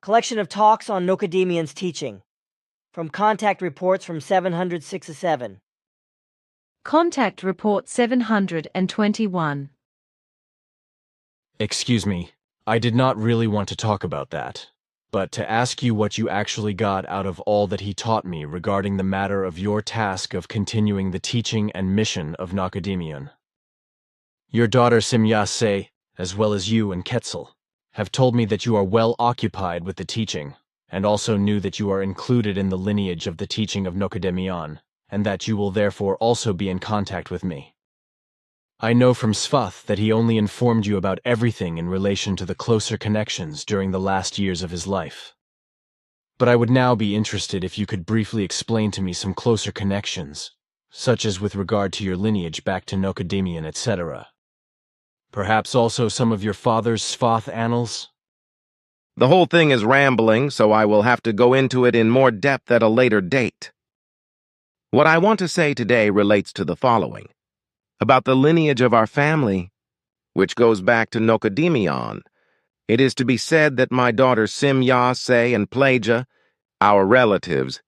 Collection of talks on Nokodemions teaching. From Contact Reports from 767. Contact Report 721. Excuse me, I did not really want to talk about that, but to ask you what you actually got out of all that he taught me regarding the matter of your task of continuing the teaching and mission of Nokodemion. Your daughter Simyase, as well as you and Quetzal, have told me that you are well occupied with the teaching, and also knew that you are included in the lineage of the teaching of Nokodemion, and that you will therefore also be in contact with me. I know from Svath that he only informed you about everything in relation to the closer connections during the last years of his life. But I would now be interested if you could briefly explain to me some closer connections, such as with regard to your lineage back to Nokodemion, etc. Perhaps also some of your father's Svath annals? The whole thing is rambling, so I will have to go into it in more depth at a later date. What I want to say today relates to the following. About the lineage of our family, which goes back to Nokodemion. It is to be said that my daughters Simyase and Plagia, our relatives,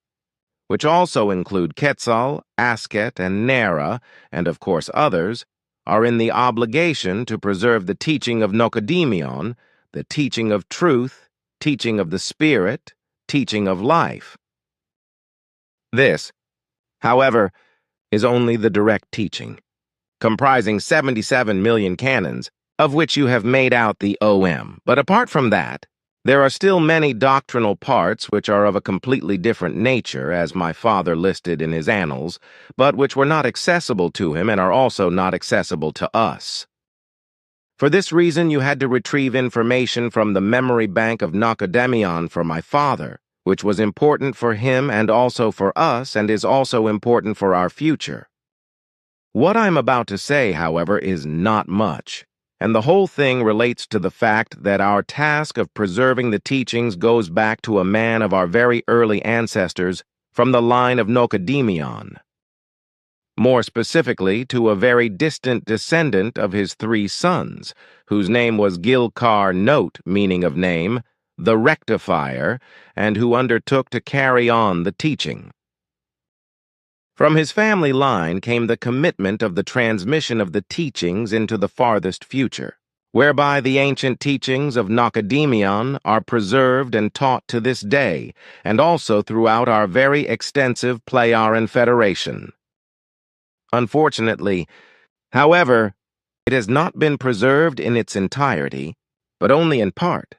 which also include Quetzal, Asket, and Nera, and of course others, are in the obligation to preserve the teaching of Nokodemion, the teaching of truth, teaching of the spirit, teaching of life. This, however, is only the direct teaching, comprising 77 million canons, of which you have made out the OM. But apart from that, there are still many doctrinal parts which are of a completely different nature, as my father listed in his annals, but which were not accessible to him and are also not accessible to us. For this reason, you had to retrieve information from the memory bank of Nokodemion for my father, which was important for him and also for us, and is also important for our future. What I'm about to say, however, is not much, and the whole thing relates to the fact that our task of preserving the teachings goes back to a man of our very early ancestors from the line of Nokodemion. More specifically, to a very distant descendant of his 3 sons, whose name was Gilkar Note, meaning of name, the Rectifier, and who undertook to carry on the teaching. From his family line came the commitment of the transmission of the teachings into the farthest future, whereby the ancient teachings of Nokodemion are preserved and taught to this day, and also throughout our very extensive Playaran Federation. Unfortunately, however, it has not been preserved in its entirety, but only in part,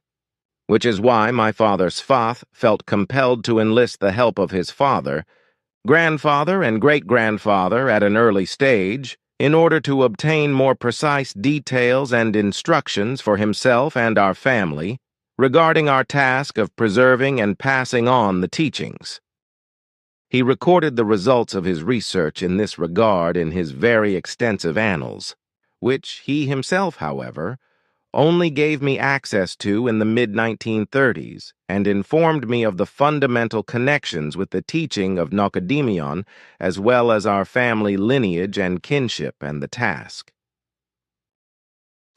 which is why my father Svath felt compelled to enlist the help of his father, grandfather and great-grandfather at an early stage, in order to obtain more precise details and instructions for himself and our family regarding our task of preserving and passing on the teachings. He recorded the results of his research in this regard in his very extensive annals, which he himself, however, only gave me access to in the mid-1930s and informed me of the fundamental connections with the teaching of Nokodemion as well as our family lineage and kinship and the task.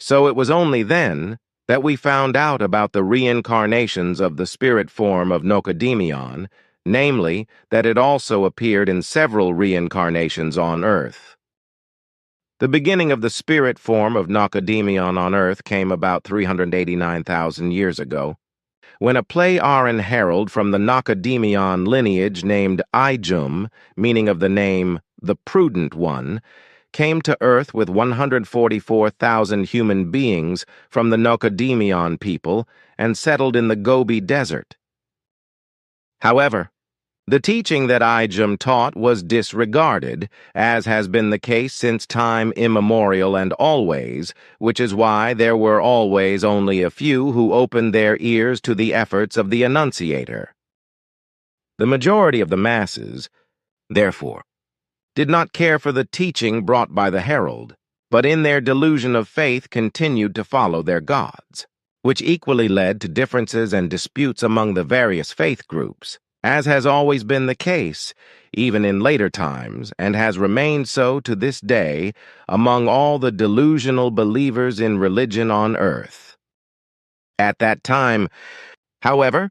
So it was only then that we found out about the reincarnations of the spirit form of Nokodemion, namely, that it also appeared in several reincarnations on Earth. The beginning of the spirit form of Nokodemion on Earth came about 389,000 years ago, when a Playaran herald from the Nokodemion lineage named Ijum, meaning of the name the Prudent One, came to Earth with 144,000 human beings from the Nokodemion people and settled in the Gobi Desert. However, the teaching that Ijum taught was disregarded, as has been the case since time immemorial and always, which is why there were always only a few who opened their ears to the efforts of the Annunciator. The majority of the masses, therefore, did not care for the teaching brought by the herald, but in their delusion of faith continued to follow their gods, which equally led to differences and disputes among the various faith groups, as has always been the case, even in later times, and has remained so to this day among all the delusional believers in religion on Earth. At that time, However,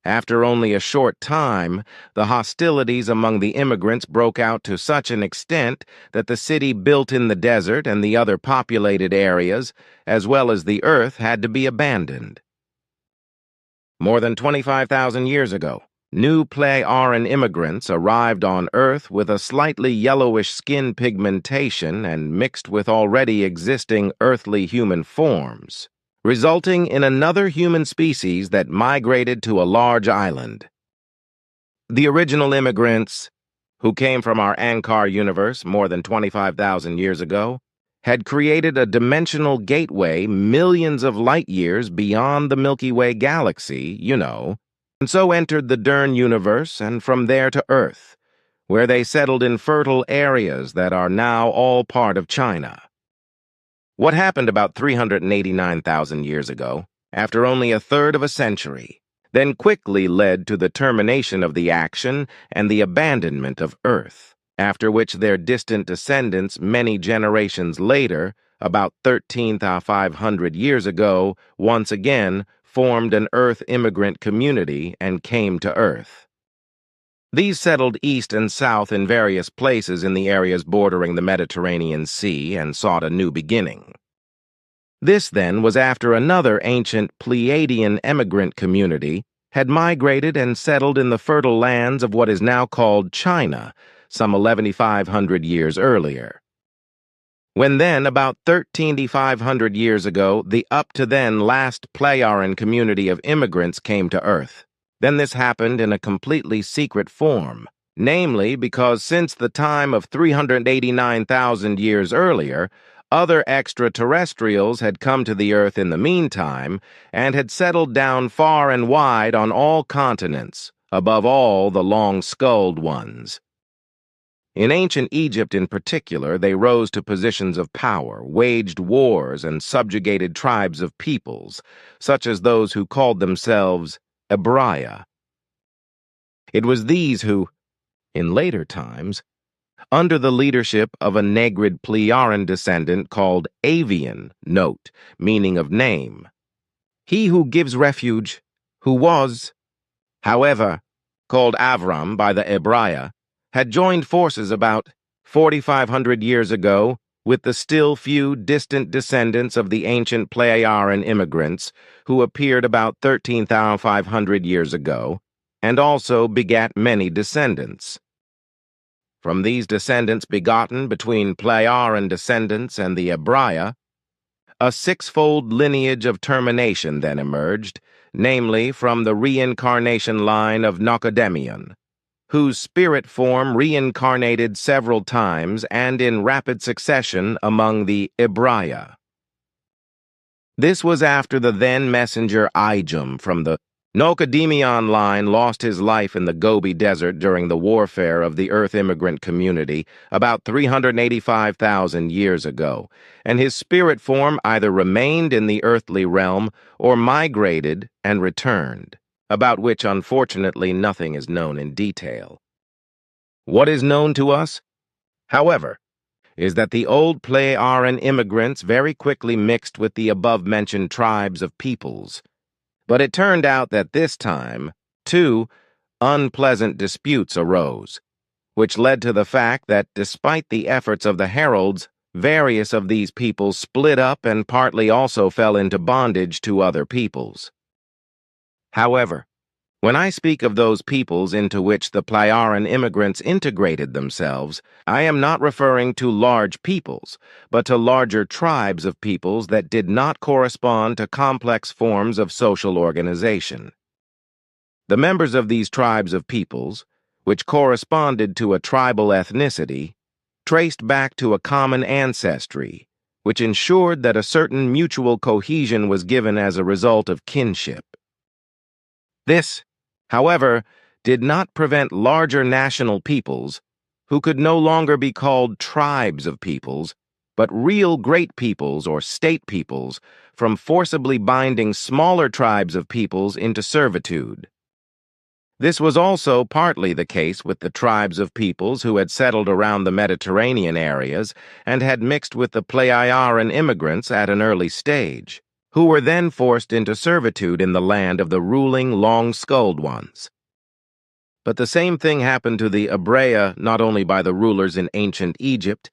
after only a short time, the hostilities among the immigrants broke out to such an extent that the city built in the desert and the other populated areas, as well as the earth, had to be abandoned. More than 25,000 years ago, new Plei-Aran immigrants arrived on Earth with a slightly yellowish skin pigmentation and mixed with already existing earthly human forms, resulting in another human species that migrated to a large island. The original immigrants, who came from our Ankar universe more than 25,000 years ago, had created a dimensional gateway millions of light years beyond the Milky Way galaxy, and so entered the Dern universe and from there to Earth, where they settled in fertile areas that are now all part of China. What happened about 389,000 years ago, after only a third of a century, then quickly led to the termination of the action and the abandonment of Earth, after which their distant descendants many generations later, about 13,500 years ago, once again formed an Earth immigrant community and came to Earth. These settled east and south in various places in the areas bordering the Mediterranean Sea and sought a new beginning. This, then, was after another ancient Pleiadian emigrant community had migrated and settled in the fertile lands of what is now called China, some 11,500 years earlier. When then, about 13,500 years ago, the up-to-then last Plei-Aran community of immigrants came to Earth, then this happened in a completely secret form, namely because since the time of 389,000 years earlier, other extraterrestrials had come to the Earth in the meantime and had settled down far and wide on all continents, above all the long-skulled ones. In ancient Egypt in particular, they rose to positions of power, waged wars, and subjugated tribes of peoples, such as those who called themselves Ebraya. It was these who, in later times, under the leadership of a Negrid Plei-Aran descendant called Avian, note, meaning of name, he who gives refuge, who was, however, called Avram by the Ebraya, had joined forces about 4,500 years ago with the still few distant descendants of the ancient Plei-Aran immigrants who appeared about 13,500 years ago, and also begat many descendants. From these descendants begotten between Plei-Aran descendants and the Ebraya, a sixfold lineage of termination then emerged, namely from the reincarnation line of Nokodemion, whose spirit form reincarnated several times and in rapid succession among the Ebraya. This was after the then messenger Ijum from the Nokodemion line lost his life in the Gobi Desert during the warfare of the Earth immigrant community about 385,000 years ago, and his spirit form either remained in the earthly realm or migrated and returned, about which unfortunately nothing is known in detail. What is known to us, however, is that the old Plei-Aran immigrants very quickly mixed with the above-mentioned tribes of peoples. But it turned out that this time, two unpleasant disputes arose, which led to the fact that despite the efforts of the heralds, various of these peoples split up and partly also fell into bondage to other peoples. However, when I speak of those peoples into which the Plei-Aran immigrants integrated themselves, I am not referring to large peoples, but to larger tribes of peoples that did not correspond to complex forms of social organization. The members of these tribes of peoples, which corresponded to a tribal ethnicity, traced back to a common ancestry, which ensured that a certain mutual cohesion was given as a result of kinship. This, however, did not prevent larger national peoples, who could no longer be called tribes of peoples, but real great peoples or state peoples, from forcibly binding smaller tribes of peoples into servitude. This was also partly the case with the tribes of peoples who had settled around the Mediterranean areas and had mixed with the Plei-Aran immigrants at an early stage, who were then forced into servitude in the land of the ruling long-skulled ones. But the same thing happened to the Abrea not only by the rulers in ancient Egypt,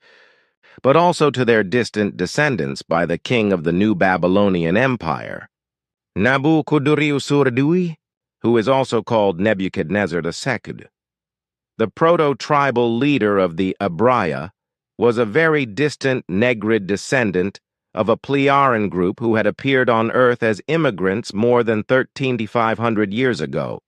but also to their distant descendants by the king of the New Babylonian Empire, Nabuchodonosor, who is also called Nebuchadnezzar II. The proto-tribal leader of the Abrea was a very distant Negrid descendant of a Pleiaren group who had appeared on Earth as immigrants more than 13,500 years ago,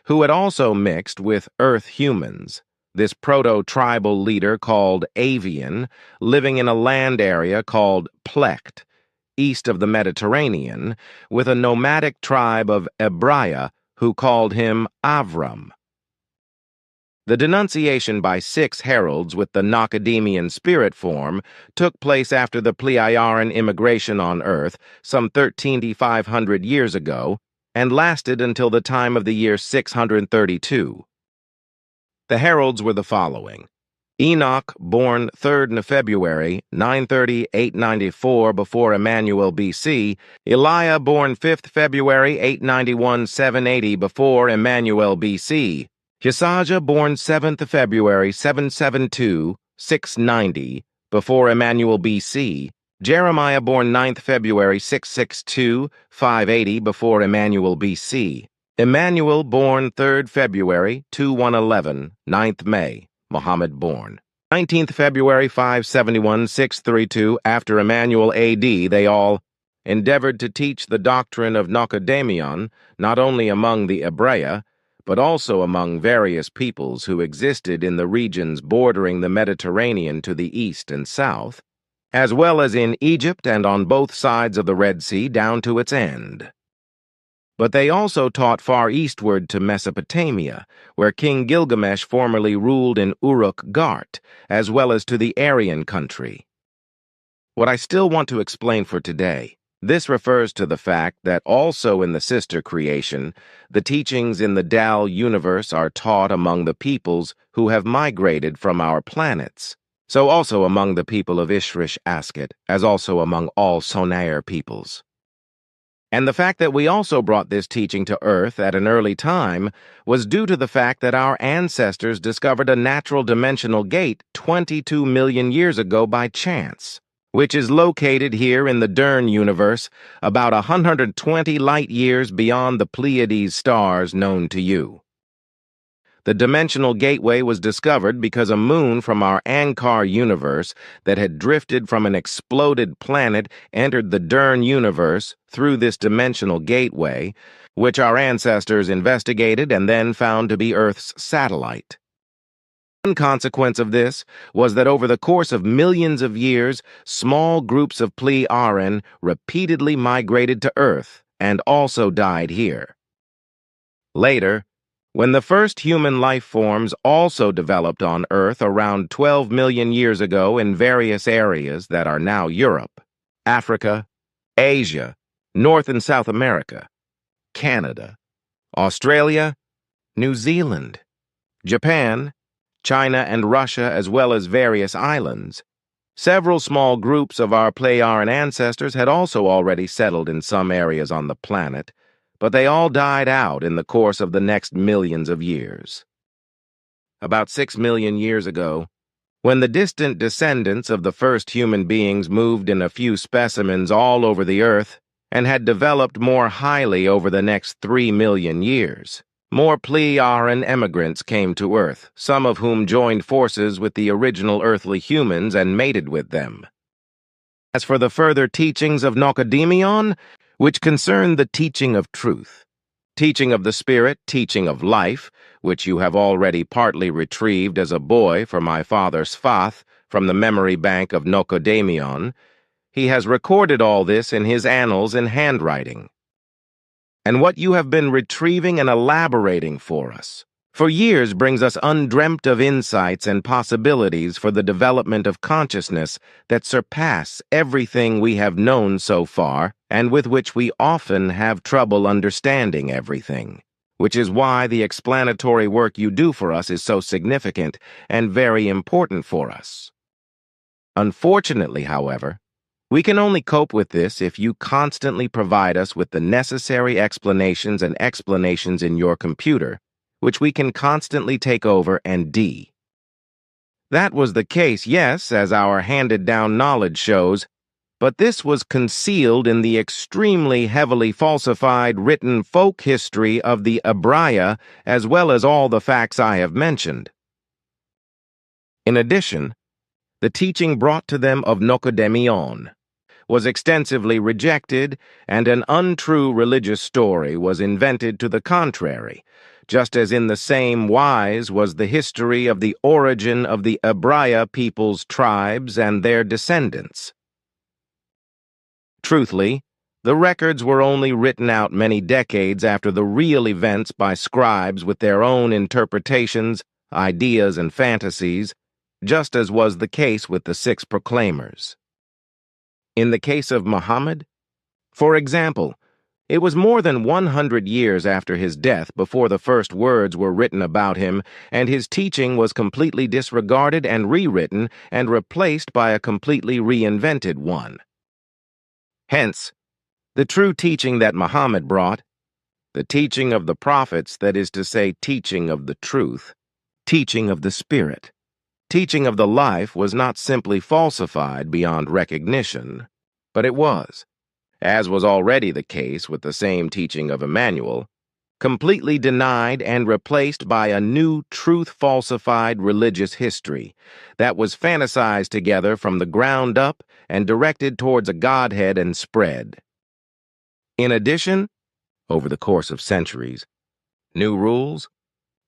who had also mixed with Earth humans. This proto-tribal leader called Avian, living in a land area called Plecht, east of the Mediterranean, with a nomadic tribe of Abrea who called him Avram. The denunciation by 6 heralds with the Nokodemion spirit form took place after the Pleiaren immigration on Earth some 13,500 years ago and lasted until the time of the year 632. The heralds were the following: Enoch, born 3rd February 930-894 before Emmanuel BC, Eliah, born 5th February 891-780 before Emmanuel BC, Jesaja, born 7th February 772-690 before Emmanuel BC, Jeremiah, born 9th February 662-580 before Emmanuel BC, Emmanuel, born 3rd February 2111, 9th May, Muhammad born 19th February 571-632 after Emmanuel AD. They all endeavored to teach the doctrine of Nokodemion not only among the Abrea, but also among various peoples who existed in the regions bordering the Mediterranean to the east and south, as well as in Egypt and on both sides of the Red Sea down to its end. But they also taught far eastward to Mesopotamia, where King Gilgamesh formerly ruled in Uruk-Gart, as well as to the Aryan country. What I still want to explain for today, this refers to the fact that also in the sister creation, the teachings in the Dal universe are taught among the peoples who have migrated from our planets, so also among the people of Ishrish Asket, as also among all Sonair peoples. And the fact that we also brought this teaching to Earth at an early time was due to the fact that our ancestors discovered a natural dimensional gate 22 million years ago by chance, which is located here in the Dern universe about 120 light-years beyond the Pleiades stars known to you. The dimensional gateway was discovered because a moon from our Ankar universe that had drifted from an exploded planet entered the Dern universe through this dimensional gateway, which our ancestors investigated and then found to be Earth's satellite. One consequence of this was that over the course of millions of years, small groups of Pleiaren repeatedly migrated to Earth and also died here. Later, when the first human life forms also developed on Earth around 12 million years ago in various areas that are now Europe, Africa, Asia, North and South America, Canada, Australia, New Zealand, Japan, China and Russia, as well as various islands, several small groups of our Pleiaren ancestors had also already settled in some areas on the planet, but they all died out in the course of the next millions of years. About 6 million years ago, when the distant descendants of the first human beings moved in a few specimens all over the Earth and had developed more highly over the next 3 million years, more Pleiaren emigrants came to Earth, some of whom joined forces with the original earthly humans and mated with them. As for the further teachings of Nokodemion, which concern the teaching of truth, teaching of the spirit, teaching of life, which you have already partly retrieved as a boy for my father Sfath from the memory bank of Nokodemion, he has recorded all this in his annals in handwriting. And what you have been retrieving and elaborating for us for years brings us undreamt of insights and possibilities for the development of consciousness that surpass everything we have known so far and with which we often have trouble understanding everything, which is why the explanatory work you do for us is so significant and very important for us. Unfortunately, however, We can only cope with this if you constantly provide us with the necessary explanations and explanations in your computer, which we can constantly take over and D. That was the case, yes, as our handed-down knowledge shows, but this was concealed in the extremely heavily falsified written folk history of the Abraya, as well as all the facts I have mentioned. In addition, the teaching brought to them of Nokodemion was extensively rejected, and an untrue religious story was invented to the contrary, just as in the same wise was the history of the origin of the Abraya people's tribes and their descendants. Truthfully, the records were only written out many decades after the real events by scribes with their own interpretations, ideas, and fantasies, just as was the case with the 6 proclaimers. In the case of Muhammad, for example, it was more than 100 years after his death before the first words were written about him, and his teaching was completely disregarded and rewritten and replaced by a completely reinvented one. Hence, the true teaching that Muhammad brought, the teaching of the prophets, that is to say, teaching of the truth, teaching of the Spirit, teaching of the life, was not simply falsified beyond recognition, but it was, as was already the case with the same teaching of Emmanuel, completely denied and replaced by a new truth-falsified religious history that was fantasized together from the ground up and directed towards a Godhead and spread. In addition, over the course of centuries, new rules,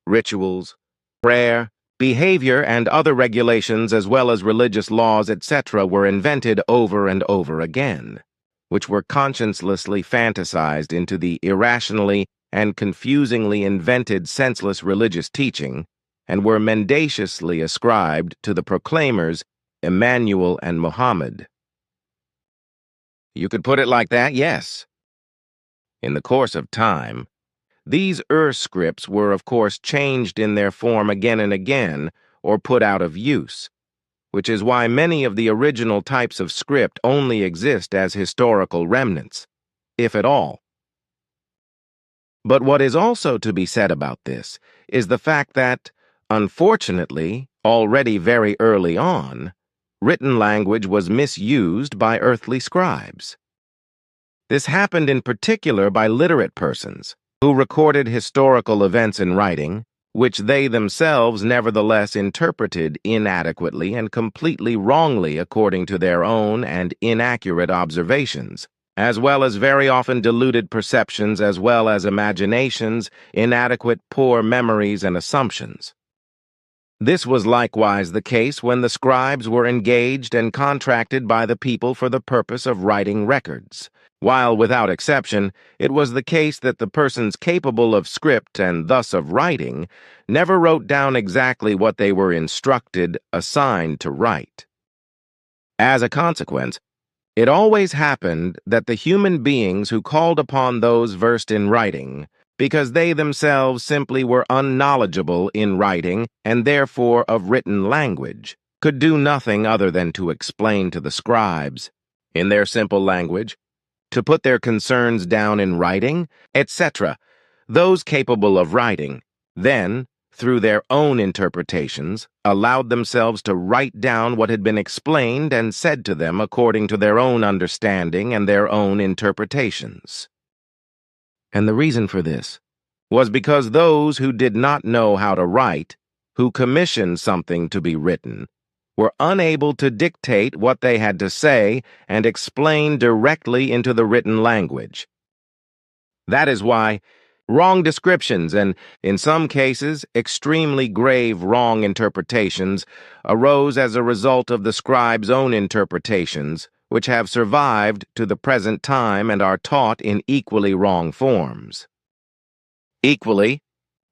rituals, prayer, behavior, and other regulations as well as religious laws, etc. were invented over and over again, which were consciencelessly fantasized into the irrationally and confusingly invented senseless religious teaching, and were mendaciously ascribed to the proclaimers Emmanuel and Muhammad. You could put it like that, yes. In the course of time, these scripts were of course changed in their form again and again, or put out of use, which is why many of the original types of script only exist as historical remnants, if at all. But what is also to be said about this is the fact that, unfortunately, already very early on, written language was misused by earthly scribes. This happened in particular by literate persons, who recorded historical events in writing, which they themselves nevertheless interpreted inadequately and completely wrongly according to their own and inaccurate observations, as well as very often diluted perceptions as well as imaginations, inadequate poor memories and assumptions. This was likewise the case when the scribes were engaged and contracted by the people for the purpose of writing records, while without exception it was the case that the persons capable of script and thus of writing never wrote down exactly what they were instructed, assigned to write. As a consequence, it always happened that the human beings who called upon those versed in writing, because they themselves simply were unknowledgeable in writing and therefore of written language, could do nothing other than to explain to the scribes, in their simple language, to put their concerns down in writing, etc. Those capable of writing, then, through their own interpretations, allowed themselves to write down what had been explained and said to them according to their own understanding and their own interpretations. And the reason for this was because those who did not know how to write, who commissioned something to be written, were unable to dictate what they had to say and explain directly into the written language. That is why wrong descriptions and, in some cases, extremely grave wrong interpretations arose as a result of the scribe's own interpretations, which have survived to the present time and are taught in equally wrong forms. Equally,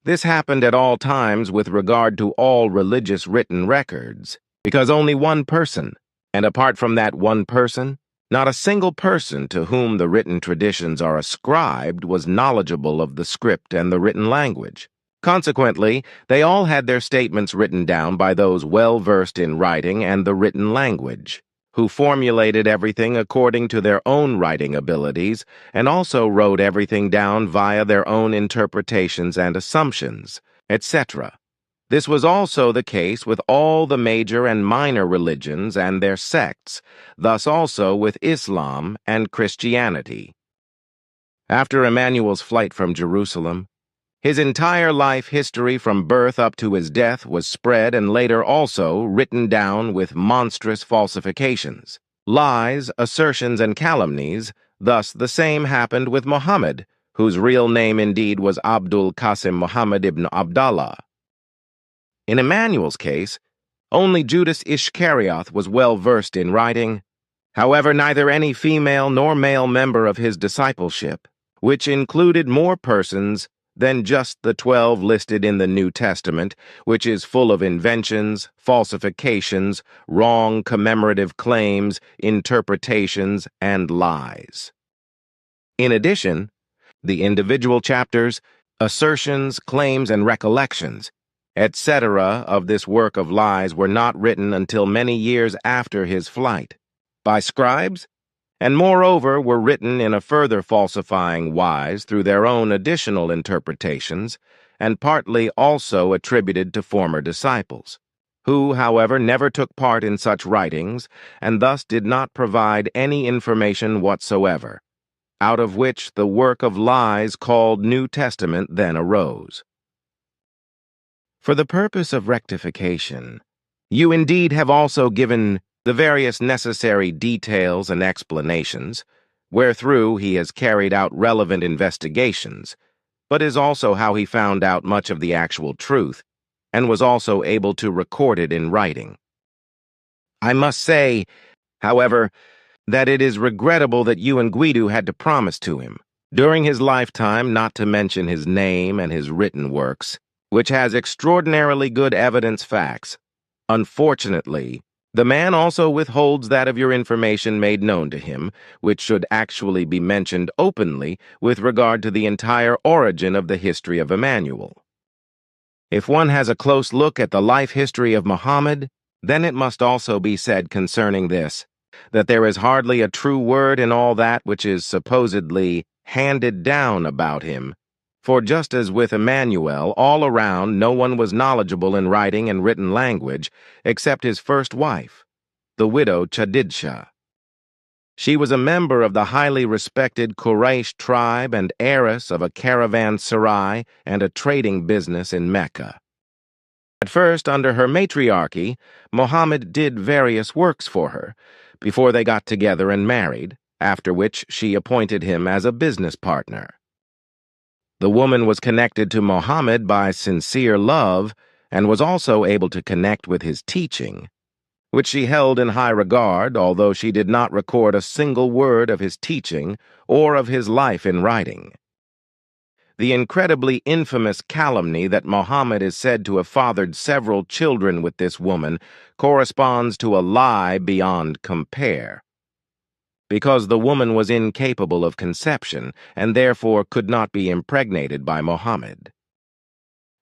this happened at all times with regard to all religious written records, because only one person, and apart from that one person, not a single person to whom the written traditions are ascribed was knowledgeable of the script and the written language. Consequently, they all had their statements written down by those well-versed in writing and the written language, who formulated everything according to their own writing abilities and also wrote everything down via their own interpretations and assumptions, etc. This was also the case with all the major and minor religions and their sects, thus also with Islam and Christianity. After Emmanuel's flight from Jerusalem, his entire life history from birth up to his death was spread and later also written down with monstrous falsifications, lies, assertions, and calumnies. Thus the same happened with Muhammad, whose real name indeed was Abdul Qasim Muhammad ibn Abdallah. In Emmanuel's case, only Judas Iscarioth was well versed in writing. However, neither any female nor male member of his discipleship, which included more persons than just the 12 listed in the New Testament, which is full of inventions, falsifications, wrong commemorative claims, interpretations, and lies. In addition, the individual chapters, assertions, claims, and recollections, etc. of this work of lies were not written until many years after his flight, by scribes, and moreover were written in a further falsifying wise through their own additional interpretations, and partly also attributed to former disciples, who, however, never took part in such writings, and thus did not provide any information whatsoever, out of which the work of lies called New Testament then arose. For the purpose of rectification, you indeed have also given the various necessary details and explanations, wherethrough he has carried out relevant investigations, but is also how he found out much of the actual truth, and was also able to record it in writing. I must say, however, that it is regrettable that you and Guido had to promise to him, during his lifetime, not to mention his name and his written works, which has extraordinarily good evidence facts. Unfortunately, the man also withholds that of your information made known to him, which should actually be mentioned openly with regard to the entire origin of the history of Emmanuel. If one has a close look at the life history of Muhammad, then it must also be said concerning this, that there is hardly a true word in all that which is supposedly handed down about him. For just as with Emmanuel, all around no one was knowledgeable in writing and written language except his first wife, the widow Chadidsha. She was a member of the highly respected Quraysh tribe and heiress of a caravanserai and a trading business in Mecca. At first, under her matriarchy, Muhammad did various works for her, before they got together and married, after which she appointed him as a business partner. The woman was connected to Muhammad by sincere love and was also able to connect with his teaching, which she held in high regard, although she did not record a single word of his teaching or of his life in writing. The incredibly infamous calumny that Muhammad is said to have fathered several children with this woman corresponds to a lie beyond compare, because the woman was incapable of conception and therefore could not be impregnated by Muhammad.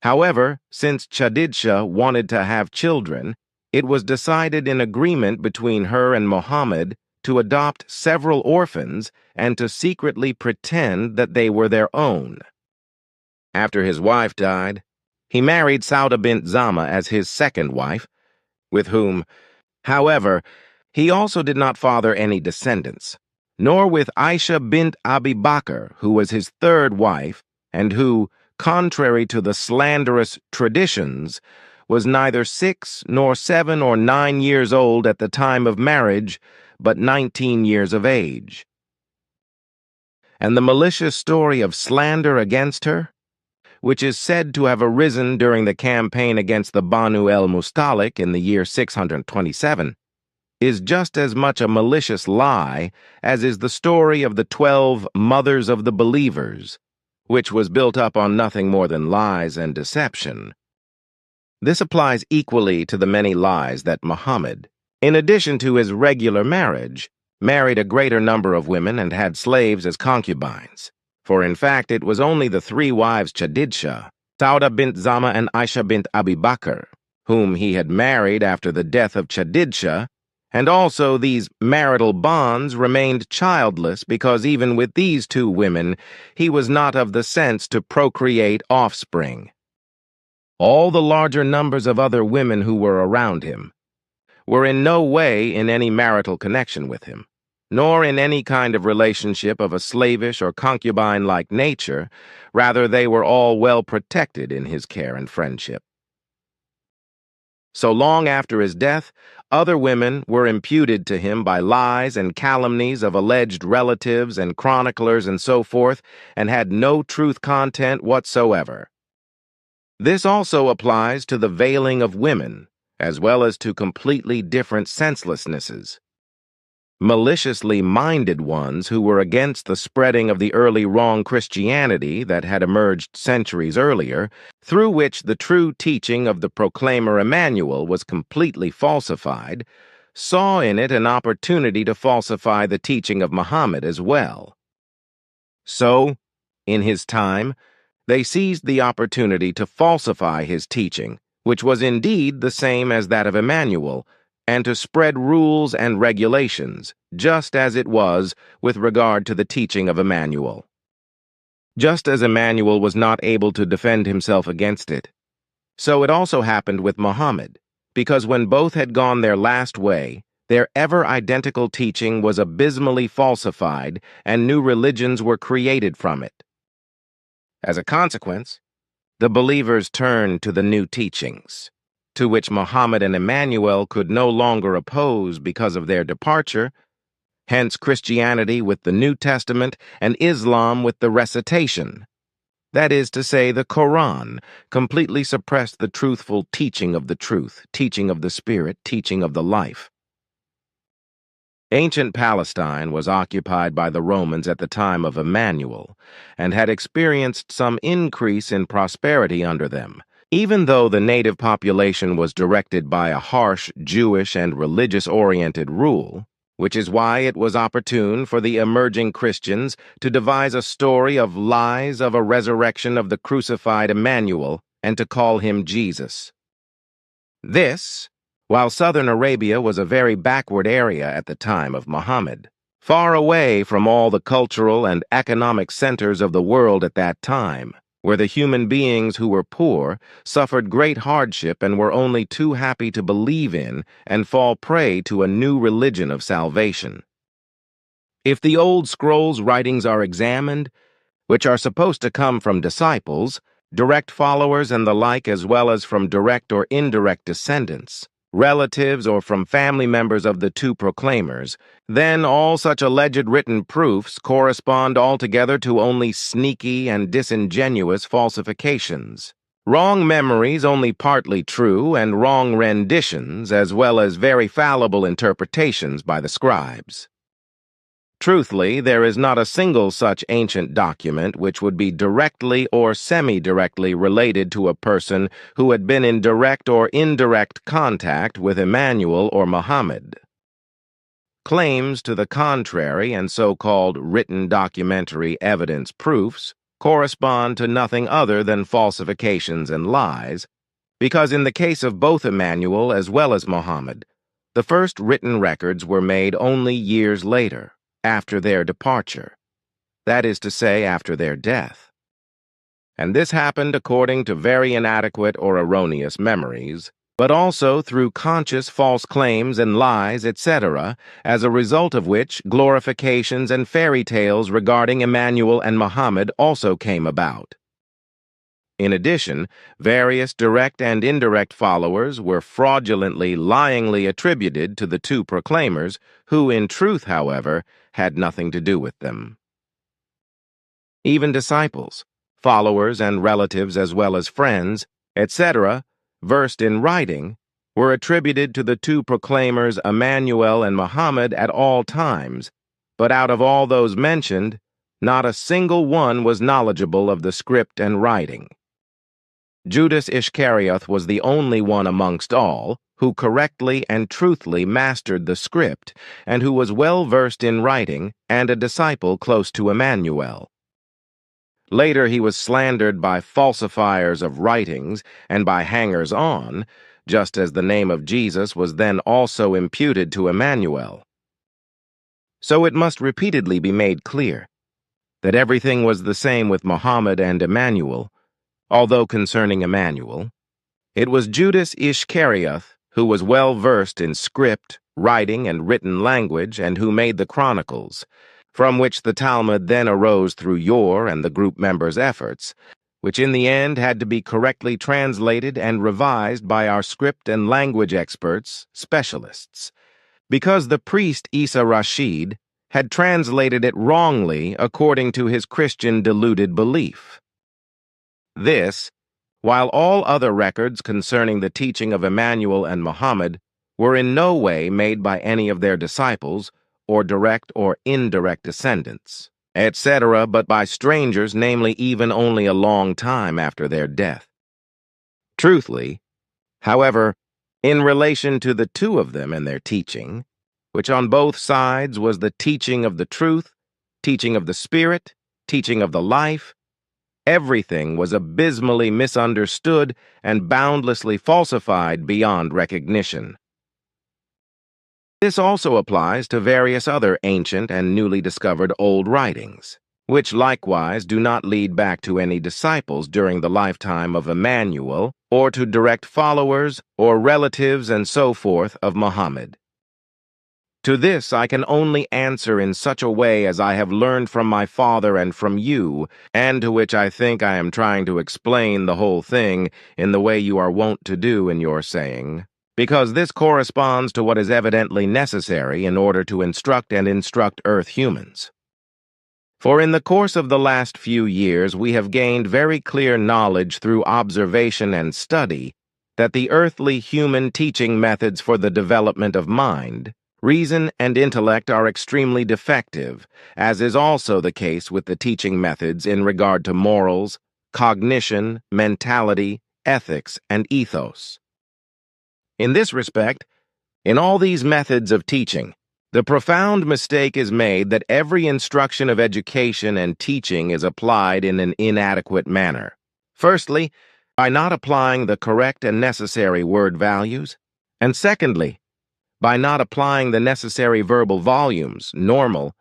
However, since Chadidsha wanted to have children, it was decided in agreement between her and Muhammad to adopt several orphans and to secretly pretend that they were their own. After his wife died, he married Sauda bint Zama as his second wife, with whom, however, he also did not father any descendants, nor with Aisha bint Abi Bakr, who was his third wife, and who, contrary to the slanderous traditions, was neither 6 nor 7 or 9 years old at the time of marriage, but 19 years of age. And the malicious story of slander against her, which is said to have arisen during the campaign against the Banu el-Mustalik in the year 627, is just as much a malicious lie as is the story of the 12 mothers of the believers, which was built up on nothing more than lies and deception. This applies equally to the many lies that Muhammad, in addition to his regular marriage, married a greater number of women and had slaves as concubines. For in fact it was only the 3 wives Chadidsha, Sauda bint Zama and Aisha bint Abi Bakr, whom he had married after the death of Chadidsha, And also these marital bonds remained childless because even with these two women, he was not of the sense to procreate offspring. All the larger numbers of other women who were around him were in no way in any marital connection with him, nor in any kind of relationship of a slavish or concubine-like nature. Rather, they were all well protected in his care and friendship. So long after his death, other women were imputed to him by lies and calumnies of alleged relatives and chroniclers and so forth, and had no truth content whatsoever. This also applies to the veiling of women, as well as to completely different senselessnesses. Maliciously minded ones who were against the spreading of the early wrong Christianity that had emerged centuries earlier, through which the true teaching of the proclaimer Emmanuel was completely falsified, saw in it an opportunity to falsify the teaching of Muhammad as well. So, in his time, they seized the opportunity to falsify his teaching, which was indeed the same as that of Emmanuel, and to spread rules and regulations, just as it was with regard to the teaching of Emmanuel. Just as Emmanuel was not able to defend himself against it, so it also happened with Muhammad, because when both had gone their last way, their ever-identical teaching was abysmally falsified, and new religions were created from it. As a consequence, the believers turned to the new teachings, to which Muhammad and Emmanuel could no longer oppose because of their departure, hence Christianity with the New Testament and Islam with the recitation. That is to say, the Quran completely suppressed the truthful teaching of the truth, teaching of the Spirit, teaching of the life. Ancient Palestine was occupied by the Romans at the time of Emmanuel, and had experienced some increase in prosperity under them, even though the native population was directed by a harsh Jewish and religious-oriented rule, which is why it was opportune for the emerging Christians to devise a story of lies of a resurrection of the crucified Emmanuel and to call him Jesus. This, while southern Arabia was a very backward area at the time of Muhammad, far away from all the cultural and economic centers of the world at that time, where the human beings who were poor suffered great hardship and were only too happy to believe in and fall prey to a new religion of salvation. If the old scrolls writings are examined, which are supposed to come from disciples, direct followers and the like, as well as from direct or indirect descendants, relatives, or from family members of the two proclaimers, then all such alleged written proofs correspond altogether to only sneaky and disingenuous falsifications, wrong memories only partly true, and wrong renditions, as well as very fallible interpretations by the scribes. Truthfully, there is not a single such ancient document which would be directly or semi-directly related to a person who had been in direct or indirect contact with Emmanuel or Muhammad. Claims to the contrary and so-called written documentary evidence proofs correspond to nothing other than falsifications and lies, because in the case of both Emmanuel as well as Muhammad, the first written records were made only years later, after their departure, that is to say, after their death. And this happened according to very inadequate or erroneous memories, but also through conscious false claims and lies, etc., as a result of which glorifications and fairy tales regarding Emmanuel and Muhammad also came about. In addition, various direct and indirect followers were fraudulently, lyingly attributed to the two proclaimers, who in truth, however, had nothing to do with them. Even disciples, followers and relatives as well as friends, etc., versed in writing, were attributed to the two proclaimers Emmanuel and Muhammad at all times, but out of all those mentioned, not a single one was knowledgeable of the script and writing. Judas Iscariot was the only one amongst all who correctly and truthfully mastered the script and who was well versed in writing and a disciple close to Emmanuel. Later he was slandered by falsifiers of writings and by hangers-on just as the name of Jesus was then also imputed to Emmanuel. So it must repeatedly be made clear that everything was the same with Muhammad and Emmanuel, although concerning Emmanuel, it was Judas Iscariot who was well versed in script, writing, and written language, and who made the Chronicles, from which the Talmud then arose through your and the group members' efforts, which in the end had to be correctly translated and revised by our script and language experts, specialists, because the priest Isa Rashid had translated it wrongly according to his Christian deluded belief. This, while all other records concerning the teaching of Emmanuel and Muhammad were in no way made by any of their disciples, or direct or indirect descendants, etc., but by strangers, namely even only a long time after their death. Truthfully, however, in relation to the two of them and their teaching, which on both sides was the teaching of the truth, teaching of the Spirit, teaching of the life, everything was abysmally misunderstood and boundlessly falsified beyond recognition. This also applies to various other ancient and newly discovered old writings, which likewise do not lead back to any disciples during the lifetime of Emmanuel, or to direct followers or relatives and so forth of Muhammad. To this I can only answer in such a way as I have learned from my father and from you, and to which I think I am trying to explain the whole thing in the way you are wont to do in your saying, because this corresponds to what is evidently necessary in order to instruct Earth humans. For in the course of the last few years we have gained very clear knowledge through observation and study that the earthly human teaching methods for the development of mind, reason, and intellect are extremely defective, as is also the case with the teaching methods in regard to morals, cognition, mentality, ethics, and ethos. In this respect, in all these methods of teaching, the profound mistake is made that every instruction of education and teaching is applied in an inadequate manner. Firstly, by not applying the correct and necessary word values, and secondly, by not applying the necessary verbal volumes, normal,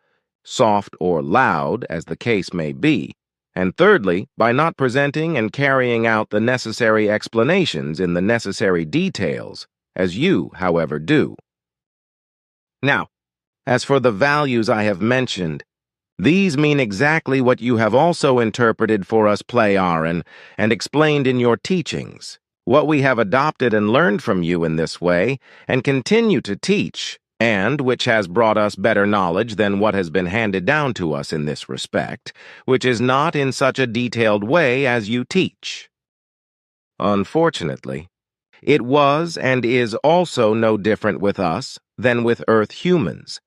soft, or loud, as the case may be, and thirdly, by not presenting and carrying out the necessary explanations in the necessary details, as you, however, do. Now, as for the values I have mentioned, these mean exactly what you have also interpreted for us Playaran and explained in your teachings, what we have adopted and learned from you in this way, and continue to teach, and which has brought us better knowledge than what has been handed down to us in this respect, which is not in such a detailed way as you teach. Unfortunately, it was and is also no different with us than with Earth humans,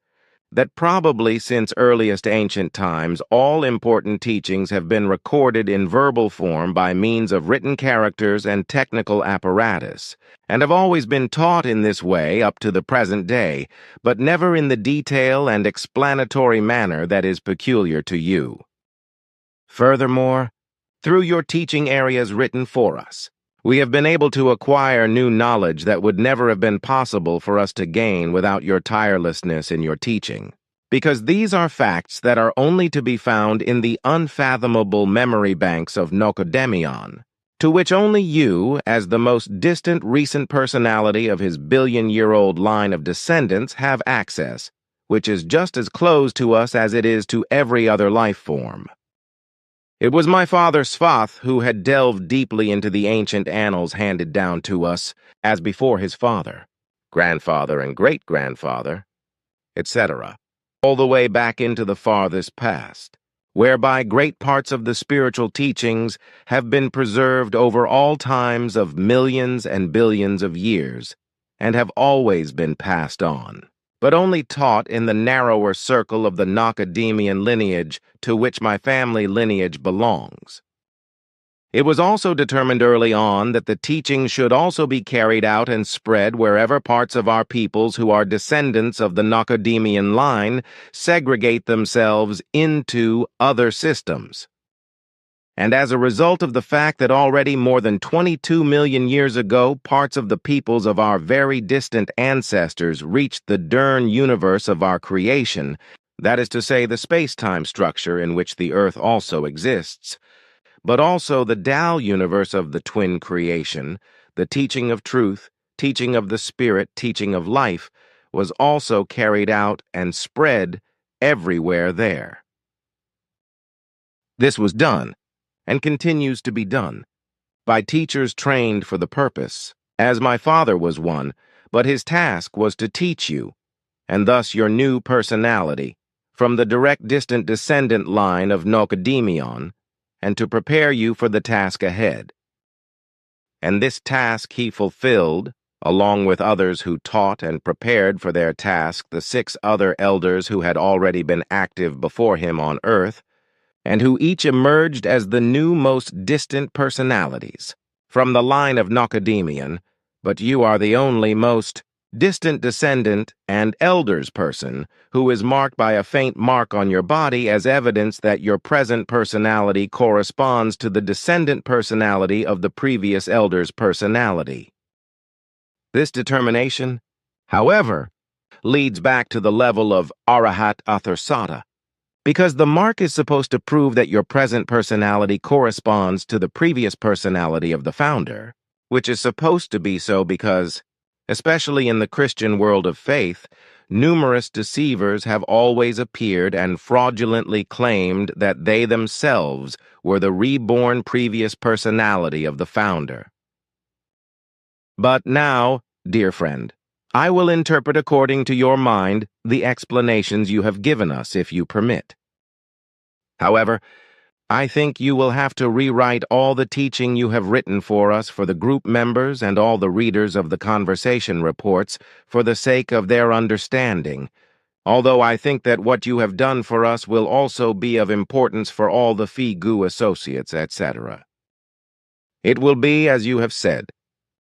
that probably since earliest ancient times all important teachings have been recorded in verbal form by means of written characters and technical apparatus, and have always been taught in this way up to the present day, but never in the detail and explanatory manner that is peculiar to you. Furthermore, through your teaching areas written for us, we have been able to acquire new knowledge that would never have been possible for us to gain without your tirelessness in your teaching, because these are facts that are only to be found in the unfathomable memory banks of Nokodemion, to which only you, as the most distant recent personality of his billion-year-old line of descendants, have access, which is just as closed to us as it is to every other life form. It was my father Svath who had delved deeply into the ancient annals handed down to us, as before his father, grandfather and great-grandfather, etc., all the way back into the farthest past, whereby great parts of the spiritual teachings have been preserved over all times of millions and billions of years, and have always been passed on, but only taught in the narrower circle of the Nokodemion lineage to which my family lineage belongs. It was also determined early on that the teaching should also be carried out and spread wherever parts of our peoples who are descendants of the Nokodemion line segregate themselves into other systems. and as a result of the fact that already more than 22 million years ago, parts of the peoples of our very distant ancestors reached the Dern universe of our creation, that is to say, the space-time structure in which the Earth also exists, but also the Tao universe of the twin creation, the teaching of truth, teaching of the spirit, teaching of life, was also carried out and spread everywhere there. This was done, and continues to be done, by teachers trained for the purpose, as my father was one, but his task was to teach you, and thus your new personality, from the direct distant descendant line of Nokodemion, and to prepare you for the task ahead. And this task he fulfilled, along with others who taught and prepared for their task the 6 other elders who had already been active before him on Earth, and who each emerged as the new most distant personalities, from the line of Nokodemion, but you are the only most distant descendant and elders person who is marked by a faint mark on your body as evidence that your present personality corresponds to the descendant personality of the previous elder's personality. This determination, however, leads back to the level of Arahat Atharsata, because the mark is supposed to prove that your present personality corresponds to the previous personality of the founder, which is supposed to be so because, especially in the Christian world of faith, numerous deceivers have always appeared and fraudulently claimed that they themselves were the reborn previous personality of the founder. But now, dear friend, I will interpret according to your mind the explanations you have given us, if you permit. However, I think you will have to rewrite all the teaching you have written for us for the group members and all the readers of the conversation reports for the sake of their understanding, although I think that what you have done for us will also be of importance for all the Figu associates, etc. It will be as you have said,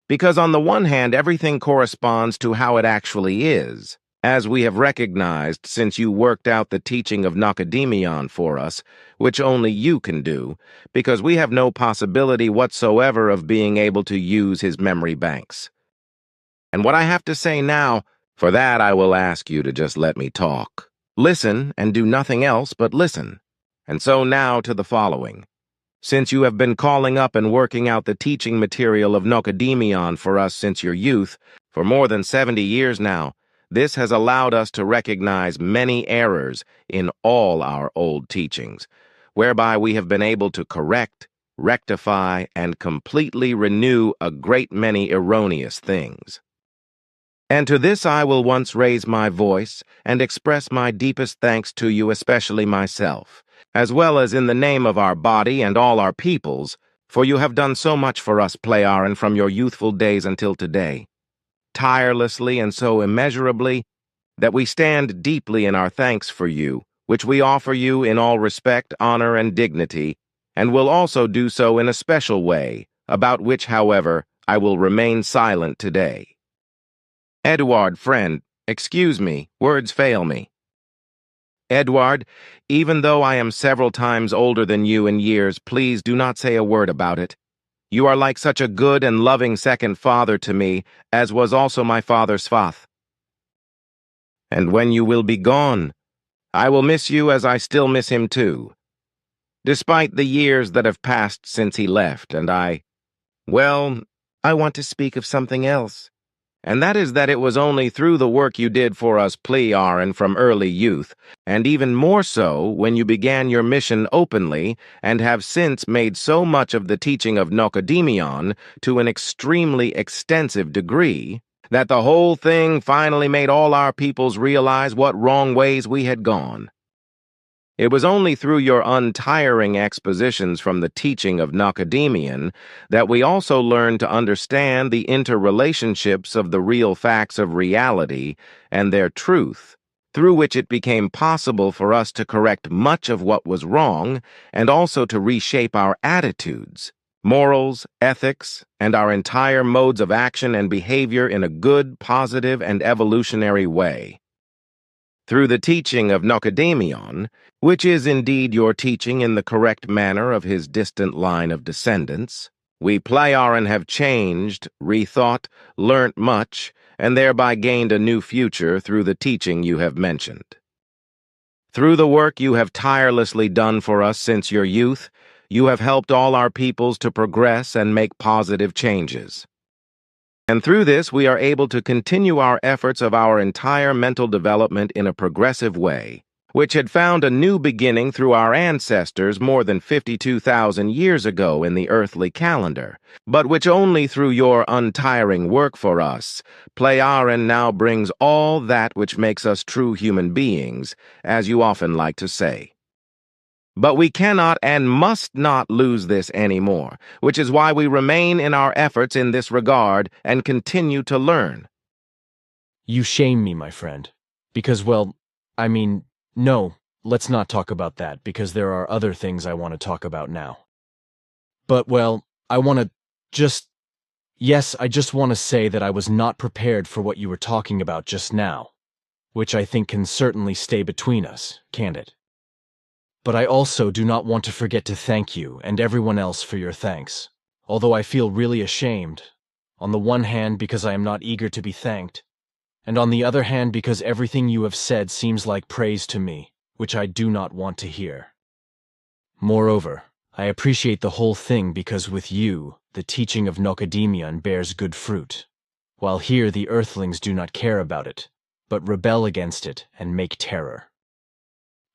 because on the one hand everything corresponds to how it actually is, as we have recognized since you worked out the teaching of Nokodemion for us, which only you can do, because we have no possibility whatsoever of being able to use his memory banks. And what I have to say now, for that I will ask you to just let me talk. Listen and do nothing else but listen. And so now to the following. Since you have been calling up and working out the teaching material of Nokodemion for us since your youth, for more than 70 years now, this has allowed us to recognize many errors in all our old teachings, whereby we have been able to correct, rectify, and completely renew a great many erroneous things. And to this I will once raise my voice and express my deepest thanks to you, especially myself, as well as in the name of our body and all our peoples, for you have done so much for us, Playaran, from your youthful days until today, tirelessly and so immeasurably, that we stand deeply in our thanks for you, which we offer you in all respect, honor, and dignity, and will also do so in a special way, about which, however, I will remain silent today. Edward, friend, excuse me, words fail me. Edward, even though I am several times older than you in years, please do not say a word about it. You are like such a good and loving second father to me, as was also my father's Svath. And when you will be gone, I will miss you as I still miss him too. Despite the years that have passed since he left, and I want to speak of something else. And that is that it was only through the work you did for us Playaran from early youth, and even more so when you began your mission openly and have since made so much of the teaching of Nokodemion to an extremely extensive degree, that the whole thing finally made all our peoples realize what wrong ways we had gone. It was only through your untiring expositions from the teaching of Nokodemion that we also learned to understand the interrelationships of the real facts of reality and their truth, through which it became possible for us to correct much of what was wrong and also to reshape our attitudes, morals, ethics, and our entire modes of action and behavior in a good, positive, and evolutionary way. Through the teaching of Nokodemion, which is indeed your teaching in the correct manner of his distant line of descendants, we Plyaran have changed, rethought, learnt much, and thereby gained a new future through the teaching you have mentioned. Through the work you have tirelessly done for us since your youth, you have helped all our peoples to progress and make positive changes. And through this, we are able to continue our efforts of our entire mental development in a progressive way, which had found a new beginning through our ancestors more than 52,000 years ago in the earthly calendar, but which only through your untiring work for us, Plyaran now brings all that which makes us true human beings, as you often like to say. But we cannot and must not lose this anymore, which is why we remain in our efforts in this regard and continue to learn. You shame me, my friend. Because, well, no, let's not talk about that, because there are other things I want to talk about now. But, well, I just want to say that I was not prepared for what you were talking about just now, which I think can certainly stay between us, can't it? But I also do not want to forget to thank you and everyone else for your thanks, although I feel really ashamed, on the one hand because I am not eager to be thanked, and on the other hand because everything you have said seems like praise to me, which I do not want to hear. Moreover, I appreciate the whole thing because with you, the teaching of Nokodemion bears good fruit, while here the earthlings do not care about it, but rebel against it and make terror.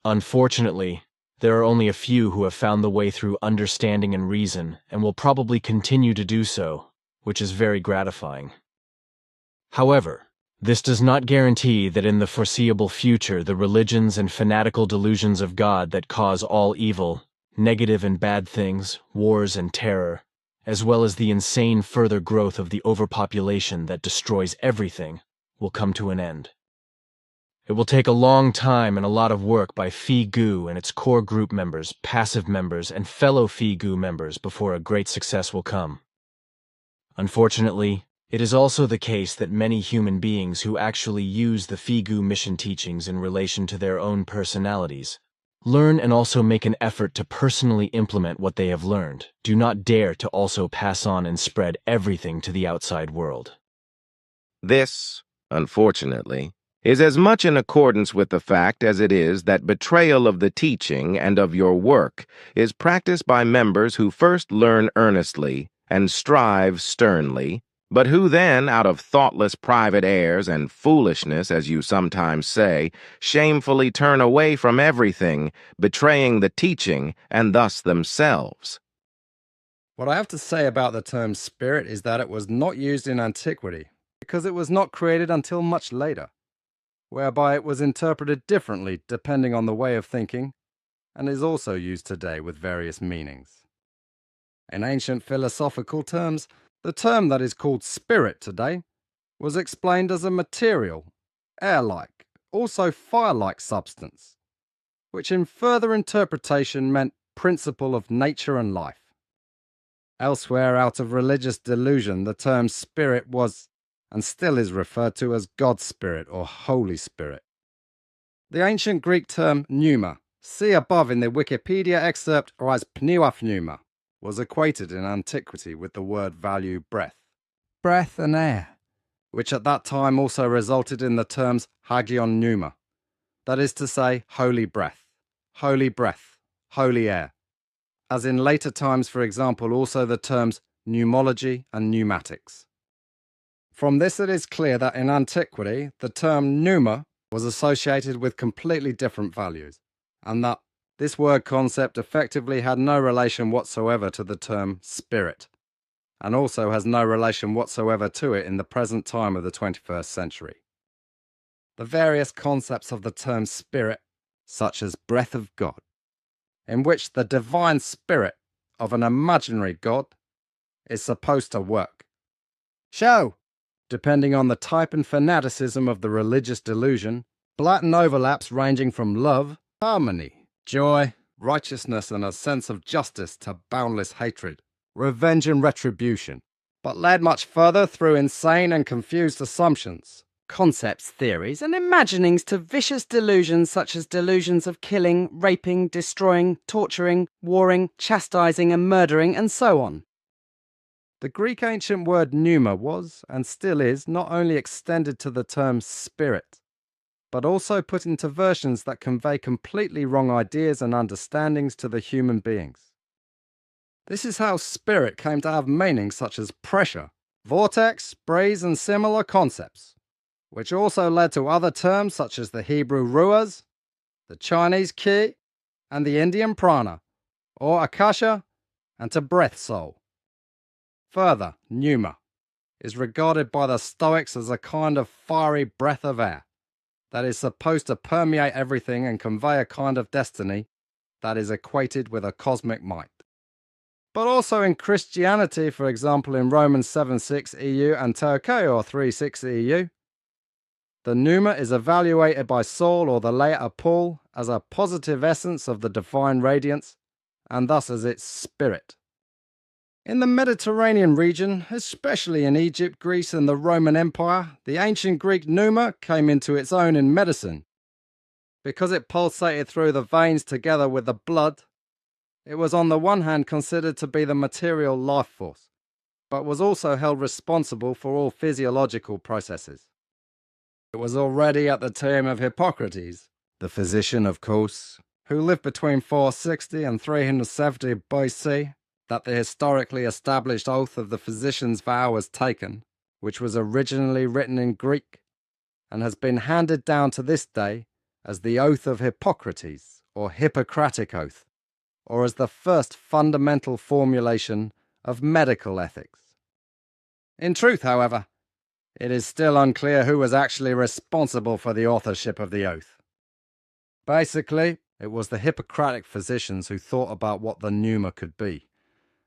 Unfortunately, there are only a few who have found the way through understanding and reason, and will probably continue to do so, which is very gratifying. However, this does not guarantee that in the foreseeable future the religions and fanatical delusions of God that cause all evil, negative and bad things, wars and terror, as well as the insane further growth of the overpopulation that destroys everything, will come to an end. It will take a long time and a lot of work by Phi-Gu and its core group members, passive members, and fellow Phi-Gu members before a great success will come. Unfortunately, it is also the case that many human beings who actually use the Phi-Gu mission teachings in relation to their own personalities, learn and also make an effort to personally implement what they have learned, do not dare to also pass on and spread everything to the outside world. This, unfortunately, is as much in accordance with the fact as it is that betrayal of the teaching and of your work is practiced by members who first learn earnestly and strive sternly, but who then, out of thoughtless private airs and foolishness, as you sometimes say, shamefully turn away from everything, betraying the teaching and thus themselves. What I have to say about the term spirit is that it was not used in antiquity, because it was not created until much later, whereby it was interpreted differently depending on the way of thinking, and is also used today with various meanings. In ancient philosophical terms, the term that is called spirit today was explained as a material, air-like, also fire-like substance, which in further interpretation meant principle of nature and life. Elsewhere, out of religious delusion, the term spirit was and still is referred to as God's Spirit or Holy Spirit. The ancient Greek term pneuma, see above in the Wikipedia excerpt, or as pneuma, was equated in antiquity with the word value breath and air, which at that time also resulted in the terms hagion pneuma, that is to say, holy breath, holy air, as in later times, for example, also the terms pneumology and pneumatics. From this it is clear that in antiquity the term pneuma was associated with completely different values, and that this word concept effectively had no relation whatsoever to the term spirit, and also has no relation whatsoever to it in the present time of the 21st century. The various concepts of the term spirit, such as breath of God, in which the divine spirit of an imaginary God is supposed to work, show, depending on the type and fanaticism of the religious delusion, blatant overlaps ranging from love, harmony, joy, righteousness and a sense of justice to boundless hatred, revenge and retribution, but led much further through insane and confused assumptions, concepts, theories, and imaginings to vicious delusions such as delusions of killing, raping, destroying, torturing, warring, chastising, and murdering, and so on. The Greek ancient word pneuma was, and still is, not only extended to the term spirit, but also put into versions that convey completely wrong ideas and understandings to the human beings. This is how spirit came to have meanings such as pressure, vortex, breeze, and similar concepts, which also led to other terms such as the Hebrew ruas, the Chinese ki, and the Indian prana, or akasha, and to breath soul. Further, pneuma is regarded by the Stoics as a kind of fiery breath of air that is supposed to permeate everything and convey a kind of destiny that is equated with a cosmic might. But also in Christianity, for example in Romans 7:6 EU and Tokyo 3:6 EU, the pneuma is evaluated by Saul or the later Paul as a positive essence of the divine radiance, and thus as its spirit. In the Mediterranean region, especially in Egypt, Greece, and the Roman Empire, the ancient Greek pneuma came into its own in medicine. Because it pulsated through the veins together with the blood, it was on the one hand considered to be the material life force, but was also held responsible for all physiological processes. It was already at the time of Hippocrates, the physician of course, who lived between 460 and 370 BC, that the historically established oath of the physician's vow was taken, which was originally written in Greek, and has been handed down to this day as the Oath of Hippocrates, or Hippocratic Oath, or as the first fundamental formulation of medical ethics. In truth, however, it is still unclear who was actually responsible for the authorship of the oath. Basically, it was the Hippocratic physicians who thought about what the pneuma could be,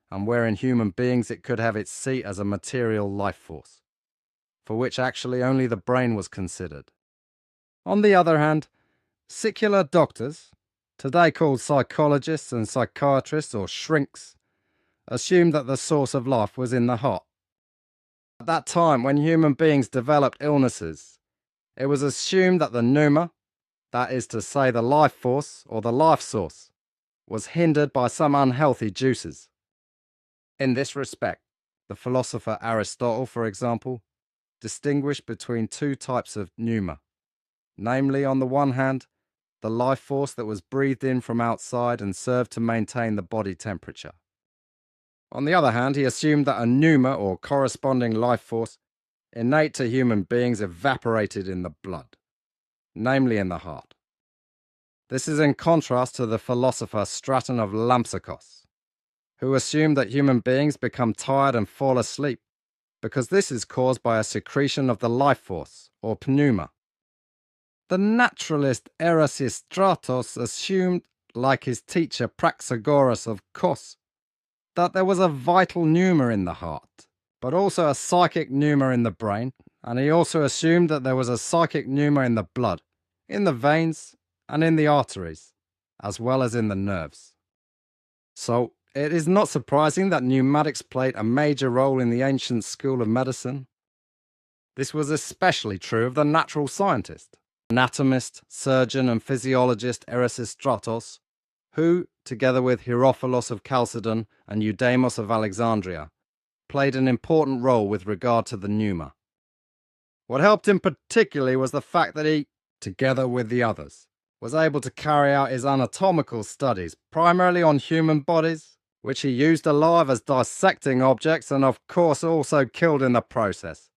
and where in human beings it could have its seat as a material life force, for which actually only the brain was considered. On the other hand, secular doctors, today called psychologists and psychiatrists or shrinks, assumed that the source of life was in the heart. At that time, when human beings developed illnesses, it was assumed that the pneuma, that is to say the life force or the life source, was hindered by some unhealthy juices. In this respect, the philosopher Aristotle, for example, distinguished between two types of pneuma, namely, on the one hand, the life force that was breathed in from outside and served to maintain the body temperature. On the other hand, he assumed that a pneuma, or corresponding life force, innate to human beings evaporated in the blood, namely in the heart. This is in contrast to the philosopher Straton of Lampsakos, who assumed that human beings become tired and fall asleep, because this is caused by a secretion of the life force, or pneuma. The naturalist Erasistratos assumed, like his teacher Praxagoras of Kos, that there was a vital pneuma in the heart, but also a psychic pneuma in the brain, and he also assumed that there was a psychic pneuma in the blood, in the veins, and in the arteries, as well as in the nerves. So, it is not surprising that pneumatics played a major role in the ancient school of medicine. This was especially true of the natural scientist, anatomist, surgeon, and physiologist Erasistratos, who, together with Hierophilos of Chalcedon and Eudemos of Alexandria, played an important role with regard to the pneuma. What helped him particularly was the fact that he, together with the others, was able to carry out his anatomical studies primarily on human bodies, which he used alive as dissecting objects and of course also killed in the process,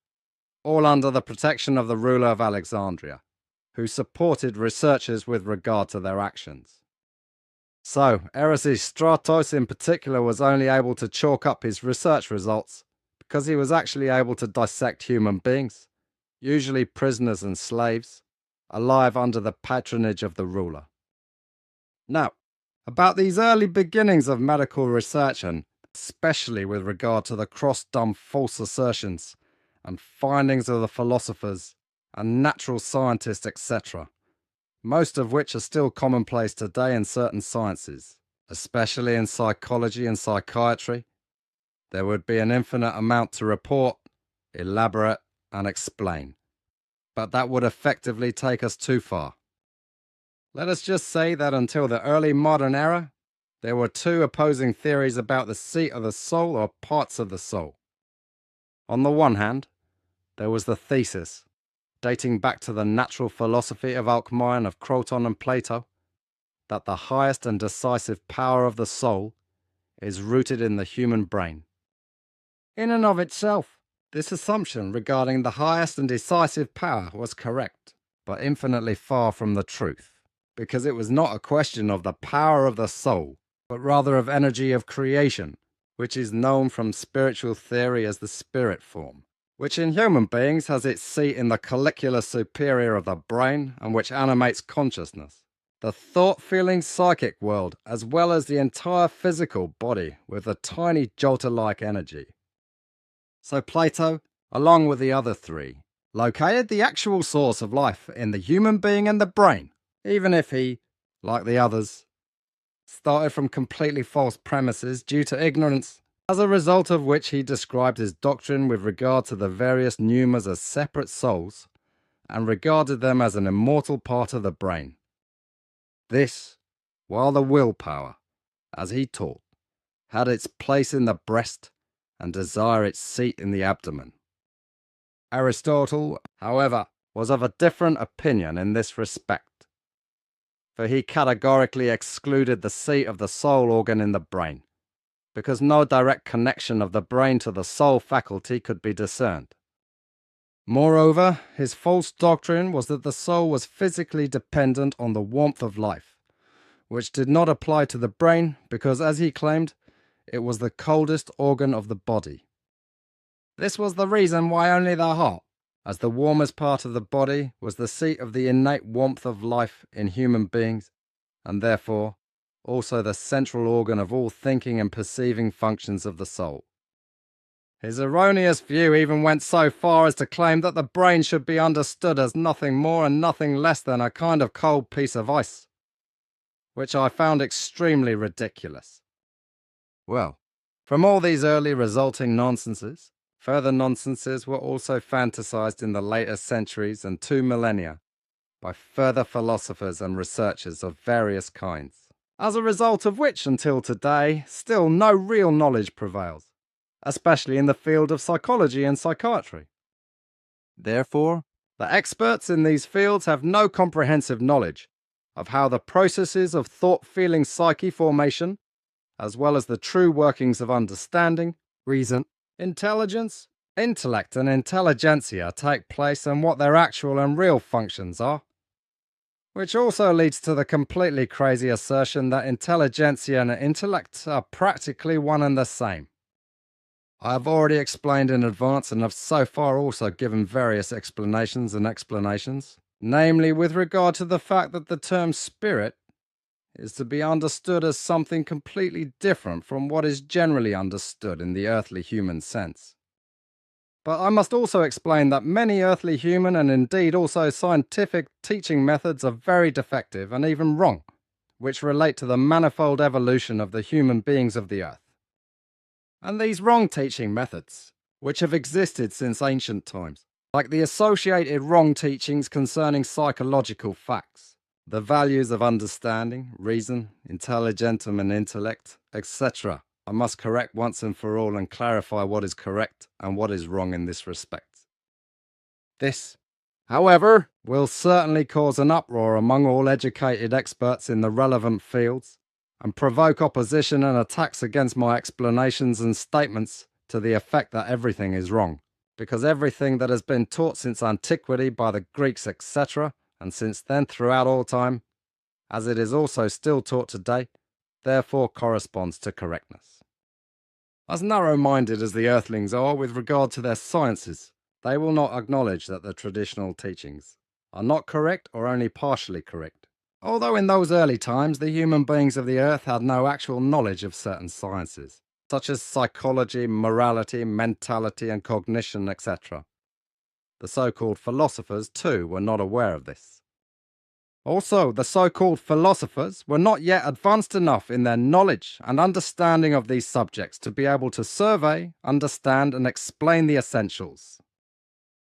all under the protection of the ruler of Alexandria, who supported researchers with regard to their actions. So, Erasistratos in particular was only able to chalk up his research results because he was actually able to dissect human beings, usually prisoners and slaves, alive under the patronage of the ruler. Now, about these early beginnings of medical research, and especially with regard to the cross-dumb false assertions and findings of the philosophers and natural scientists, etc., most of which are still commonplace today in certain sciences, especially in psychology and psychiatry, there would be an infinite amount to report, elaborate, and explain. but that would effectively take us too far. Let us just say that until the early modern era, there were two opposing theories about the seat of the soul or parts of the soul. On the one hand, there was the thesis, dating back to the natural philosophy of Alcmaeon, of Croton and Plato, that the highest and decisive power of the soul is rooted in the human brain. In and of itself, this assumption regarding the highest and decisive power was correct, but infinitely far from the truth, because it was not a question of the power of the soul, but rather of energy of creation, which is known from spiritual theory as the spirit form, which in human beings has its seat in the collicular superior of the brain and which animates consciousness, the thought-feeling psychic world, as well as the entire physical body with a tiny jolter-like energy. So Plato, along with the other three, located the actual source of life in the human being and the brain, even if he, like the others, started from completely false premises due to ignorance, as a result of which he described his doctrine with regard to the various pneumas as separate souls, and regarded them as an immortal part of the brain. This, while the willpower, as he taught, had its place in the breast and desire its seat in the abdomen. Aristotle, however, was of a different opinion in this respect, for he categorically excluded the seat of the soul organ in the brain, because no direct connection of the brain to the soul faculty could be discerned. Moreover, his false doctrine was that the soul was physically dependent on the warmth of life, which did not apply to the brain because, as he claimed, it was the coldest organ of the body. This was the reason why only the heart, as the warmest part of the body, was the seat of the innate warmth of life in human beings, and therefore also the central organ of all thinking and perceiving functions of the soul. His erroneous view even went so far as to claim that the brain should be understood as nothing more and nothing less than a kind of cold piece of ice, which I found extremely ridiculous. Well, from all these early resulting nonsenses, further nonsenses were also fantasized in the later centuries and 2 millennia by further philosophers and researchers of various kinds, as a result of which, until today, still no real knowledge prevails, especially in the field of psychology and psychiatry. Therefore, the experts in these fields have no comprehensive knowledge of how the processes of thought-feeling psyche formation, as well as the true workings of understanding, reason, intelligence, intellect and intelligentsia take place and what their actual and real functions are. Which also leads to the completely crazy assertion that intelligentsia and intellect are practically one and the same. I have already explained in advance and have so far also given various explanations, namely with regard to the fact that the term spirit is to be understood as something completely different from what is generally understood in the earthly human sense. But I must also explain that many earthly human and indeed also scientific teaching methods are very defective and even wrong, which relate to the manifold evolution of the human beings of the earth. And these wrong teaching methods, which have existed since ancient times, like the associated wrong teachings concerning psychological facts, the values of understanding, reason, intelligentum and intellect, etc., I must correct once and for all and clarify what is correct and what is wrong in this respect. This, however, will certainly cause an uproar among all educated experts in the relevant fields and provoke opposition and attacks against my explanations and statements to the effect that everything is wrong, because everything that has been taught since antiquity by the Greeks, etc., and since then throughout all time, as it is also still taught today, therefore corresponds to correctness. As narrow-minded as the earthlings are with regard to their sciences, they will not acknowledge that the traditional teachings are not correct or only partially correct, although in those early times the human beings of the earth had no actual knowledge of certain sciences, such as psychology, morality, mentality and cognition, etc. The so-called philosophers, too, were not aware of this. Also, the so-called philosophers were not yet advanced enough in their knowledge and understanding of these subjects to be able to survey, understand, and explain the essentials.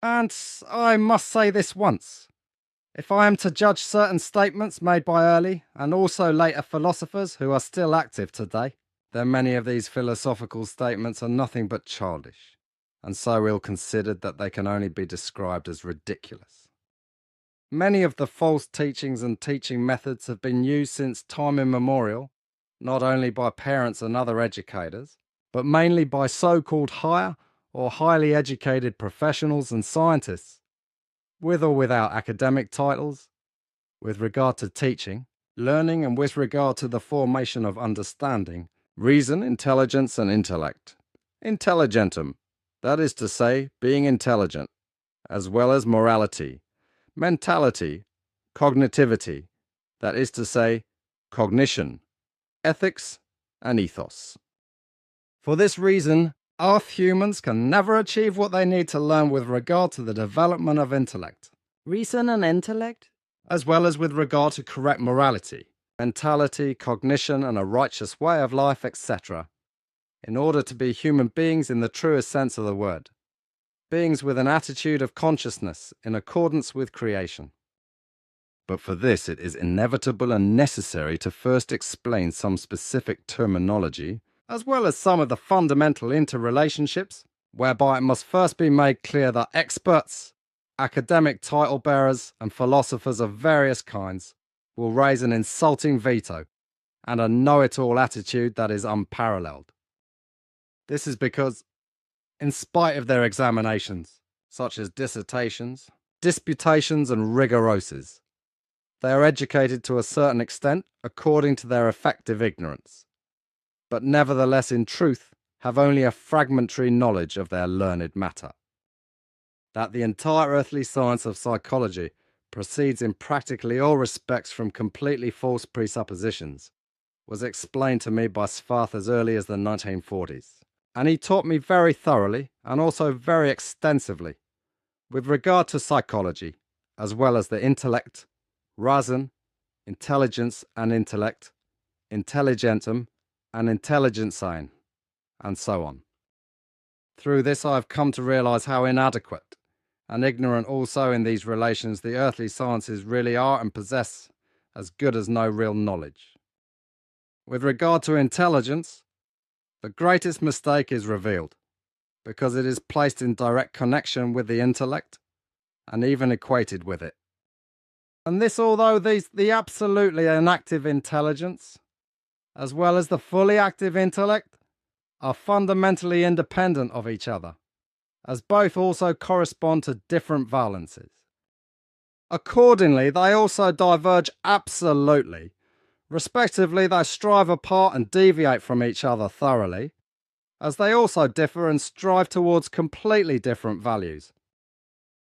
And I must say this once. If I am to judge certain statements made by early and also later philosophers who are still active today, then many of these philosophical statements are nothing but childish, and so ill-considered that they can only be described as ridiculous. Many of the false teachings and teaching methods have been used since time immemorial, not only by parents and other educators, but mainly by so-called higher or highly educated professionals and scientists, with or without academic titles, with regard to teaching, learning, and with regard to the formation of understanding, reason, intelligence, and intellect. Intelligentum, that is to say, being intelligent, as well as morality, mentality, cognitivity, that is to say, cognition, ethics, and ethos. For this reason, us humans can never achieve what they need to learn with regard to the development of intellect, reason and intellect, as well as with regard to correct morality, mentality, cognition, and a righteous way of life, etc., in order to be human beings in the truest sense of the word, beings with an attitude of consciousness in accordance with creation. But for this it is inevitable and necessary to first explain some specific terminology, as well as some of the fundamental interrelationships, whereby it must first be made clear that experts, academic title bearers, and philosophers of various kinds will raise an insulting veto and a know-it-all attitude that is unparalleled. This is because, in spite of their examinations, such as dissertations, disputations, and rigoroses, they are educated to a certain extent according to their effective ignorance, but nevertheless in truth have only a fragmentary knowledge of their learned matter. That the entire earthly science of psychology proceeds in practically all respects from completely false presuppositions was explained to me by Svarth as early as the 1940s, and he taught me very thoroughly and also very extensively with regard to psychology, as well as the intellect, reason, intelligence and intellect, intelligentum and intelligence, and so on. Through this I have come to realize how inadequate and ignorant also in these relations the earthly sciences really are and possess as good as no real knowledge. With regard to intelligence, the greatest mistake is revealed, because it is placed in direct connection with the intellect and even equated with it. And this although the absolutely inactive intelligence, as well as the fully active intellect, are fundamentally independent of each other, as both also correspond to different valences. Accordingly, they also diverge absolutely. Respectively, they strive apart and deviate from each other thoroughly, as they also differ and strive towards completely different values.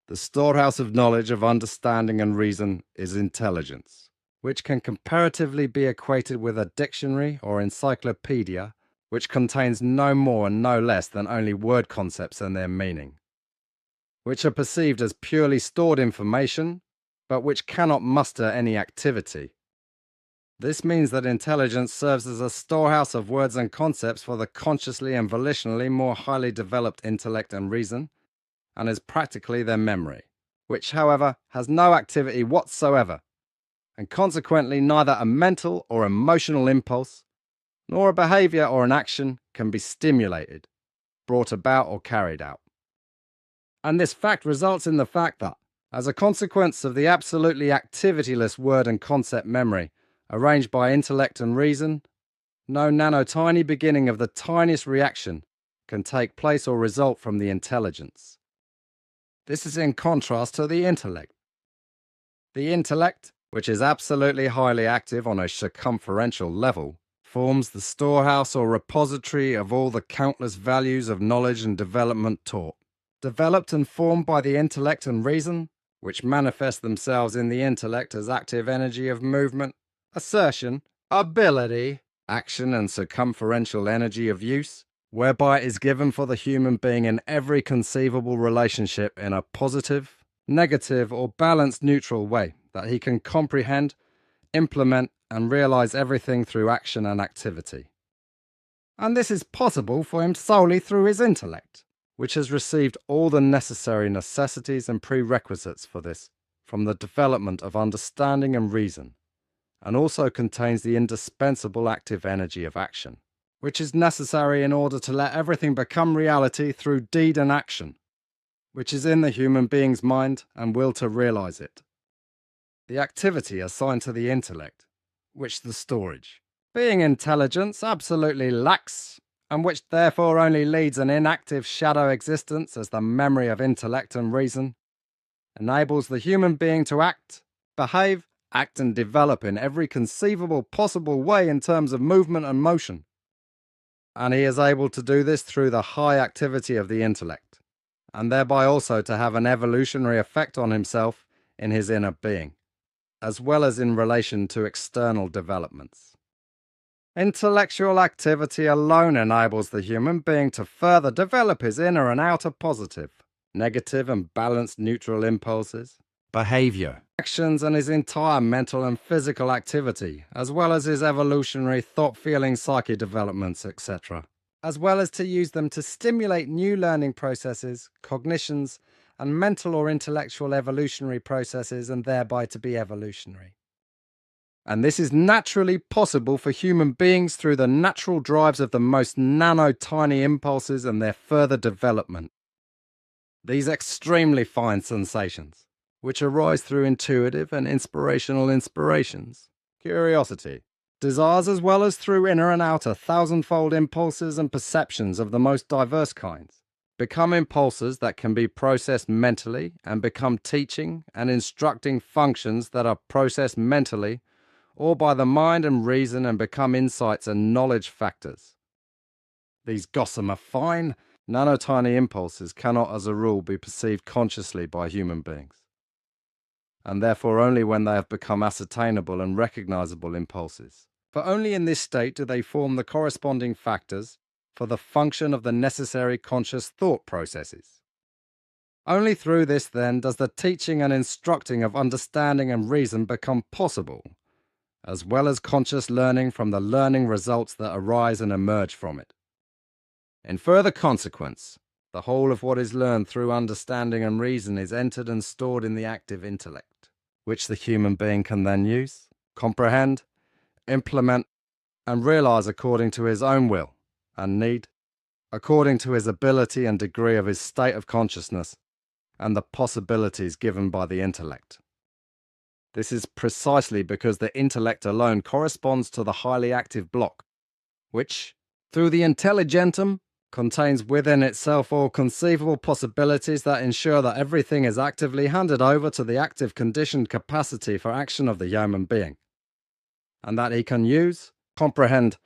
The storehouse of knowledge, of understanding and reason is intelligence, which can comparatively be equated with a dictionary or encyclopedia, which contains no more and no less than only word concepts and their meaning, which are perceived as purely stored information, but which cannot muster any activity. This means that intelligence serves as a storehouse of words and concepts for the consciously and volitionally more highly developed intellect and reason, and is practically their memory, which, however, has no activity whatsoever, and consequently neither a mental or emotional impulse, nor a behavior or an action can be stimulated, brought about or carried out. And this fact results in the fact that, as a consequence of the absolutely activityless word and concept memory arranged by intellect and reason, no nanotiny beginning of the tiniest reaction can take place or result from the intelligence. This is in contrast to the intellect. The intellect, which is absolutely highly active on a circumferential level, forms the storehouse or repository of all the countless values of knowledge and development taught, developed and formed by the intellect and reason, which manifest themselves in the intellect as active energy of movement, assertion, ability, action and circumferential energy of use, whereby it is given for the human being in every conceivable relationship in a positive, negative or balanced neutral way that he can comprehend, implement and realize everything through action and activity. And this is possible for him solely through his intellect, which has received all the necessary necessities and prerequisites for this from the development of understanding and reason, and also contains the indispensable active energy of action, which is necessary in order to let everything become reality through deed and action, which is in the human being's mind and will to realize it. The activity assigned to the intellect, which the storage, being intelligence, absolutely lacks, and which therefore only leads an inactive shadow existence as the memory of intellect and reason, enables the human being to act, behave, act and develop in every conceivable possible way in terms of movement and motion. And he is able to do this through the high activity of the intellect, and thereby also to have an evolutionary effect on himself in his inner being, as well as in relation to external developments. Intellectual activity alone enables the human being to further develop his inner and outer positive, negative and balanced neutral impulses, behavior, actions, and his entire mental and physical activity, as well as his evolutionary thought, feeling, psyche developments, etc., as well as to use them to stimulate new learning processes, cognitions, and mental or intellectual evolutionary processes, and thereby to be evolutionary. And this is naturally possible for human beings through the natural drives of the most nano-tiny impulses and their further development. These extremely fine sensations, which arise through intuitive and inspirational inspirations, curiosity, desires, as well as through inner and outer thousandfold impulses and perceptions of the most diverse kinds, become impulses that can be processed mentally and become teaching and instructing functions that are processed mentally or by the mind and reason and become insights and knowledge factors. These gossamer fine, nanotiny impulses cannot as a rule be perceived consciously by human beings, and therefore only when they have become ascertainable and recognizable impulses. For only in this state do they form the corresponding factors for the function of the necessary conscious thought processes. Only through this, then, does the teaching and instructing of understanding and reason become possible, as well as conscious learning from the learning results that arise and emerge from it. In further consequence, the whole of what is learned through understanding and reason is entered and stored in the active intellect, which the human being can then use, comprehend, implement, and realize according to his own will and need, according to his ability and degree of his state of consciousness and the possibilities given by the intellect. This is precisely because the intellect alone corresponds to the highly active block, which, through the intelligentum, contains within itself all conceivable possibilities that ensure that everything is actively handed over to the active conditioned capacity for action of the human being, and that he can use, comprehend,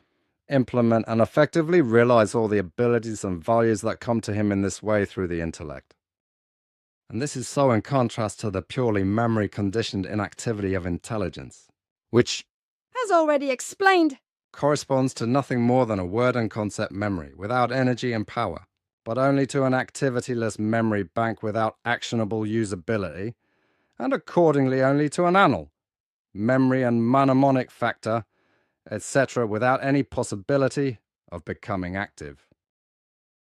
implement, and effectively realize all the abilities and values that come to him in this way through the intellect. And this is so in contrast to the purely memory-conditioned inactivity of intelligence, which, as already explained, corresponds to nothing more than a word and concept memory without energy and power, but only to an activityless memory bank without actionable usability, and accordingly only to an annal, memory and mnemonic factor, etc., without any possibility of becoming active.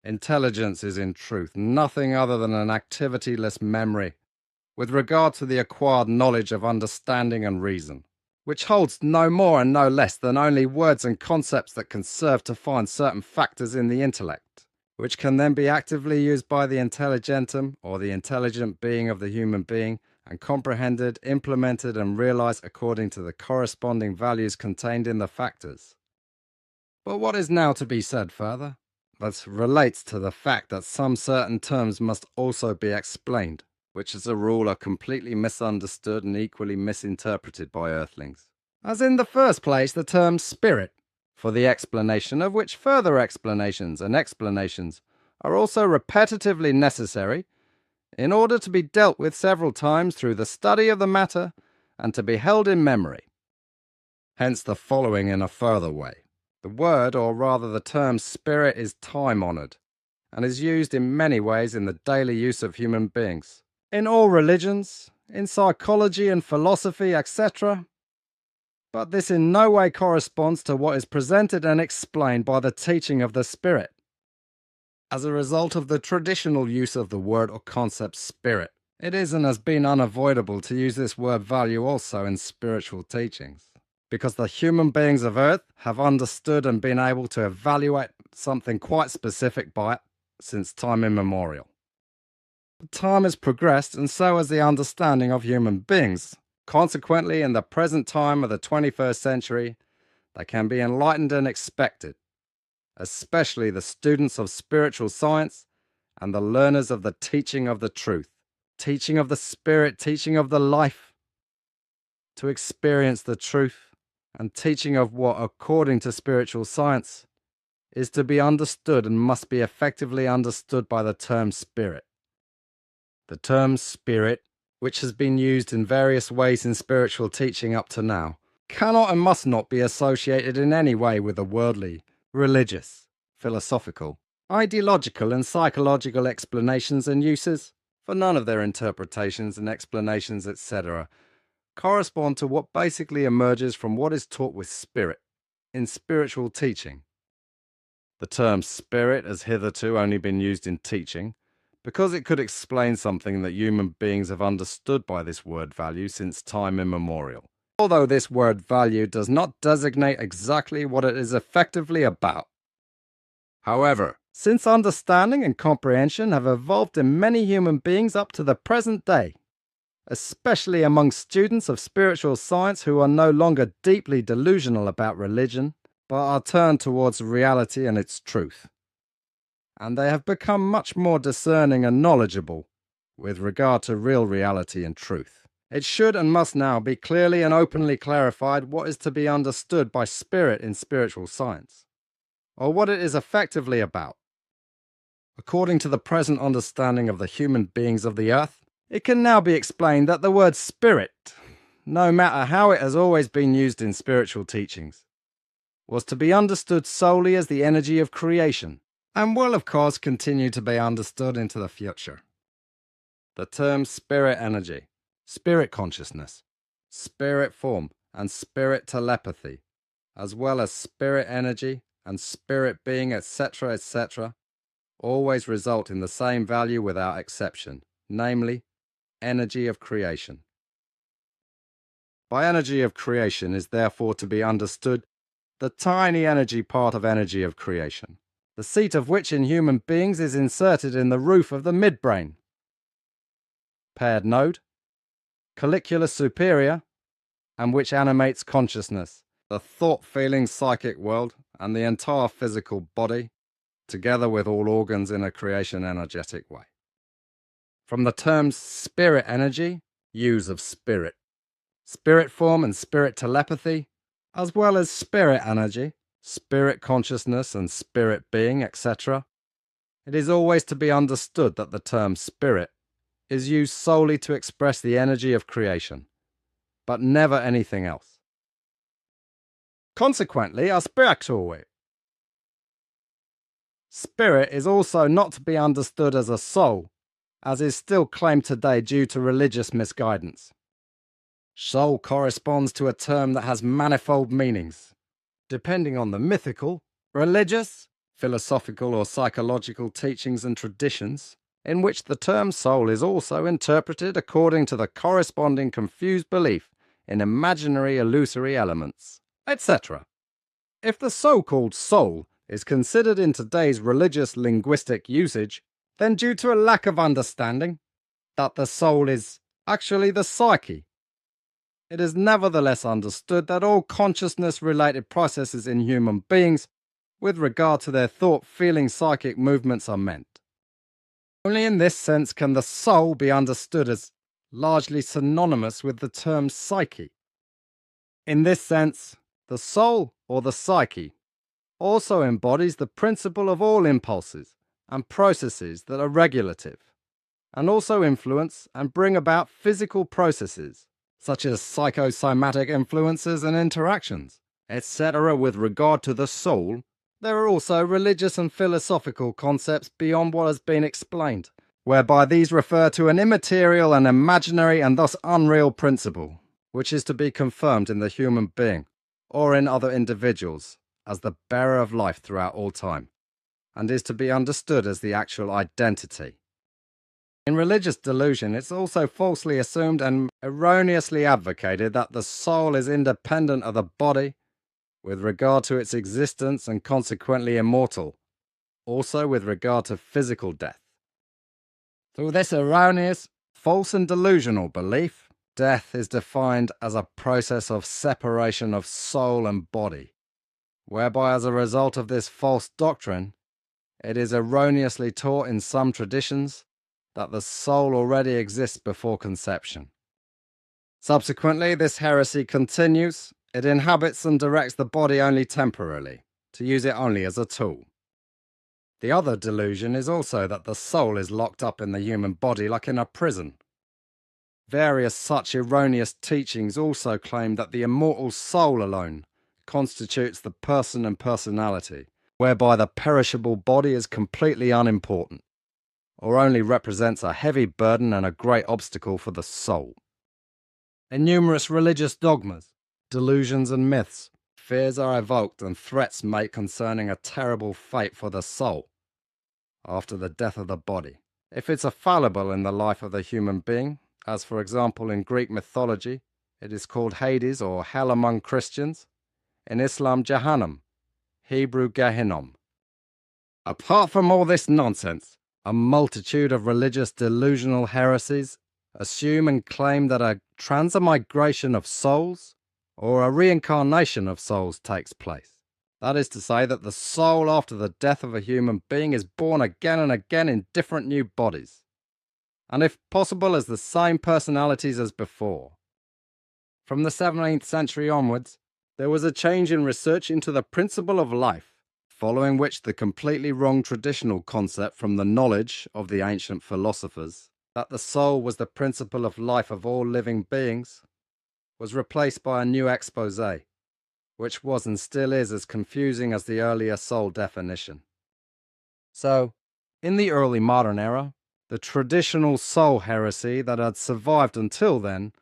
Intelligence is in truth nothing other than an activityless memory with regard to the acquired knowledge of understanding and reason, which holds no more and no less than only words and concepts that can serve to find certain factors in the intellect, which can then be actively used by the intelligentum or the intelligent being of the human being and comprehended, implemented and realized according to the corresponding values contained in the factors. But what is now to be said further? That relates to the fact that some certain terms must also be explained, which as a rule are completely misunderstood and equally misinterpreted by earthlings. As in the first place the term spirit, for the explanation of which further explanations and explanations are also repetitively necessary, in order to be dealt with several times through the study of the matter and to be held in memory. Hence the following in a further way. The word, or rather the term spirit, is time-honored, and is used in many ways in the daily use of human beings, in all religions, in psychology and philosophy, etc. But this in no way corresponds to what is presented and explained by the teaching of the Spirit. as a result of the traditional use of the word or concept spirit. It is and has been unavoidable to use this word value also in spiritual teachings, because the human beings of Earth have understood and been able to evaluate something quite specific by it since time immemorial. But time has progressed, and so has the understanding of human beings. Consequently, in the present time of the 21st century, they can be enlightened and expected, especially the students of spiritual science and the learners of the teaching of the truth, teaching of the spirit, teaching of the life, to experience the truth, and teaching of what, according to spiritual science, is to be understood and must be effectively understood by the term spirit. The term spirit, which has been used in various ways in spiritual teaching up to now, cannot and must not be associated in any way with the worldly, religious, philosophical, ideological and psychological explanations and uses, for none of their interpretations and explanations, etc., correspond to what basically emerges from what is taught with spirit in spiritual teaching. The term spirit has hitherto only been used in teaching because it could explain something that human beings have understood by this word value since time immemorial. Although this word value does not designate exactly what it is effectively about. However, since understanding and comprehension have evolved in many human beings up to the present day, especially among students of spiritual science who are no longer deeply delusional about religion, but are turned towards reality and its truth, and they have become much more discerning and knowledgeable with regard to real reality and truth. It should and must now be clearly and openly clarified what is to be understood by spirit in spiritual science, or what it is effectively about. According to the present understanding of the human beings of the earth, it can now be explained that the word spirit, no matter how it has always been used in spiritual teachings, was to be understood solely as the energy of creation, and will of course continue to be understood into the future. The terms spirit energy, spirit consciousness, spirit form, and spirit telepathy, as well as spirit energy and spirit being, etc., etc., always result in the same value without exception, namely, energy of creation. By energy of creation is therefore to be understood the tiny energy part of energy of creation, the seat of which in human beings is inserted in the roof of the midbrain, paired node, colliculus superior, and which animates consciousness, the thought, feeling, psychic world, and the entire physical body, together with all organs in a creation energetic way. From the terms spirit energy, use of spirit, spirit form and spirit telepathy, as well as spirit energy, spirit consciousness and spirit being, etc., it is always to be understood that the term spirit is used solely to express the energy of creation, but never anything else. Consequently, a spiritual way. Spirit is also not to be understood as a soul, as is still claimed today due to religious misguidance. Soul corresponds to a term that has manifold meanings, depending on the mythical, religious, philosophical or psychological teachings and traditions, in which the term soul is also interpreted according to the corresponding confused belief in imaginary illusory elements, etc. If the so-called soul is considered in today's religious linguistic usage, then due to a lack of understanding that the soul is actually the psyche, it is nevertheless understood that all consciousness-related processes in human beings with regard to their thought, feeling, psychic movements are meant. Only in this sense can the soul be understood as largely synonymous with the term psyche. In this sense, the soul, or the psyche, also embodies the principle of all impulses and processes that are regulative, and also influence and bring about physical processes, such as psychosomatic influences and interactions, etc. With regard to the soul, there are also religious and philosophical concepts beyond what has been explained, whereby these refer to an immaterial and imaginary and thus unreal principle, which is to be confirmed in the human being, or in other individuals, as the bearer of life throughout all time. and is to be understood as the actual identity. In religious delusion, it's also falsely assumed and erroneously advocated that the soul is independent of the body with regard to its existence and consequently immortal, also with regard to physical death. Through this erroneous, false and delusional belief, death is defined as a process of separation of soul and body, whereby as a result of this false doctrine, it is erroneously taught in some traditions that the soul already exists before conception. Subsequently, this heresy continues. It inhabits and directs the body only temporarily, to use it only as a tool. The other delusion is also that the soul is locked up in the human body like in a prison. Various such erroneous teachings also claim that the immortal soul alone constitutes the person and personality, whereby the perishable body is completely unimportant, or only represents a heavy burden and a great obstacle for the soul. In numerous religious dogmas, delusions and myths, fears are evoked and threats made concerning a terrible fate for the soul after the death of the body, if it's fallible in the life of the human being, as for example in Greek mythology, it is called Hades or hell among Christians, in Islam Jahannam, Hebrew Gehinnom. Apart from all this nonsense, a multitude of religious delusional heresies assume and claim that a transmigration of souls or a reincarnation of souls takes place. That is to say that the soul after the death of a human being is born again and again in different new bodies, and if possible as the same personalities as before. From the 17th century onwards, there was a change in research into the principle of life, following which the completely wrong traditional concept from the knowledge of the ancient philosophers that the soul was the principle of life of all living beings was replaced by a new exposé, which was and still is as confusing as the earlier soul definition. So, in the early modern era, the traditional soul heresy that had survived until then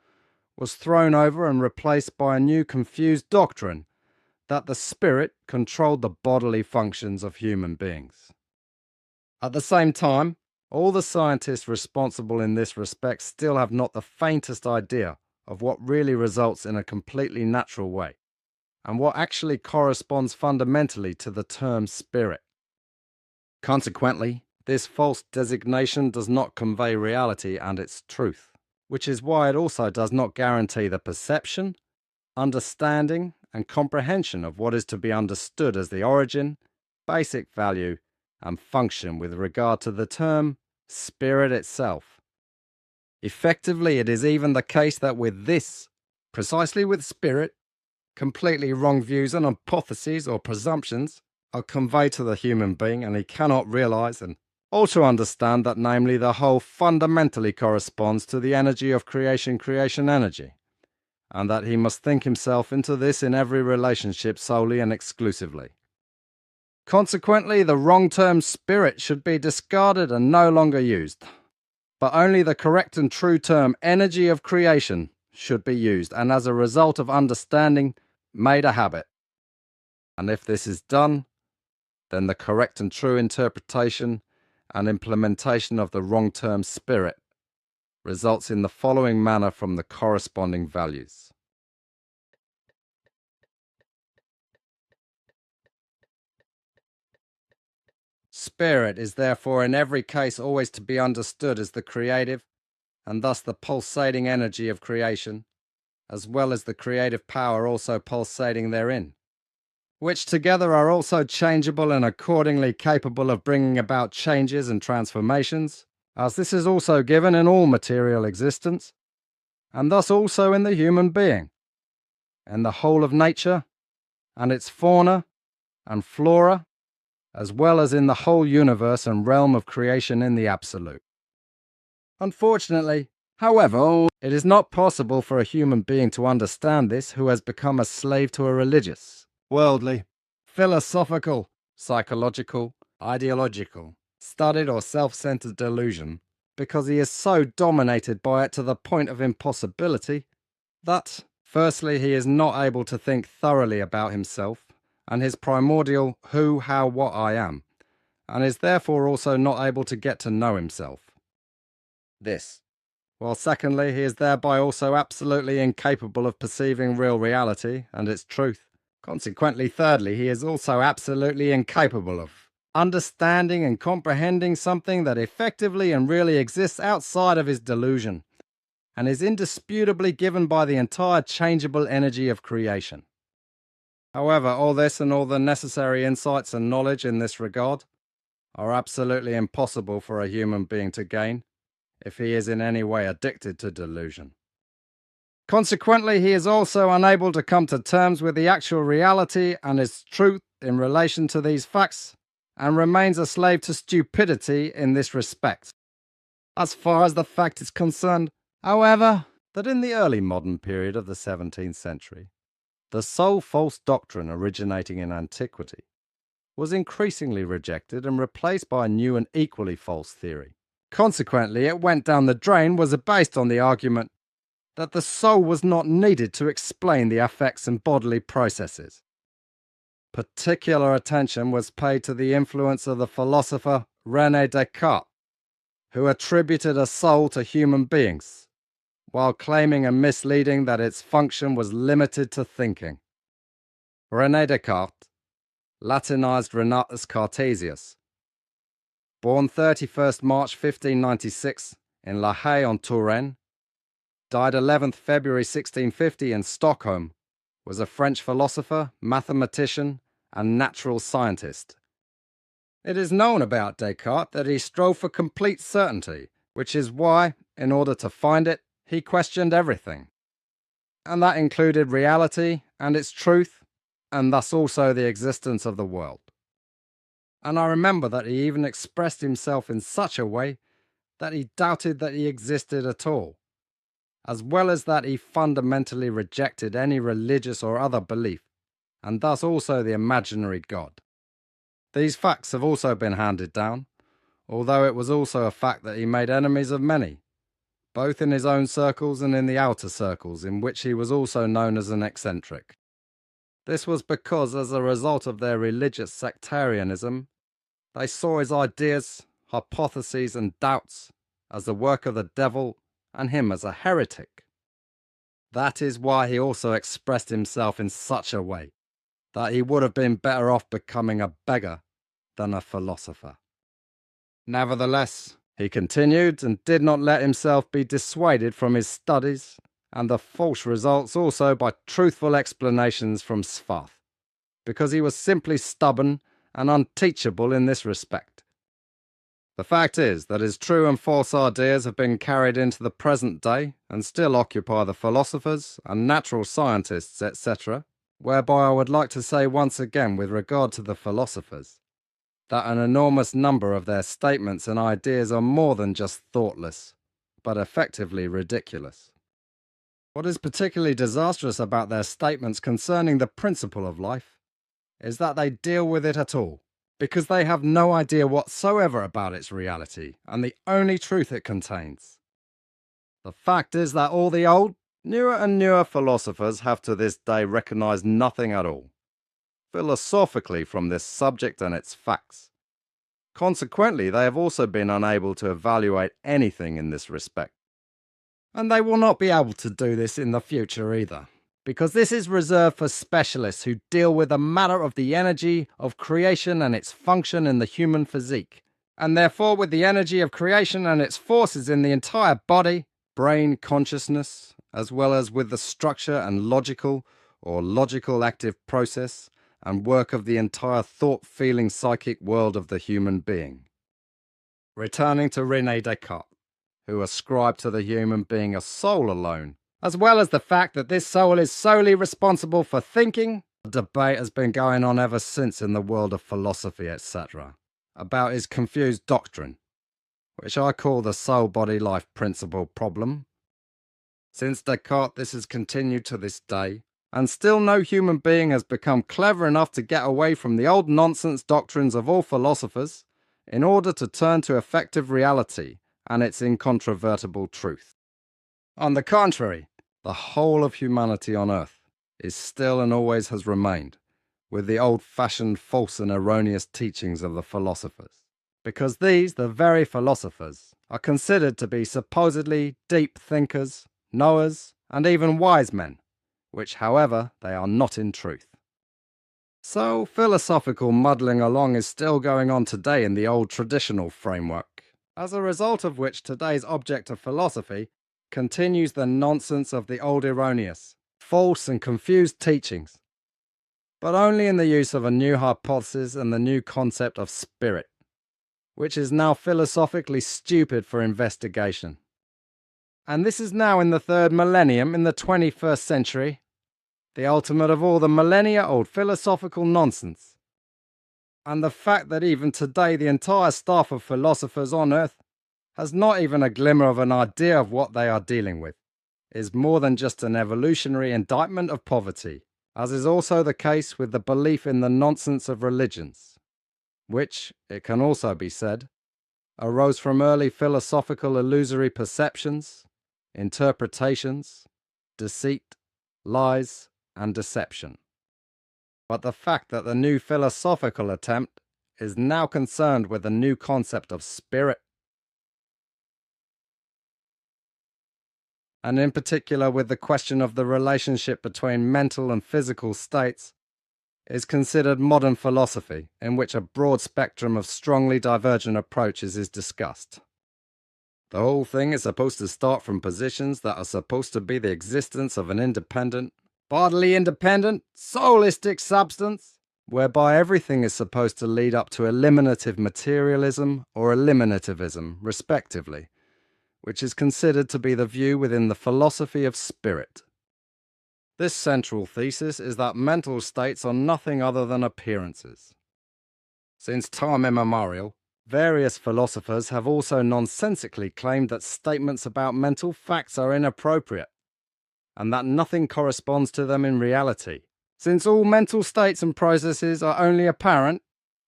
was thrown over and replaced by a new confused doctrine that the spirit controlled the bodily functions of human beings. At the same time, all the scientists responsible in this respect still have not the faintest idea of what really results in a completely natural way, and what actually corresponds fundamentally to the term spirit. Consequently, this false designation does not convey reality and its truth, which is why it also does not guarantee the perception, understanding, and comprehension of what is to be understood as the origin, basic value, and function with regard to the term spirit itself. Effectively, it is even the case that with this, precisely with spirit, completely wrong views and hypotheses or presumptions are conveyed to the human being, and he cannot realize and also understand that, namely, the whole fundamentally corresponds to the energy of creation energy, and that he must think himself into this in every relationship solely and exclusively. Consequently, the wrong term spirit should be discarded and no longer used, but only the correct and true term energy of creation should be used, and as a result of understanding, made a habit. And if this is done, then the correct and true interpretation and implementation of the wrong term spirit results in the following manner from the corresponding values. Spirit is therefore in every case always to be understood as the creative, and thus the pulsating energy of creation, as well as the creative power also pulsating therein, which together are also changeable and accordingly capable of bringing about changes and transformations, as this is also given in all material existence, and thus also in the human being, in the whole of nature, and its fauna and flora, as well as in the whole universe and realm of creation in the absolute. Unfortunately, however, it is not possible for a human being to understand this who has become a slave to a religious, worldly, philosophical, psychological, ideological, studied or self-centered delusion, because he is so dominated by it to the point of impossibility that, firstly, he is not able to think thoroughly about himself and his primordial who, how, what I am, and is therefore also not able to get to know himself. While secondly, he is thereby also absolutely incapable of perceiving real reality and its truth. Consequently, thirdly, he is also absolutely incapable of understanding and comprehending something that effectively and really exists outside of his delusion, and is indisputably given by the entire changeable energy of creation. However, all this and all the necessary insights and knowledge in this regard are absolutely impossible for a human being to gain if he is in any way addicted to delusion. Consequently, he is also unable to come to terms with the actual reality and its truth in relation to these facts, and remains a slave to stupidity in this respect. As far as the fact is concerned, however, that in the early modern period of the 17th century, the sole false doctrine originating in antiquity was increasingly rejected and replaced by a new and equally false theory. Consequently, it went down the drain was based on the argument that the soul was not needed to explain the affects and bodily processes. Particular attention was paid to the influence of the philosopher René Descartes, who attributed a soul to human beings, while claiming and misleading that its function was limited to thinking. René Descartes, Latinized Renatus Cartesius, born 31st March 1596 in La Haye-en-Touraine, died 11th February 1650 in Stockholm, was a French philosopher, mathematician, and natural scientist. It is known about Descartes that he strove for complete certainty, which is why, in order to find it, he questioned everything. And that included reality and its truth, and thus also the existence of the world. And I remember that he even expressed himself in such a way that he doubted that he existed at all, as well as that he fundamentally rejected any religious or other belief, and thus also the imaginary God. These facts have also been handed down, although it was also a fact that he made enemies of many, both in his own circles and in the outer circles, in which he was also known as an eccentric. This was because, as a result of their religious sectarianism, they saw his ideas, hypotheses, and doubts as the work of the devil and him as a heretic. That is why he also expressed himself in such a way that he would have been better off becoming a beggar than a philosopher. Nevertheless, he continued and did not let himself be dissuaded from his studies and the false results also by truthful explanations from Svarth, because he was simply stubborn and unteachable in this respect. The fact is that his true and false ideas have been carried into the present day and still occupy the philosophers and natural scientists, etc., whereby I would like to say once again with regard to the philosophers, that an enormous number of their statements and ideas are more than just thoughtless, but effectively ridiculous. What is particularly disastrous about their statements concerning the principle of life is that they deal with it at all, because they have no idea whatsoever about its reality and the only truth it contains. The fact is that all the old, newer and newer philosophers have to this day recognized nothing at all, philosophically, from this subject and its facts. Consequently, they have also been unable to evaluate anything in this respect. And they will not be able to do this in the future either, because this is reserved for specialists who deal with the matter of the energy of creation and its function in the human physique, and therefore with the energy of creation and its forces in the entire body, brain, consciousness, as well as with the structure and logical or logical active process and work of the entire thought, feeling, psychic world of the human being. Returning to René Descartes, who ascribed to the human being a soul alone, as well as the fact that this soul is solely responsible for thinking, a debate has been going on ever since in the world of philosophy, etc., about his confused doctrine, which I call the soul-body-life principle problem. Since Descartes, this has continued to this day, and still no human being has become clever enough to get away from the old nonsense doctrines of all philosophers in order to turn to effective reality and its incontrovertible truth. On the contrary, the whole of humanity on earth is still and always has remained with the old-fashioned false and erroneous teachings of the philosophers. because these, the very philosophers, are considered to be supposedly deep thinkers, knowers, and even wise men, which, however, they are not in truth. So, philosophical muddling along is still going on today in the old traditional framework, as a result of which today's object of philosophy continues the nonsense of the old erroneous, false and confused teachings, but only in the use of a new hypothesis and the new concept of spirit, which is now philosophically stupid for investigation. And this is now in the third millennium in the 21st century, the ultimate of all the millennia-old philosophical nonsense. And the fact that even today the entire staff of philosophers on Earth has not even a glimmer of an idea of what they are dealing with is more than just an evolutionary indictment of poverty, as is also the case with the belief in the nonsense of religions, which, it can also be said, arose from early philosophical illusory perceptions, interpretations, deceit, lies, and deception. But the fact that the new philosophical attempt is now concerned with the new concept of spirit, and in particular with the question of the relationship between mental and physical states, is considered modern philosophy, in which a broad spectrum of strongly divergent approaches is discussed. The whole thing is supposed to start from positions that are supposed to be the existence of an independent, bodily independent, soulistic substance, whereby everything is supposed to lead up to eliminative materialism or eliminativism, respectively, which is considered to be the view within the philosophy of spirit. This central thesis is that mental states are nothing other than appearances. Since time immemorial, various philosophers have also nonsensically claimed that statements about mental facts are inappropriate, and that nothing corresponds to them in reality, since all mental states and processes are only apparent,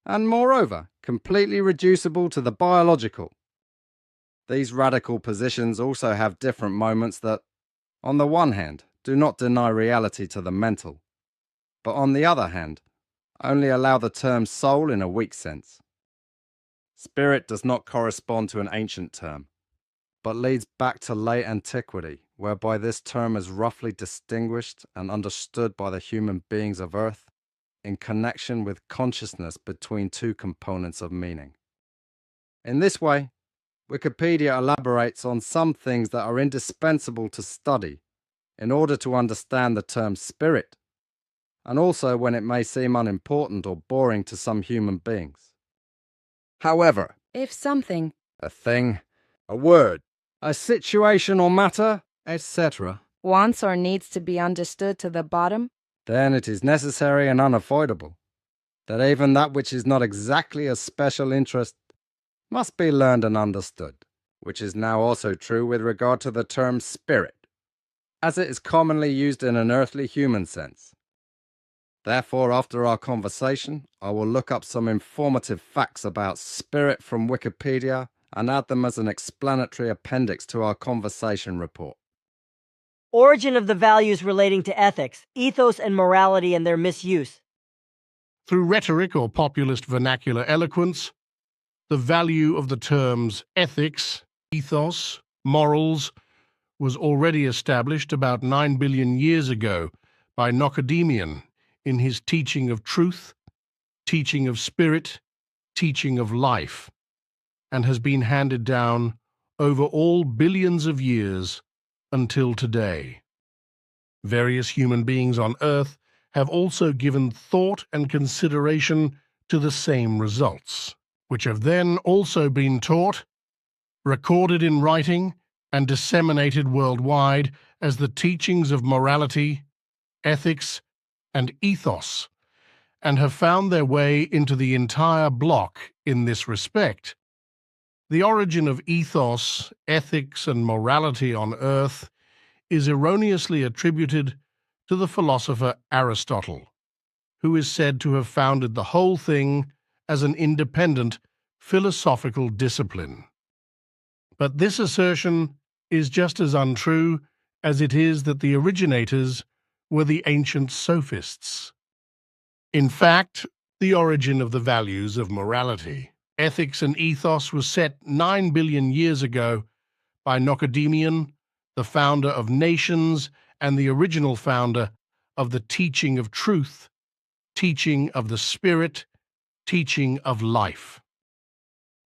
and moreover, completely reducible to the biological. These radical positions also have different moments that, on the one hand, do not deny reality to the mental, but on the other hand, only allow the term soul in a weak sense. Spirit does not correspond to an ancient term, but leads back to late antiquity, whereby this term is roughly distinguished and understood by the human beings of Earth in connection with consciousness between two components of meaning. In this way, Wikipedia elaborates on some things that are indispensable to study in order to understand the term spirit, and also when it may seem unimportant or boring to some human beings. However, If something, a thing, a word, a situation or matter, etc., wants or needs to be understood to the bottom, then it is necessary and unavoidable that even that which is not exactly a special interest must be learned and understood, which is now also true with regard to the term spirit, as it is commonly used in an earthly human sense. Therefore, after our conversation, I will look up some informative facts about spirit from Wikipedia and add them as an explanatory appendix to our conversation report. Origin of the values relating to ethics, ethos, and morality and their misuse. Through rhetoric or populist vernacular eloquence, the value of the terms ethics, ethos, morals was already established about 9 billion years ago by Nokodemion in his teaching of truth, teaching of spirit, teaching of life, and has been handed down over all billions of years until today. Various human beings on Earth have also given thought and consideration to the same results, which have then also been taught, recorded in writing, and disseminated worldwide as the teachings of morality, ethics, and ethos, and have found their way into the entire block in this respect. The origin of ethos, ethics, and morality on Earth is erroneously attributed to the philosopher Aristotle, who is said to have founded the whole thing as an independent philosophical discipline. But this assertion is just as untrue as it is that the originators were the ancient sophists. In fact, the origin of the values of morality Ethics and ethos was set 9 billion years ago by Nokodemion, the founder of nations and the original founder of the teaching of truth, teaching of the spirit, teaching of life.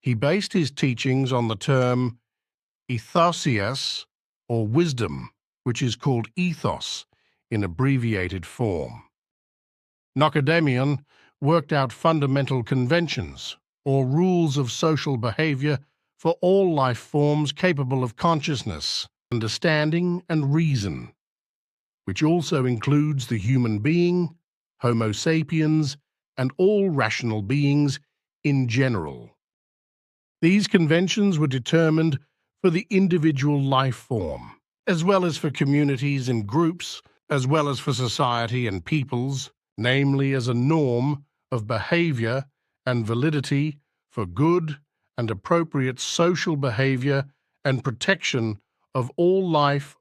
He based his teachings on the term ethosias, or wisdom, which is called ethos in abbreviated form. Nokodemion worked out fundamental conventions, or rules of social behavior for all life forms capable of consciousness, understanding, and reason, which also includes the human being, Homo sapiens, and all rational beings in general. These conventions were determined for the individual life form, as well as for communities and groups, as well as for society and peoples, namely as a norm of behavior and validity for good and appropriate social behavior and protection of all life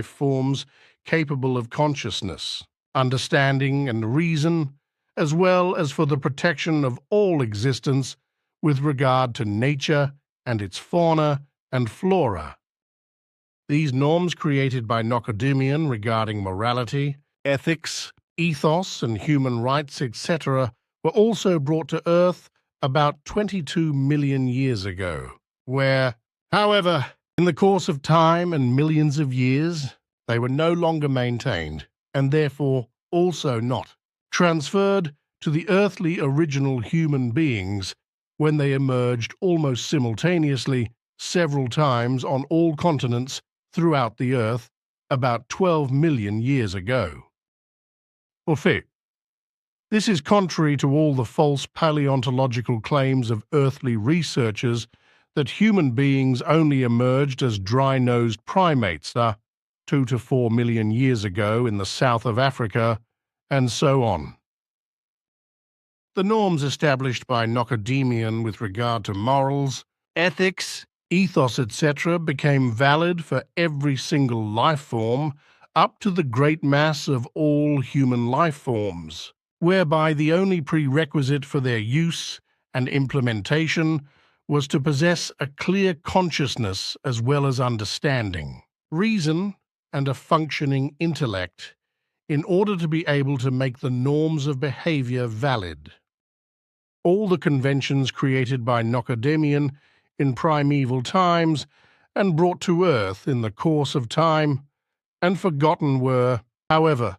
forms capable of consciousness, understanding, and reason, as well as for the protection of all existence with regard to nature and its fauna and flora. These norms created by Nokodemion regarding morality, ethics, ethos, and human rights, etc., were also brought to Earth about 22 million years ago, where, however, in the course of time and millions of years, they were no longer maintained, and therefore also not transferred to the earthly original human beings when they emerged almost simultaneously several times on all continents throughout the Earth about 12 million years ago. Au fait, this is contrary to all the false paleontological claims of earthly researchers that human beings only emerged as dry-nosed primates 2 to 4 million years ago in the south of Africa, and so on. The norms established by Nokodemion with regard to morals, ethics, ethos, etc. became valid for every single life form up to the great mass of all human life forms, whereby the only prerequisite for their use and implementation was to possess a clear consciousness as well as understanding, reason, and a functioning intellect in order to be able to make the norms of behavior valid. All the conventions created by Nokodemion in primeval times and brought to Earth in the course of time and forgotten were, however,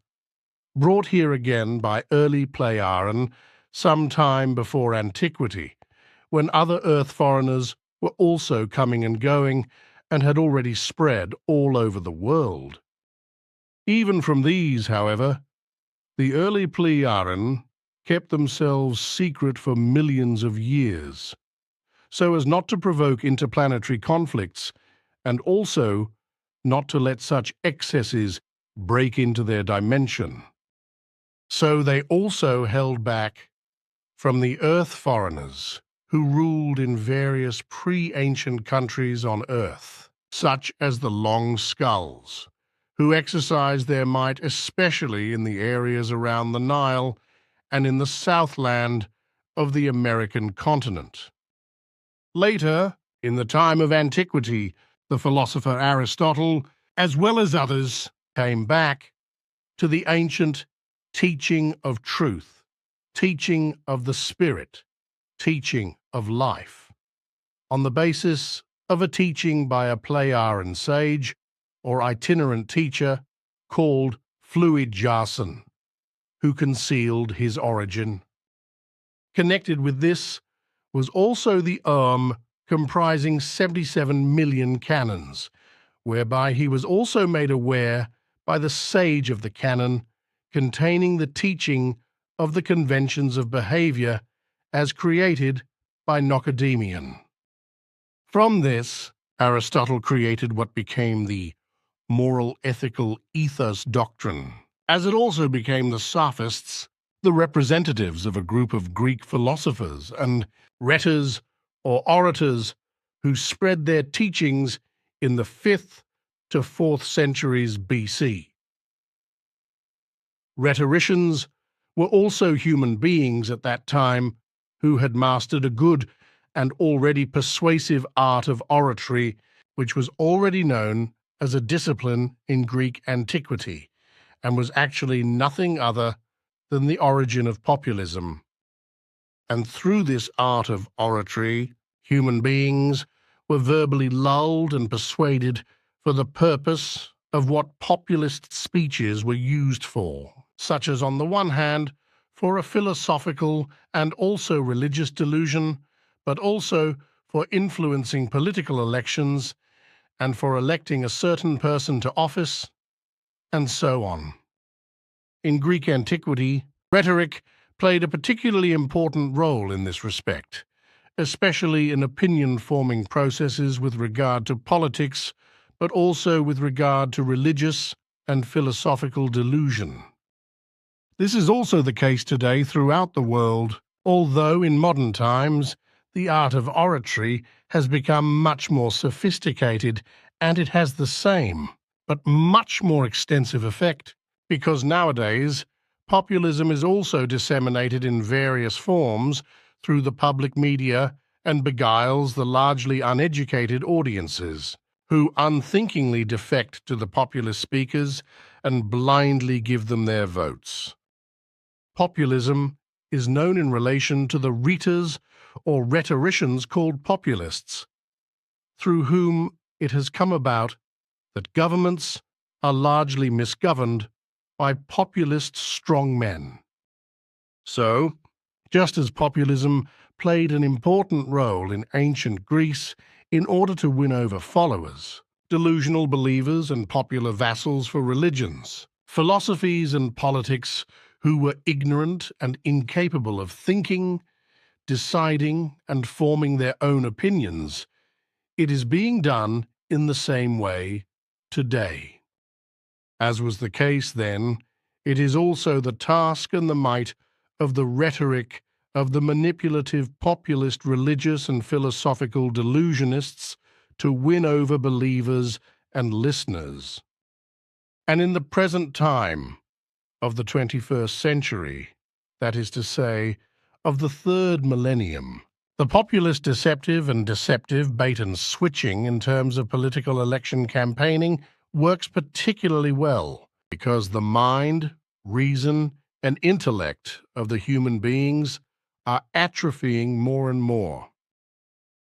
brought here again by early Pleiaren some time before antiquity, when other Earth foreigners were also coming and going and had already spread all over the world. Even from these, however, the early Pleiaren kept themselves secret for millions of years, so as not to provoke interplanetary conflicts and also not to let such excesses break into their dimension. So they also held back from the Earth foreigners who ruled in various pre-ancient countries on Earth, such as the Long Skulls, who exercised their might especially in the areas around the Nile and in the southland of the American continent. Later, in the time of antiquity, the philosopher Aristotle, as well as others, came back to the ancient teaching of truth, teaching of the spirit, teaching of life, on the basis of a teaching by a Pleiaren sage or itinerant teacher called Fluid Jason, who concealed his origin. Connected with this was also the comprising 77 million canons, whereby he was also made aware by the sage of the canon containing the teaching of the conventions of behavior as created by Nokodemion. From this, Aristotle created what became the moral ethical ethos doctrine, as it also became the sophists, the representatives of a group of Greek philosophers and rhetors or orators who spread their teachings in the 5th to 4th centuries BC. Rhetoricians were also human beings at that time who had mastered a good and already persuasive art of oratory, which was already known as a discipline in Greek antiquity, and was actually nothing other than the origin of populism. And through this art of oratory, human beings were verbally lulled and persuaded for the purpose of what populist speeches were used for, such as, on the one hand, for a philosophical and also religious delusion, but also for influencing political elections and for electing a certain person to office, and so on. In Greek antiquity, rhetoric played a particularly important role in this respect, especially in opinion-forming processes with regard to politics, but also with regard to religious and philosophical delusion. This is also the case today throughout the world, although in modern times the art of oratory has become much more sophisticated, and it has the same, but much more extensive effect, because nowadays populism is also disseminated in various forms through the public media and beguiles the largely uneducated audiences, who unthinkingly defect to the populist speakers and blindly give them their votes. Populism is known in relation to the rhetors or rhetoricians called populists, through whom it has come about that governments are largely misgoverned by populist strong men. So, just as populism played an important role in ancient Greece in order to win over followers, delusional believers and popular vassals for religions, philosophies and politics who were ignorant and incapable of thinking, deciding, and forming their own opinions, it is being done in the same way today. As was the case then, it is also the task and the might of the rhetoric of the manipulative populist religious and philosophical delusionists to win over believers and listeners. And in the present time of the 21st century, that is to say, of the third millennium, the populist deceptive and deceptive bait and switching in terms of political election campaigning works particularly well because the mind, reason, and intellect of the human beings are atrophying more and more.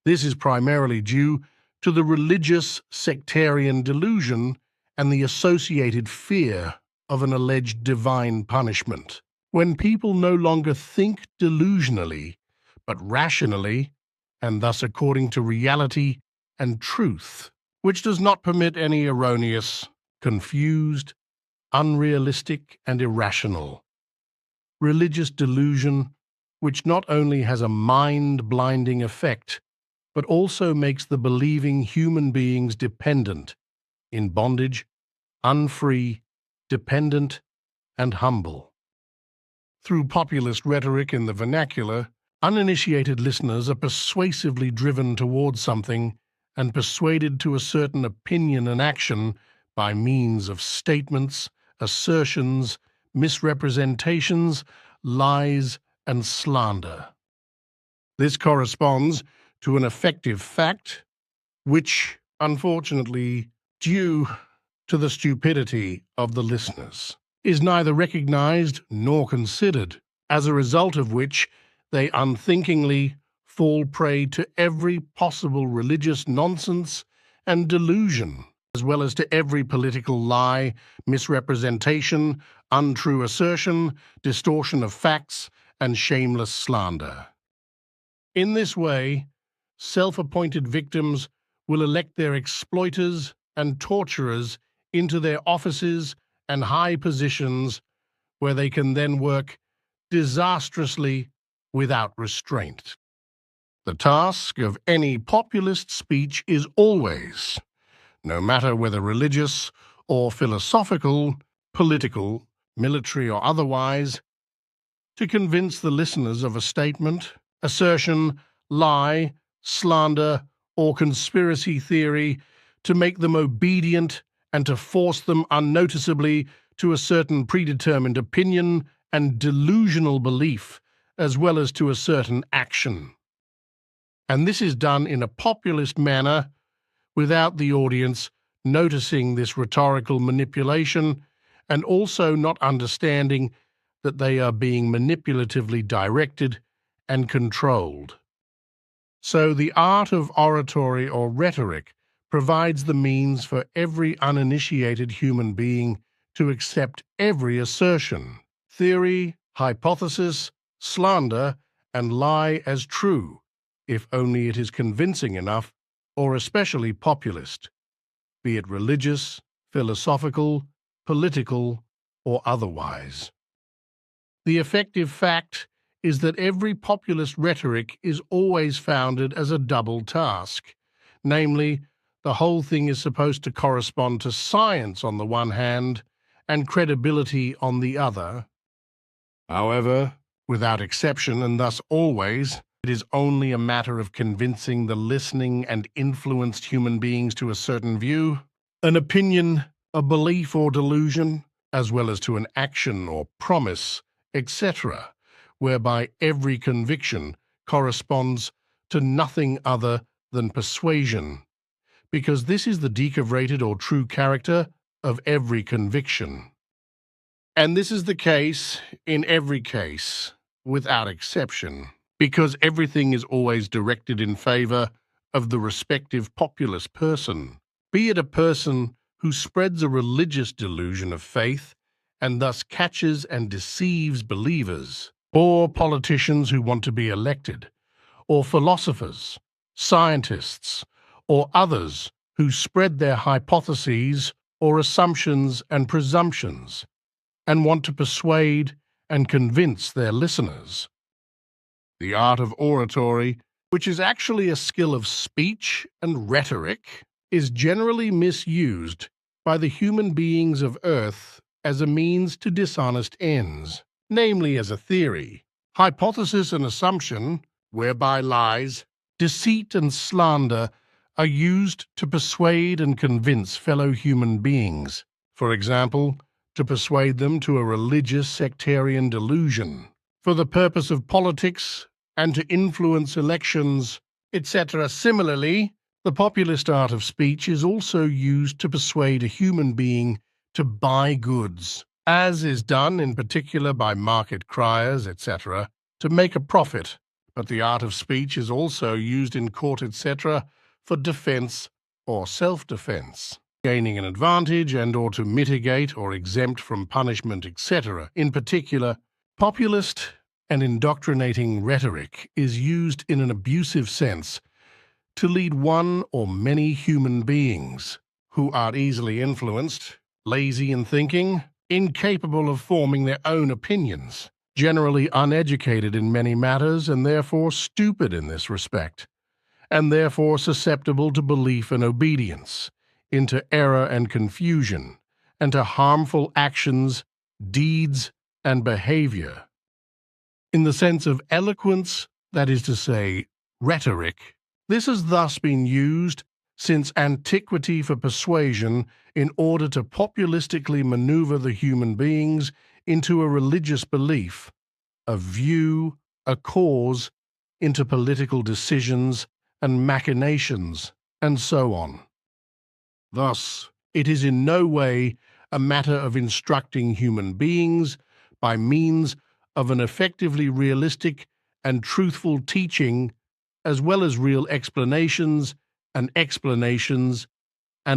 This is primarily due to the religious sectarian delusion and the associated fear of an alleged divine punishment. When people no longer think delusionally, but rationally, and thus according to reality and truth, which does not permit any erroneous, confused, unrealistic, and irrational religious delusion, which not only has a mind-blinding effect, but also makes the believing human beings dependent, in bondage, unfree, dependent, and humble. Through populist rhetoric in the vernacular, uninitiated listeners are persuasively driven towards something and persuaded to a certain opinion and action by means of statements, assertions, misrepresentations, lies, and slander. This corresponds to an effective fact which, unfortunately, due to the stupidity of the listeners, is neither recognized nor considered, as a result of which they unthinkingly fall prey to every possible religious nonsense and delusion, as well as to every political lie, misrepresentation, untrue assertion, distortion of facts, and shameless slander. In this way, self-appointed victims will elect their exploiters and torturers into their offices and high positions, where they can then work disastrously without restraint. The task of any populist speech is always, no matter whether religious or philosophical, political, military or otherwise, to convince the listeners of a statement, assertion, lie, slander, or conspiracy theory, to make them obedient and to force them unnoticeably to a certain predetermined opinion and delusional belief, as well as to a certain action. And this is done in a populist manner without the audience noticing this rhetorical manipulation and also not understanding that they are being manipulatively directed and controlled. So the art of oratory or rhetoric provides the means for every uninitiated human being to accept every assertion, theory, hypothesis, slander, and lie as true, if only it is convincing enough or especially populist, be it religious, philosophical, political, or otherwise. The effective fact is that every populist rhetoric is always founded as a double task, namely, the whole thing is supposed to correspond to science on the one hand and credibility on the other. However, without exception, and thus always, it is only a matter of convincing the listening and influenced human beings to a certain view, an opinion, a belief or delusion, as well as to an action or promise, etc., whereby every conviction corresponds to nothing other than persuasion, because this is the decavrated or true character of every conviction. And this is the case in every case, without exception, because everything is always directed in favor of the respective populist person, be it a person who spreads a religious delusion of faith and thus catches and deceives believers, or politicians who want to be elected, or philosophers, scientists, or others who spread their hypotheses or assumptions and presumptions and want to persuade and convince their listeners. The art of oratory, which is actually a skill of speech and rhetoric, is generally misused by the human beings of Earth as a means to dishonest ends, namely as a theory, hypothesis and assumption, whereby lies, deceit and slander are used to persuade and convince fellow human beings. For example, to persuade them to a religious sectarian delusion, for the purpose of politics and to influence elections, etc. Similarly, the populist art of speech is also used to persuade a human being to buy goods, as is done in particular by market criers, etc., to make a profit. But the art of speech is also used in court, etc., for defense or self-defense, gaining an advantage and or to mitigate or exempt from punishment, etc. In particular, populist and indoctrinating rhetoric is used in an abusive sense to lead one or many human beings who are easily influenced, lazy in thinking, incapable of forming their own opinions, generally uneducated in many matters and therefore stupid in this respect, and therefore susceptible to belief and obedience, into error and confusion, and to harmful actions, deeds, and behavior. In the sense of eloquence, that is to say, rhetoric, this has thus been used since antiquity for persuasion in order to populistically maneuver the human beings into a religious belief, a view, a cause, into political decisions and machinations, and so on. Thus, it is in no way a matter of instructing human beings by means of an effectively realistic and truthful teaching, as well as real explanations, and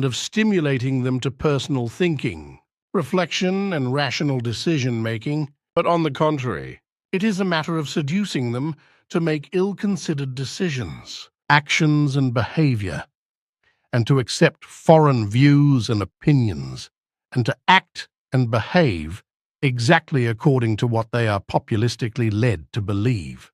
of stimulating them to personal thinking, reflection, and rational decision-making, but on the contrary, it is a matter of seducing them to make ill-considered decisions, actions, and behavior, and to accept foreign views and opinions, and to act and behave exactly according to what they are populistically led to believe.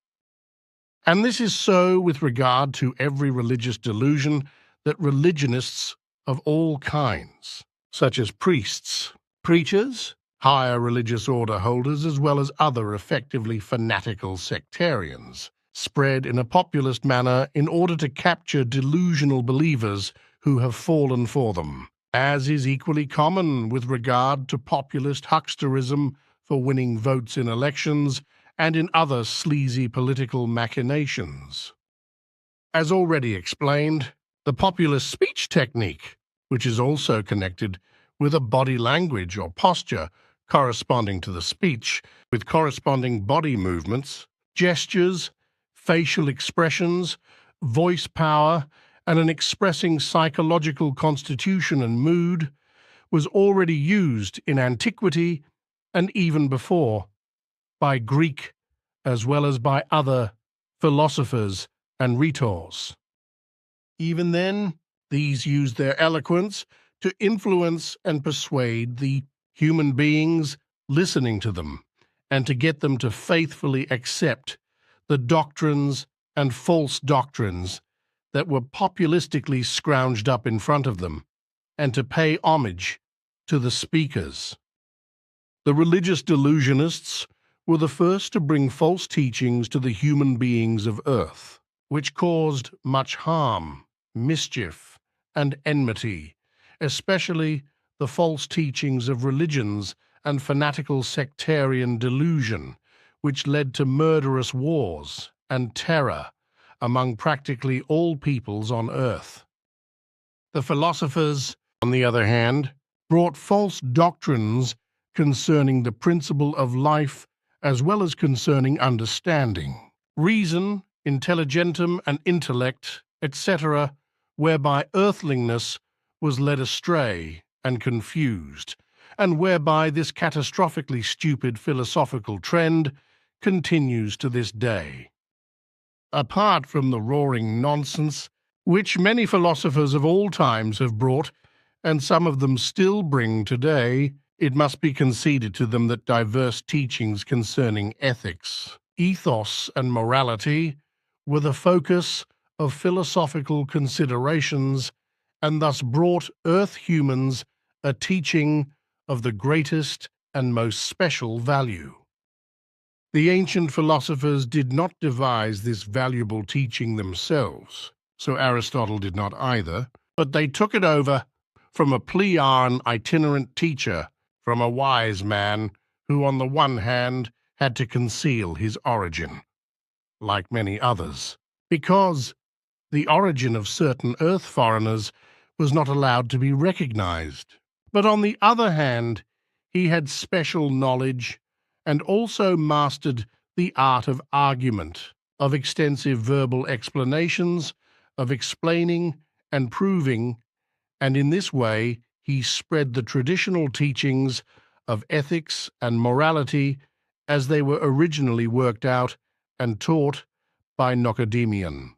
And this is so with regard to every religious delusion that religionists of all kinds, such as priests, preachers, higher religious order holders, as well as other effectively fanatical sectarians, spread in a populist manner in order to capture delusional believers who have fallen for them, as is equally common with regard to populist hucksterism for winning votes in elections and in other sleazy political machinations. As already explained, the populist speech technique, which is also connected with a body language or posture corresponding to the speech, with corresponding body movements, gestures, facial expressions, voice power, and an expressing psychological constitution and mood, was already used in antiquity and even before, by Greek as well as by other philosophers and rhetors. Even then, these used their eloquence to influence and persuade the human beings listening to them, and to get them to faithfully accept the doctrines and false doctrines that were populistically scrounged up in front of them, and to pay homage to the speakers. The religious delusionists were the first to bring false teachings to the human beings of Earth, which caused much harm, mischief, and enmity, especially the false teachings of religions and fanatical sectarian delusion, which led to murderous wars and terror among practically all peoples on Earth. The philosophers, on the other hand, brought false doctrines concerning the principle of life as well as concerning understanding, reason, intelligentum and intellect, etc., whereby earthliness was led astray and confused, and whereby this catastrophically stupid philosophical trend continues to this day. Apart from the roaring nonsense which many philosophers of all times have brought, and some of them still bring today, it must be conceded to them that diverse teachings concerning ethics, ethos, and morality were the focus of philosophical considerations, and thus brought Earth humans a teaching of the greatest and most special value. The ancient philosophers did not devise this valuable teaching themselves, so Aristotle did not either, but they took it over from a plebeian itinerant teacher, from a wise man who on the one hand had to conceal his origin, like many others, because the origin of certain earth foreigners was not allowed to be recognized. But on the other hand, he had special knowledge and also mastered the art of argument, of extensive verbal explanations, of explaining and proving, and in this way he spread the traditional teachings of ethics and morality as they were originally worked out and taught by Nokodemion.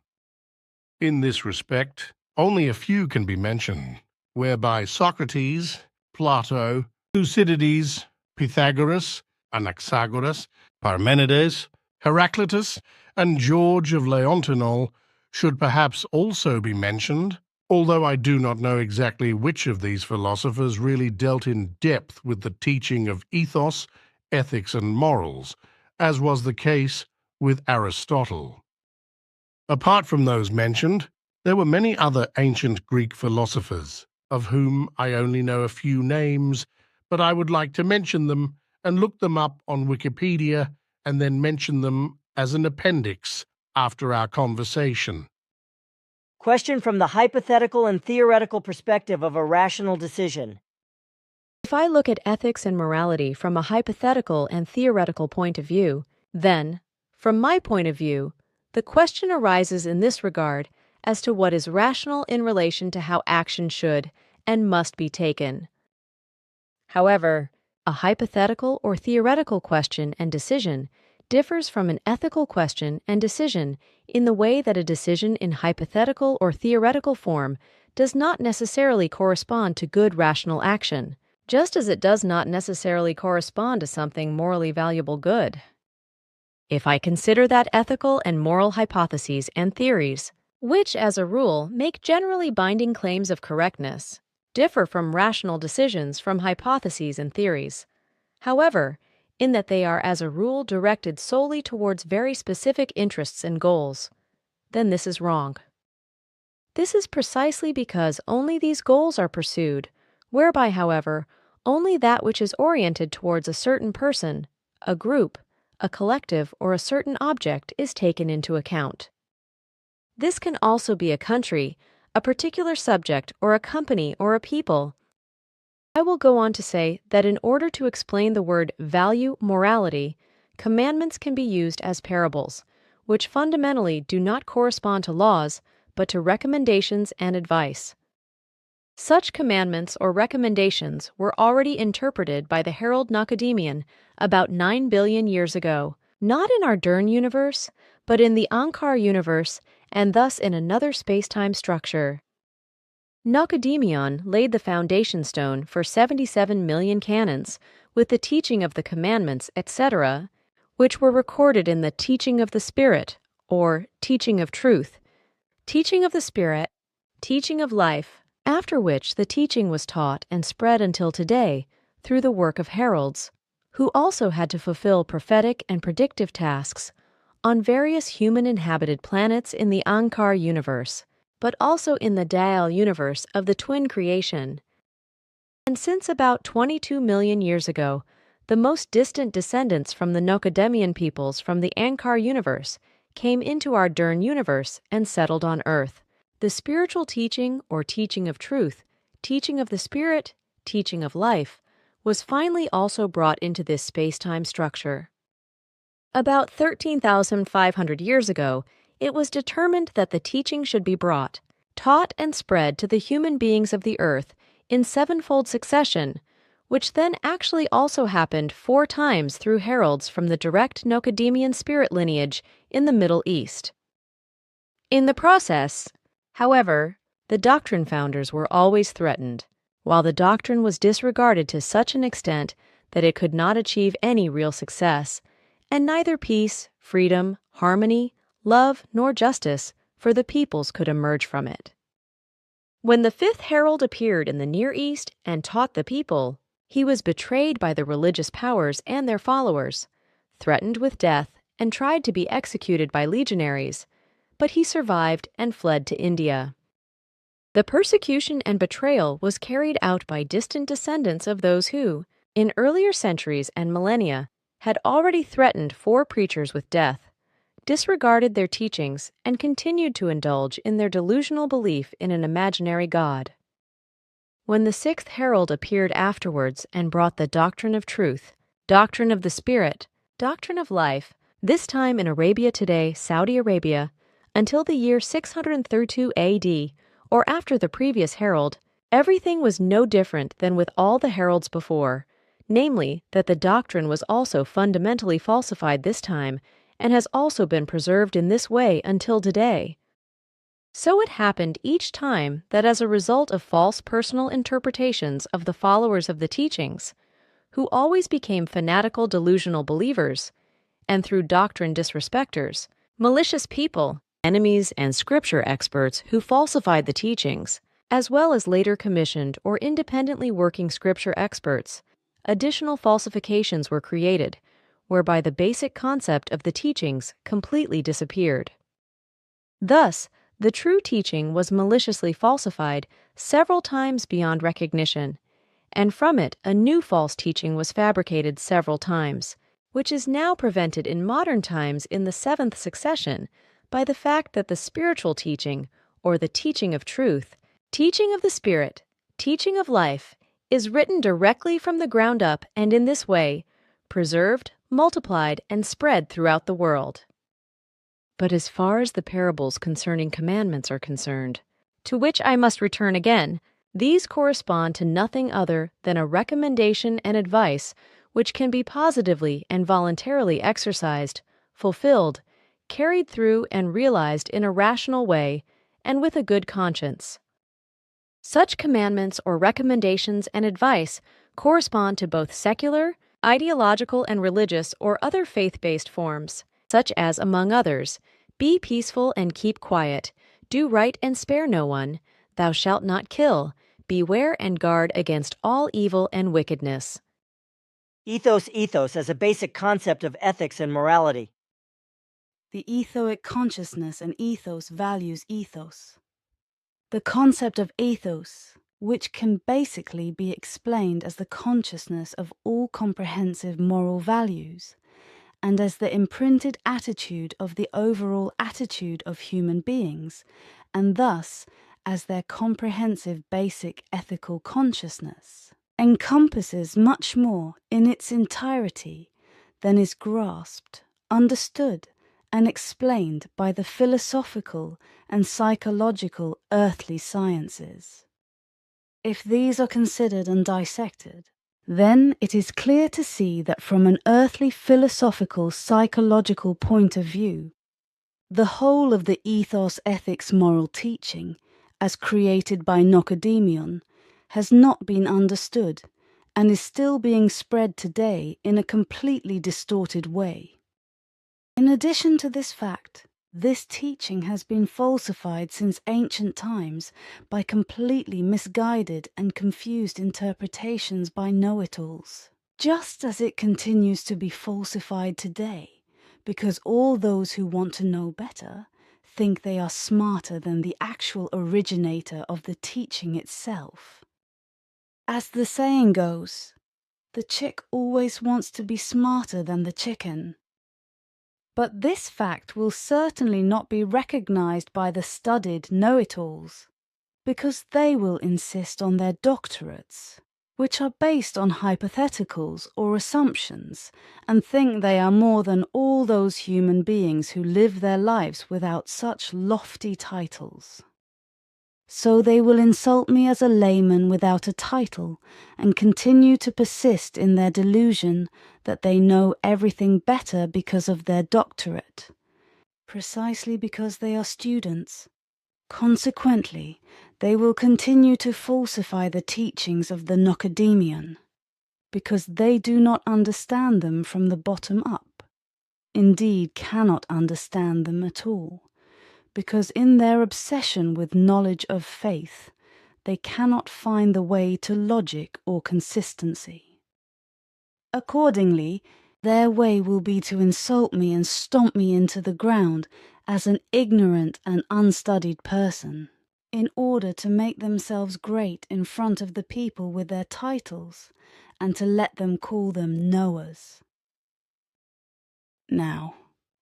In this respect, only a few can be mentioned, whereby Socrates, Plato, Thucydides, Pythagoras, Anaxagoras, Parmenides, Heraclitus, and George of Leontinol should perhaps also be mentioned, although I do not know exactly which of these philosophers really dealt in depth with the teaching of ethos, ethics, and morals, as was the case with Aristotle. Apart from those mentioned, there were many other ancient Greek philosophers, of whom I only know a few names, but I would like to mention them and look them up on Wikipedia and then mention them as an appendix after our conversation. Question from the hypothetical and theoretical perspective of a rational decision. If I look at ethics and morality from a hypothetical and theoretical point of view, then, from my point of view, the question arises in this regard as to what is rational in relation to how action should and must be taken. However, a hypothetical or theoretical question and decision differs from an ethical question and decision in the way that a decision in hypothetical or theoretical form does not necessarily correspond to good rational action, just as it does not necessarily correspond to something morally valuable good. If I consider that ethical and moral hypotheses and theories, which as a rule make generally binding claims of correctness, differ from rational decisions from hypotheses and theories, however, in that they are as a rule directed solely towards very specific interests and goals, then this is wrong. This is precisely because only these goals are pursued, whereby, however, only that which is oriented towards a certain person, a group, a collective, or a certain object is taken into account. This can also be a country, a particular subject, or a company or a people. I will go on to say that in order to explain the word value morality, commandments can be used as parables, which fundamentally do not correspond to laws, but to recommendations and advice. Such commandments or recommendations were already interpreted by the herald Nokodemion about 9 billion years ago, not in our Dern universe, but in the Ankar universe, and thus in another space-time structure. Nokodemion laid the foundation stone for 77 million canons, with the teaching of the commandments, etc., which were recorded in the Teaching of the Spirit, or Teaching of Truth, Teaching of the Spirit, Teaching of Life, after which the teaching was taught and spread until today through the work of heralds, who also had to fulfill prophetic and predictive tasks on various human-inhabited planets in the Ankar universe, but also in the Daal universe of the twin creation. And since about 22 million years ago, the most distant descendants from the Nokodemion peoples from the Ankar universe came into our Dern universe and settled on Earth. The spiritual teaching or teaching of truth, teaching of the spirit, teaching of life, was finally also brought into this space-time structure. About 13,500 years ago, it was determined that the teaching should be brought, taught and spread to the human beings of the earth in sevenfold succession, which then actually also happened 4 times through heralds from the direct Nokodemion spirit lineage in the Middle East. In the process, however, the doctrine founders were always threatened, while the doctrine was disregarded to such an extent that it could not achieve any real success, and neither peace, freedom, harmony, love, nor justice for the peoples could emerge from it. When the 5th herald appeared in the Near East and taught the people, he was betrayed by the religious powers and their followers, threatened with death, and tried to be executed by legionaries, but he survived and fled to India. The persecution and betrayal was carried out by distant descendants of those who, in earlier centuries and millennia, had already threatened 4 preachers with death, disregarded their teachings, and continued to indulge in their delusional belief in an imaginary god. When the 6th herald appeared afterwards and brought the doctrine of truth, doctrine of the spirit, doctrine of life, this time in Arabia today, Saudi Arabia, until the year 632 AD, or after the previous herald, everything was no different than with all the heralds before, namely that the doctrine was also fundamentally falsified this time and has also been preserved in this way until today. So it happened each time that as a result of false personal interpretations of the followers of the teachings, who always became fanatical delusional believers, and through doctrine disrespecters, malicious people, enemies and scripture experts who falsified the teachings, as well as later commissioned or independently working scripture experts, additional falsifications were created, whereby the basic concept of the teachings completely disappeared. Thus, the true teaching was maliciously falsified several times beyond recognition, and from it a new false teaching was fabricated several times, which is now prevented in modern times in the 7th succession by the fact that the spiritual teaching, or the teaching of truth, teaching of the spirit, teaching of life, is written directly from the ground up and in this way, preserved, multiplied, and spread throughout the world. But as far as the parables concerning commandments are concerned, to which I must return again, these correspond to nothing other than a recommendation and advice which can be positively and voluntarily exercised, fulfilled, carried through and realized in a rational way and with a good conscience. Such commandments or recommendations and advice correspond to both secular, ideological and religious or other faith-based forms, such as, among others, be peaceful and keep quiet, do right and spare no one, thou shalt not kill, beware and guard against all evil and wickedness. Ethos as a basic concept of ethics and morality. The ethoic consciousness and ethos values ethos. The concept of ethos, which can basically be explained as the consciousness of all comprehensive moral values, and as the imprinted attitude of the overall attitude of human beings, and thus as their comprehensive basic ethical consciousness, encompasses much more in its entirety than is grasped, understood, and explained by the philosophical and psychological earthly sciences. If these are considered and dissected, then it is clear to see that from an earthly philosophical psychological point of view, the whole of the ethos ethics moral teaching, as created by Nokodemion, has not been understood and is still being spread today in a completely distorted way. In addition to this fact, this teaching has been falsified since ancient times by completely misguided and confused interpretations by know-it-alls, just as it continues to be falsified today, because all those who want to know better think they are smarter than the actual originator of the teaching itself. As the saying goes, the chick always wants to be smarter than the chicken. But this fact will certainly not be recognized by the studied know-it-alls, because they will insist on their doctorates, which are based on hypotheticals or assumptions, and think they are more than all those human beings who live their lives without such lofty titles. So they will insult me as a layman without a title, and continue to persist in their delusion that they know everything better because of their doctorate, precisely because they are students. Consequently, they will continue to falsify the teachings of the Nokodemion, because they do not understand them from the bottom up, indeed cannot understand them at all, because in their obsession with knowledge of faith, they cannot find the way to logic or consistency. Accordingly, their way will be to insult me and stomp me into the ground as an ignorant and unstudied person, in order to make themselves great in front of the people with their titles, and to let them call them knowers. Now,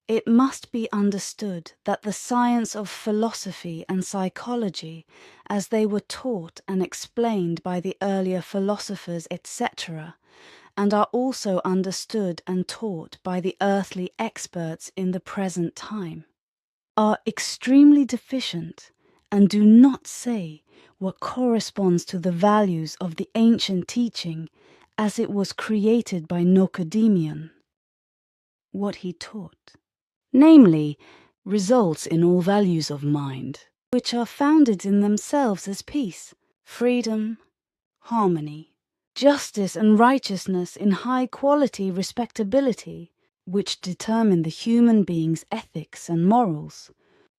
it must be understood that the science of philosophy and psychology, as they were taught and explained by the earlier philosophers, etc., and are also understood and taught by the earthly experts in the present time, are extremely deficient and do not say what corresponds to the values of the ancient teaching as it was created by Nokodemion. What he taught, namely, results in all values of mind, which are founded in themselves as peace, freedom, harmony, justice and righteousness in high quality respectability, which determine the human being's ethics and morals,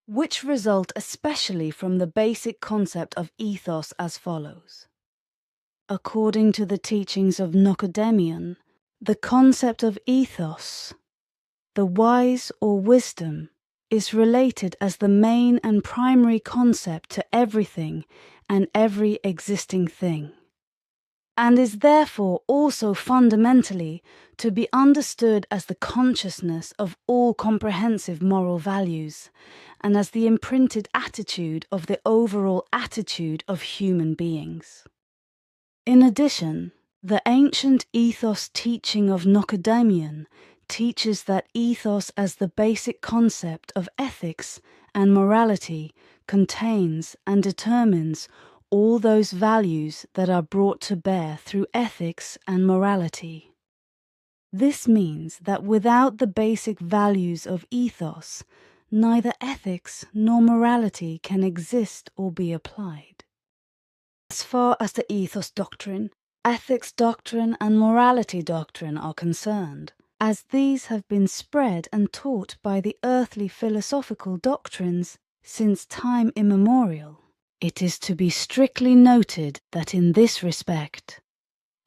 which result especially from the basic concept of ethos as follows. According to the teachings of Nokodemion, the concept of ethos, the wise or wisdom, is related as the main and primary concept to everything and every existing thing, and is therefore also fundamentally to be understood as the consciousness of all comprehensive moral values, and as the imprinted attitude of the overall attitude of human beings. In addition, the ancient ethos teaching of Nokodemion teaches that ethos as the basic concept of ethics and morality contains and determines all those values that are brought to bear through ethics and morality. This means that without the basic values of ethos, neither ethics nor morality can exist or be applied. As far as the ethos doctrine, ethics doctrine, and morality doctrine are concerned, as these have been spread and taught by the earthly philosophical doctrines since time immemorial, it is to be strictly noted that in this respect,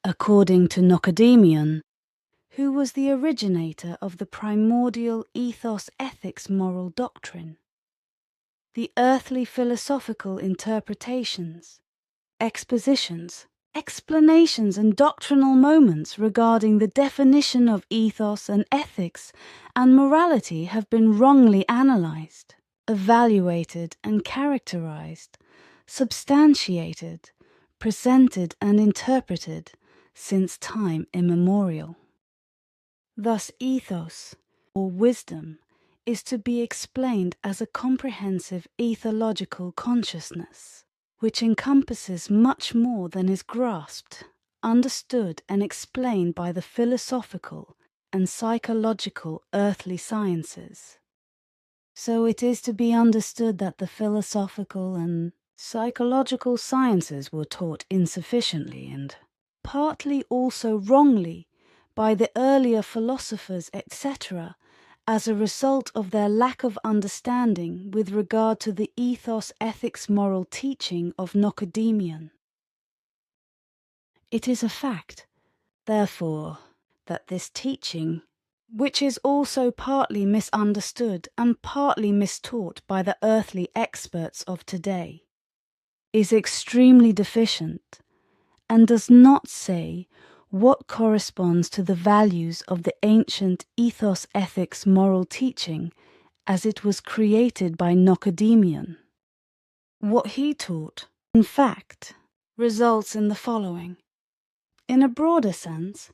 according to Nokodemion, who was the originator of the primordial ethos ethics moral doctrine, the earthly philosophical interpretations, expositions, explanations and doctrinal moments regarding the definition of ethos and ethics and morality have been wrongly analyzed, evaluated and characterized, substantiated, presented and interpreted since time immemorial. Thus ethos, or wisdom, is to be explained as a comprehensive ethological consciousness, which encompasses much more than is grasped, understood and explained by the philosophical and psychological earthly sciences. So it is to be understood that the philosophical and psychological sciences were taught insufficiently and partly also wrongly by the earlier philosophers, etc., as a result of their lack of understanding with regard to the ethos ethics moral teaching of Nokodemion. It is a fact, therefore, that this teaching, which is also partly misunderstood and partly mistaught by the earthly experts of today, is extremely deficient and does not say what corresponds to the values of the ancient ethos ethics moral teaching as it was created by Nokodemion. What he taught, in fact, results in the following. In a broader sense,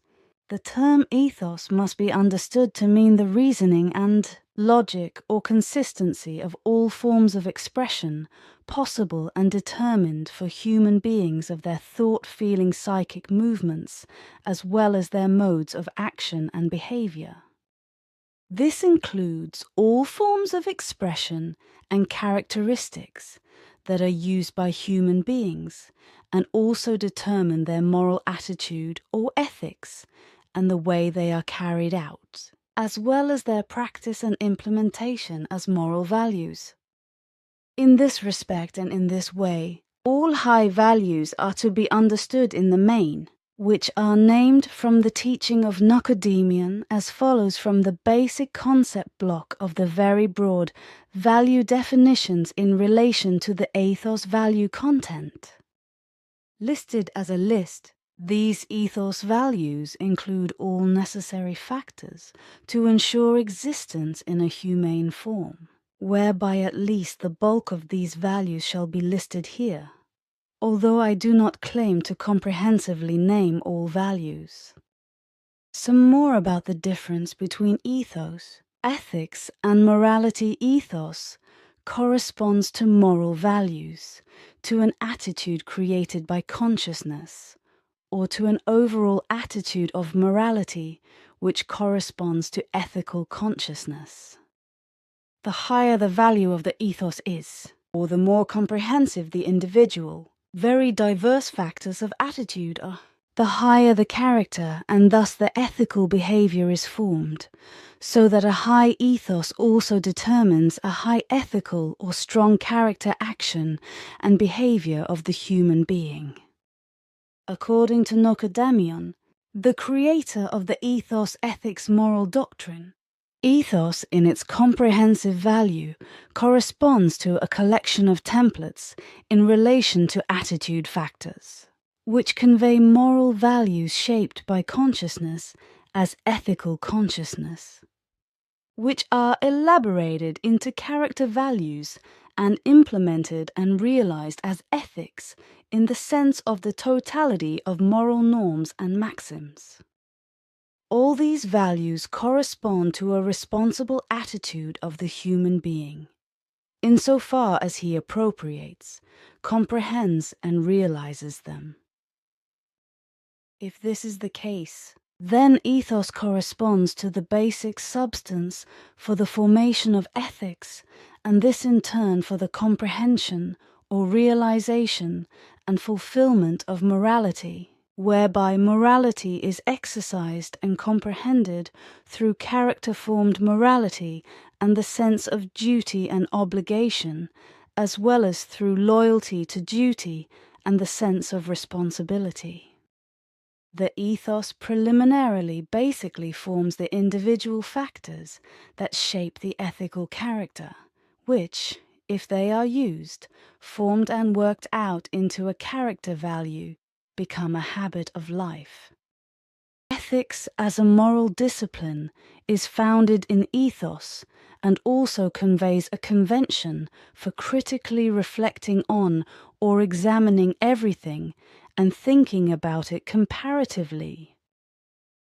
the term ethos must be understood to mean the reasoning and logic or consistency of all forms of expression possible and determined for human beings of their thought, feeling, psychic movements, as well as their modes of action and behavior. This includes all forms of expression and characteristics that are used by human beings and also determine their moral attitude or ethics and the way they are carried out, as well as their practice and implementation as moral values. In this respect and in this way, all high values are to be understood in the main, which are named from the teaching of Nokodemion as follows from the basic concept block of the very broad value definitions in relation to the ethos value content. Listed as a list, these ethos values include all necessary factors to ensure existence in a humane form, whereby at least the bulk of these values shall be listed here, although I do not claim to comprehensively name all values. Some more about the difference between ethos, ethics, and morality. Ethos corresponds to moral values, to an attitude created by consciousness, or to an overall attitude of morality which corresponds to ethical consciousness. The higher the value of the ethos is, or the more comprehensive the individual, very diverse factors of attitude are, the higher the character and thus the ethical behavior is formed, so that a high ethos also determines a high ethical or strong character action and behavior of the human being. According to Nokodemion, the creator of the ethos ethics moral doctrine, ethos in its comprehensive value corresponds to a collection of templates in relation to attitude factors, which convey moral values shaped by consciousness as ethical consciousness, which are elaborated into character values and implemented and realized as ethics in the sense of the totality of moral norms and maxims. All these values correspond to a responsible attitude of the human being, insofar as he appropriates, comprehends, and realizes them. If this is the case, then ethos corresponds to the basic substance for the formation of ethics, and this in turn for the comprehension or realization and fulfillment of morality, whereby morality is exercised and comprehended through character-formed morality and the sense of duty and obligation, as well as through loyalty to duty and the sense of responsibility. The ethos preliminarily basically forms the individual factors that shape the ethical character, which, if they are used, formed and worked out into a character value, become a habit of life. Ethics as a moral discipline is founded in ethos and also conveys a convention for critically reflecting on or examining everything and thinking about it comparatively.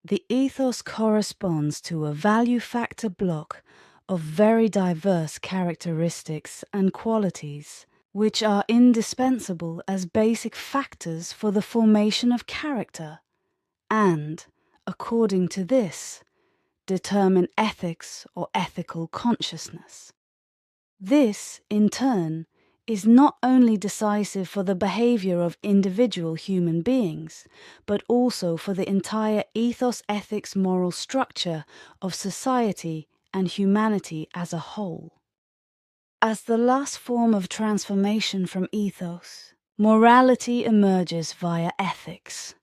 The ethos corresponds to a value factor block of very diverse characteristics and qualities, which are indispensable as basic factors for the formation of character, and, according to this, determine ethics or ethical consciousness. This, in turn, is not only decisive for the behavior of individual human beings, but also for the entire ethos ethics moral structure of society and humanity as a whole. As the last form of transformation from ethos, morality emerges via ethics,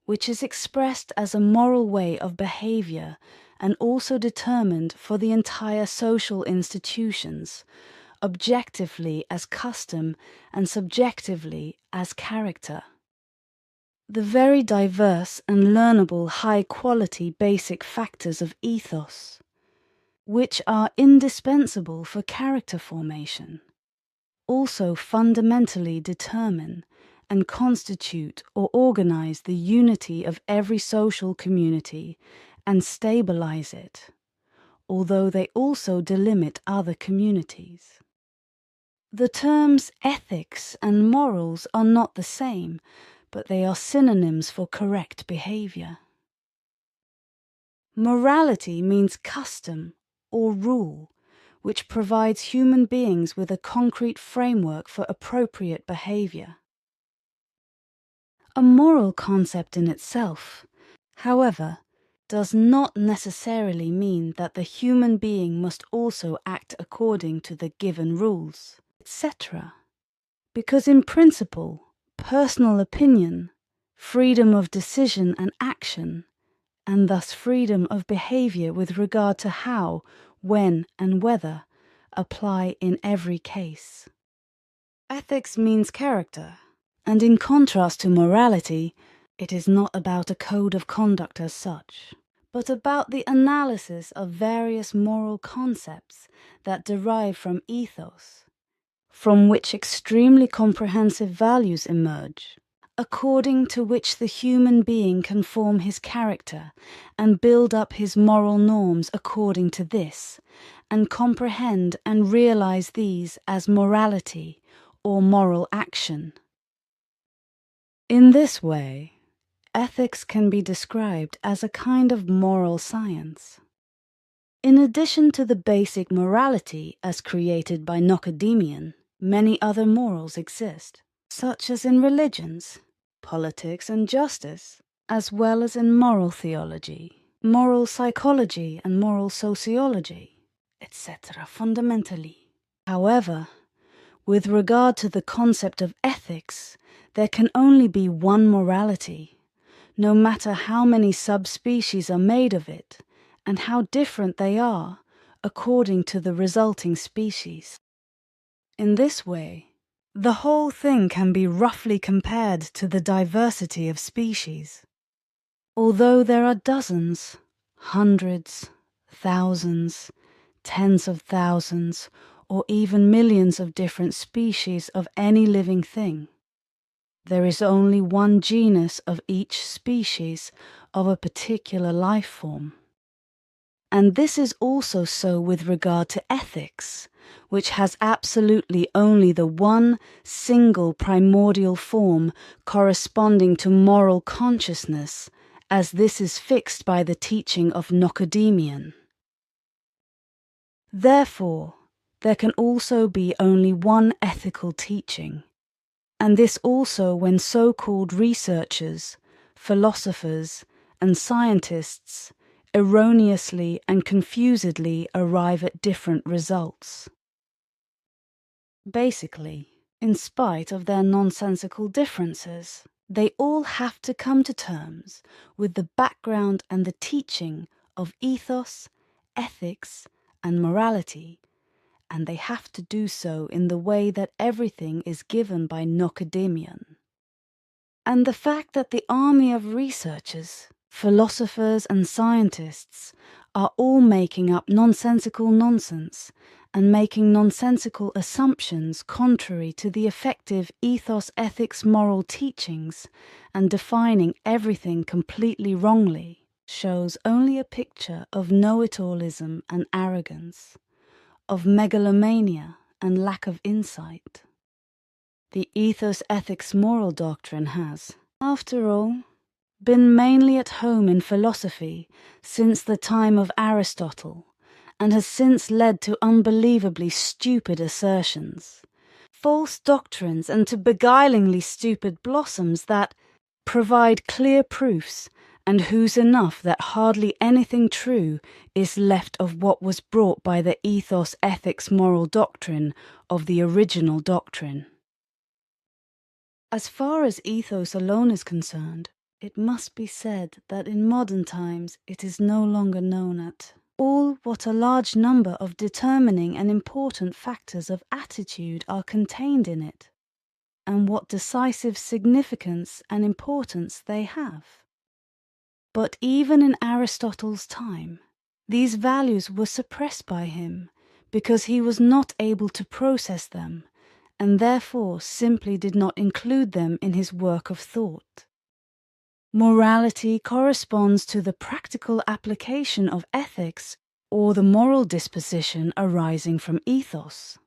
which is expressed as a moral way of behavior and also determined for the entire social institutions, objectively as custom and subjectively as character. The very diverse and learnable high-quality basic factors of ethos, which are indispensable for character formation, also fundamentally determine and constitute or organize the unity of every social community and stabilize it, although they also delimit other communities. The terms ethics and morals are not the same, but they are synonyms for correct behavior. Morality means custom or rule, which provides human beings with a concrete framework for appropriate behavior. A moral concept in itself, however, does not necessarily mean that the human being must also act according to the given rules, etc. Because in principle, personal opinion, freedom of decision and action, and thus freedom of behavior with regard to how, when, and whether, apply in every case. Ethics means character, and in contrast to morality, it is not about a code of conduct as such, but about the analysis of various moral concepts that derive from ethos, from which extremely comprehensive values emerge, according to which the human being can form his character and build up his moral norms according to this, and comprehend and realize these as morality or moral action. In this way, ethics can be described as a kind of moral science. In addition to the basic morality as created by Nokodemion, many other morals exist, such as in religions, politics and justice, as well as in moral theology, moral psychology and moral sociology, etc. fundamentally. However, with regard to the concept of ethics, there can only be one morality, no matter how many subspecies are made of it, and how different they are according to the resulting species. In this way, the whole thing can be roughly compared to the diversity of species. Although there are dozens, hundreds, thousands, tens of thousands, or even millions of different species of any living thing, there is only one genus of each species of a particular life form. And this is also so with regard to ethics, which has absolutely only the one single primordial form corresponding to moral consciousness, as this is fixed by the teaching of Nokodemion. Therefore, there can also be only one ethical teaching, and this also when so-called researchers, philosophers, and scientists erroneously and confusedly arrive at different results. Basically, in spite of their nonsensical differences, they all have to come to terms with the background and the teaching of ethos, ethics, and morality, and they have to do so in the way that everything is given by Nokodemion. And the fact that the army of researchers, philosophers and scientists are all making up nonsensical nonsense and making nonsensical assumptions contrary to the effective ethos, ethics, moral teachings and defining everything completely wrongly shows only a picture of know-it-allism and arrogance, of megalomania and lack of insight. The ethos, ethics, moral doctrine has, after all, been mainly at home in philosophy since the time of Aristotle, and has since led to unbelievably stupid assertions, false doctrines, and to beguilingly stupid blossoms that provide clear proofs, and whose enough that hardly anything true is left of what was brought by the ethos, ethics, moral doctrine of the original doctrine. As far as ethos alone is concerned, it must be said that in modern times it is no longer known at all what a large number of determining and important factors of attitude are contained in it, and what decisive significance and importance they have. But even in Aristotle's time, these values were suppressed by him because he was not able to process them, and therefore simply did not include them in his work of thought. Morality corresponds to the practical application of ethics or the moral disposition arising from ethos.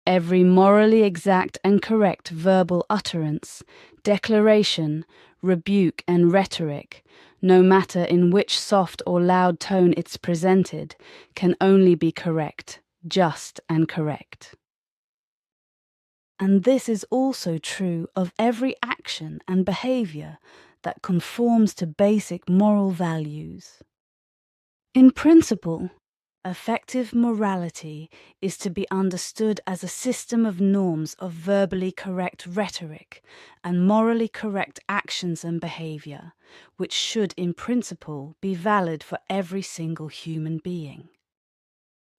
Every morally exact and correct verbal utterance, declaration, rebuke, and rhetoric, no matter in which soft or loud tone it's presented, can only be correct, just, and correct. And this is also true of every action and behavior that conforms to basic moral values. In principle, effective morality is to be understood as a system of norms of verbally correct rhetoric and morally correct actions and behavior, which should in principle be valid for every single human being.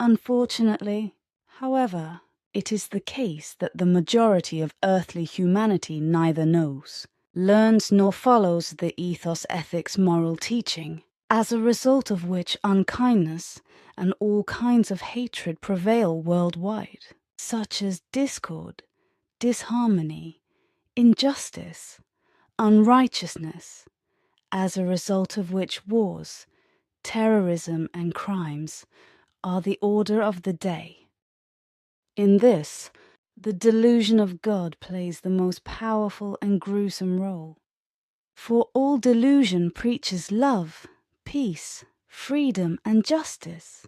Unfortunately, however, it is the case that the majority of earthly humanity neither knows, learns, nor follows the ethos, ethics, moral teaching, as a result of which unkindness and all kinds of hatred prevail worldwide, such as discord, disharmony, injustice, unrighteousness, as a result of which wars, terrorism, and crimes are the order of the day. In this, the delusion of God plays the most powerful and gruesome role. For all delusion preaches love, peace, freedom, and justice.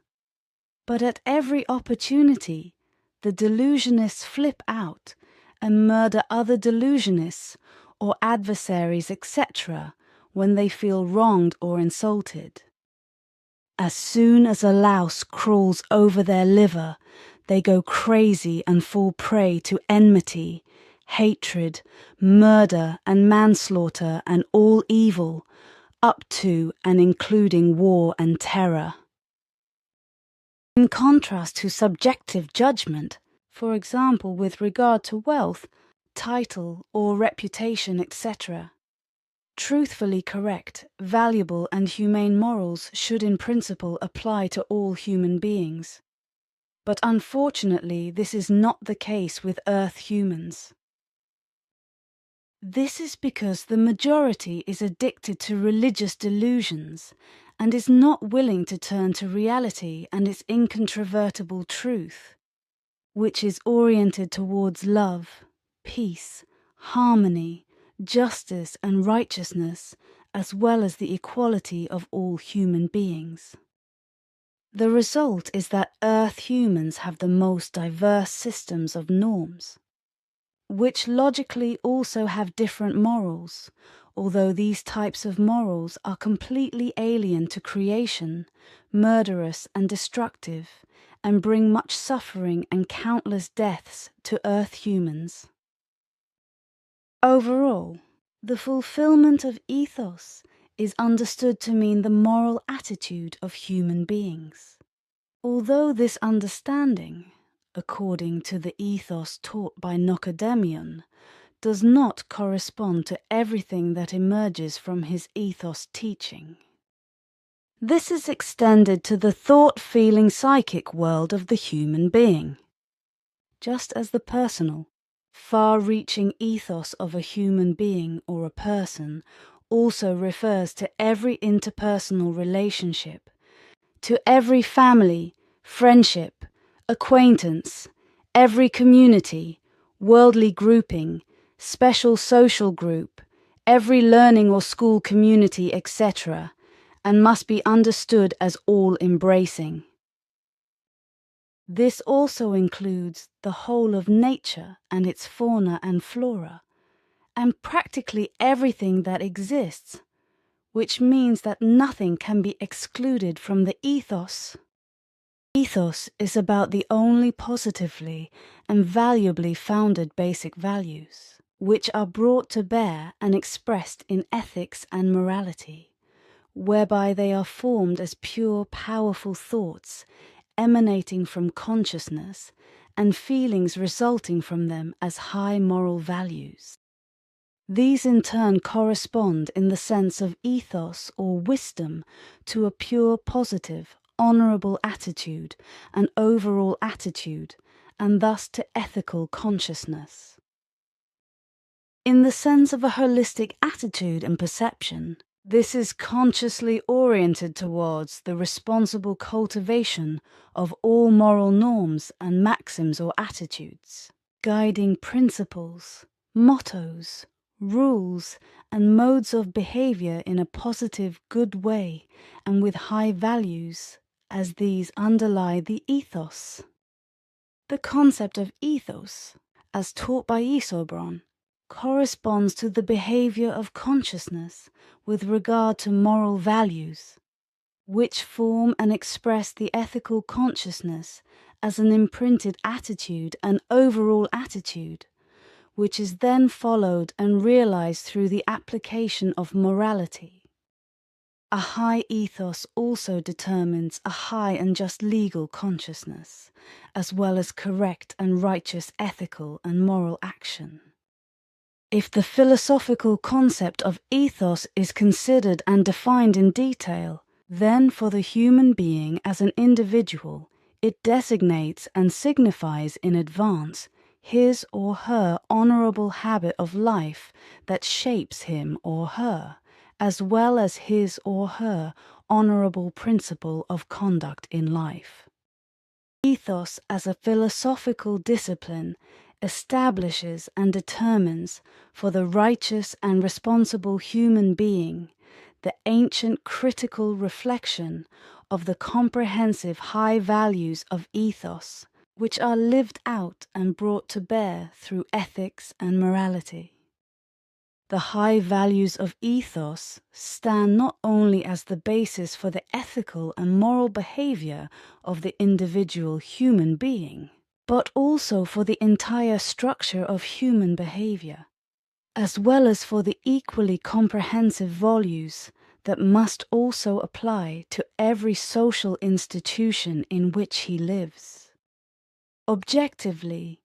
But at every opportunity, the delusionists flip out and murder other delusionists or adversaries, etc., when they feel wronged or insulted. As soon as a louse crawls over their liver, they go crazy and fall prey to enmity, hatred, murder, and manslaughter, and all evil, up to and including war and terror. In contrast to subjective judgment, for example with regard to wealth, title, or reputation, etc., truthfully correct, valuable, and humane morals should in principle apply to all human beings. But unfortunately, this is not the case with Earth humans. This is because the majority is addicted to religious delusions and is not willing to turn to reality and its incontrovertible truth, which is oriented towards love, peace, harmony, justice, and righteousness, as well as the equality of all human beings. The result is that Earth humans have the most diverse systems of norms, which logically also have different morals, although these types of morals are completely alien to creation, murderous and destructive, and bring much suffering and countless deaths to Earth humans. Overall, the fulfillment of ethos is understood to mean the moral attitude of human beings. Although this understanding, according to the ethos taught by Nokodemion, does not correspond to everything that emerges from his ethos teaching. This is extended to the thought-feeling psychic world of the human being. Just as the personal, far-reaching ethos of a human being or a person also refers to every interpersonal relationship, to every family, friendship, acquaintance, every community, worldly grouping, special social group, every learning or school community, etc., and must be understood as all-embracing. This also includes the whole of nature and its fauna and flora, and practically everything that exists, which means that nothing can be excluded from the ethos. Ethos is about the only positively and valuably founded basic values, which are brought to bear and expressed in ethics and morality, whereby they are formed as pure, powerful thoughts emanating from consciousness and feelings resulting from them as high moral values. These in turn correspond in the sense of ethos or wisdom to a pure, positive, honorable attitude, an overall attitude, and thus to ethical consciousness. In the sense of a holistic attitude and perception, this is consciously oriented towards the responsible cultivation of all moral norms and maxims or attitudes, guiding principles, mottos, rules, and modes of behavior in a positive, good way and with high values, as these underlie the ethos. The concept of ethos, as taught by Isobron, corresponds to the behavior of consciousness with regard to moral values, which form and express the ethical consciousness as an imprinted attitude and overall attitude, which is then followed and realized through the application of morality. A high ethos also determines a high and just legal consciousness, as well as correct and righteous ethical and moral action. If the philosophical concept of ethos is considered and defined in detail, then for the human being as an individual, it designates and signifies in advance his or her honorable habit of life that shapes him or her, as well as his or her honorable principle of conduct in life. Ethos as a philosophical discipline establishes and determines for the righteous and responsible human being the ancient critical reflection of the comprehensive high values of ethos, which are lived out and brought to bear through ethics and morality. The high values of ethos stand not only as the basis for the ethical and moral behavior of the individual human being, but also for the entire structure of human behavior, as well as for the equally comprehensive values that must also apply to every social institution in which he lives. Objectively,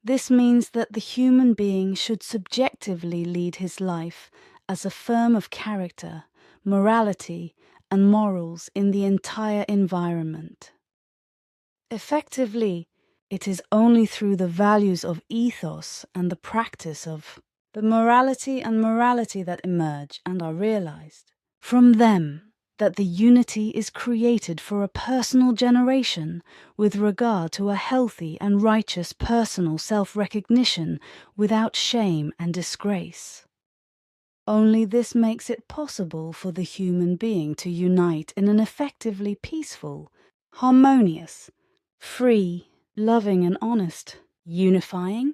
this means that the human being should subjectively lead his life as a firm of character, morality, and morals in the entire environment. Effectively, it is only through the values of ethos and the practice of the morality that emerge and are realized. From them, that the unity is created for a personal generation with regard to a healthy and righteous personal self-recognition without shame and disgrace. Only this makes it possible for the human being to unite in an effectively peaceful, harmonious, free, loving and honest, unifying,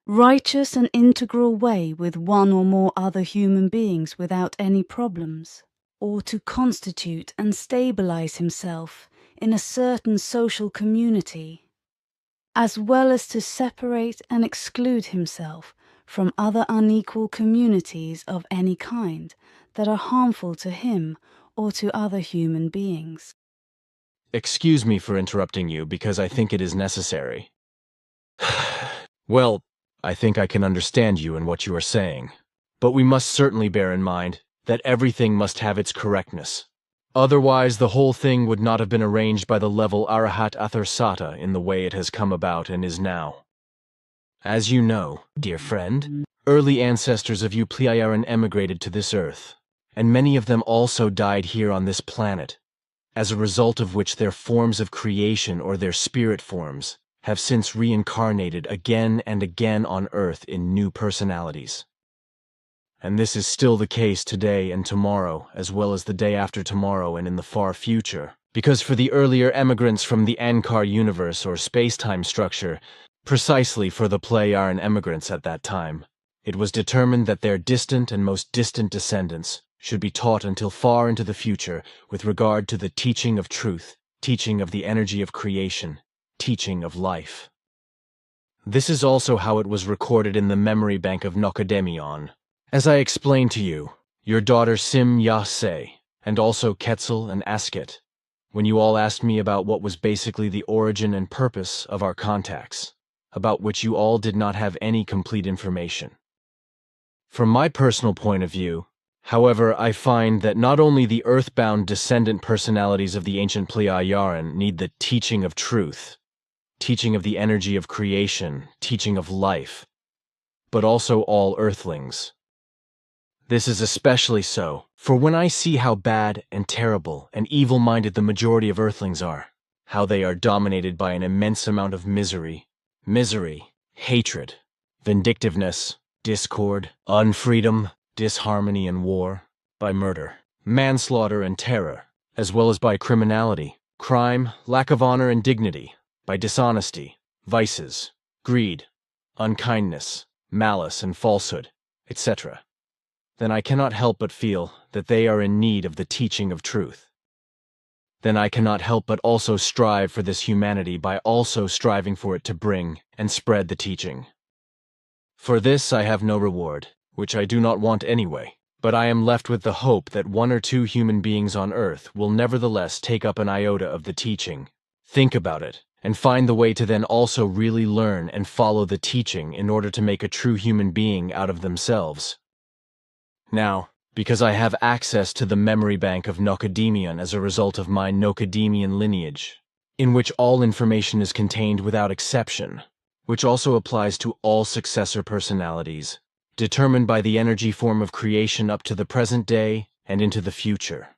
righteous and integral way with one or more other human beings without any problems, or to constitute and stabilize himself in a certain social community, as well as to separate and exclude himself from other unequal communities of any kind that are harmful to him or to other human beings. Excuse me for interrupting you because I think it is necessary. Well, I think I can understand you and what you are saying. But we must certainly bear in mind that everything must have its correctness. Otherwise, the whole thing would not have been arranged by the level Arahat Atharsata in the way it has come about and is now. As you know, dear friend, early ancestors of Eupleiaran emigrated to this earth, and many of them also died here on this planet, as a result of which their forms of creation or their spirit forms have since reincarnated again and again on Earth in new personalities. And this is still the case today and tomorrow, as well as the day after tomorrow and in the far future, because for the earlier emigrants from the Ankar universe or space-time structure, precisely for the Pleiaran emigrants at that time, it was determined that their distant and most distant descendants should be taught until far into the future with regard to the teaching of truth, teaching of the energy of creation, teaching of life. This is also how it was recorded in the memory bank of Nokodemion. As I explained to you, your daughter Sim Yase, and also Quetzal and Asket, when you all asked me about what was basically the origin and purpose of our contacts, about which you all did not have any complete information. From my personal point of view, however, I find that not only the earthbound descendant personalities of the ancient Pleiaran need the teaching of truth, teaching of the energy of creation, teaching of life, but also all earthlings. This is especially so, for when I see how bad and terrible and evil-minded the majority of earthlings are, how they are dominated by an immense amount of misery, hatred, vindictiveness, discord, unfreedom, disharmony and war, by murder, manslaughter and terror, as well as by criminality, crime, lack of honor and dignity, by dishonesty, vices, greed, unkindness, malice and falsehood, etc., then I cannot help but feel that they are in need of the teaching of truth. Then I cannot help but also strive for this humanity by also striving for it to bring and spread the teaching. For this I have no reward, which I do not want anyway, but I am left with the hope that one or two human beings on Earth will nevertheless take up an iota of the teaching, think about it, and find the way to then also really learn and follow the teaching in order to make a true human being out of themselves. Now, because I have access to the memory bank of Nokodemion as a result of my Nokodemion lineage, in which all information is contained without exception, which also applies to all successor personalities, determined by the energy form of creation up to the present day and into the future.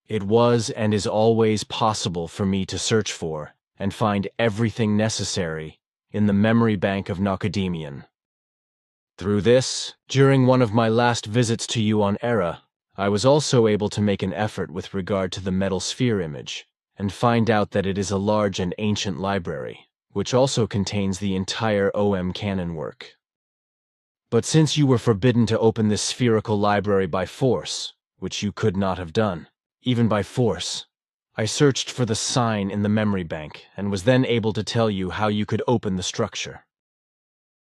It was and is always possible for me to search for and find everything necessary in the memory bank of Nokodemion. Through this, during one of my last visits to you on Era, I was also able to make an effort with regard to the metal sphere image, and find out that it is a large and ancient library, which also contains the entire OM canon work. But since you were forbidden to open this spherical library by force, which you could not have done, even by force, I searched for the sign in the memory bank and was then able to tell you how you could open the structure.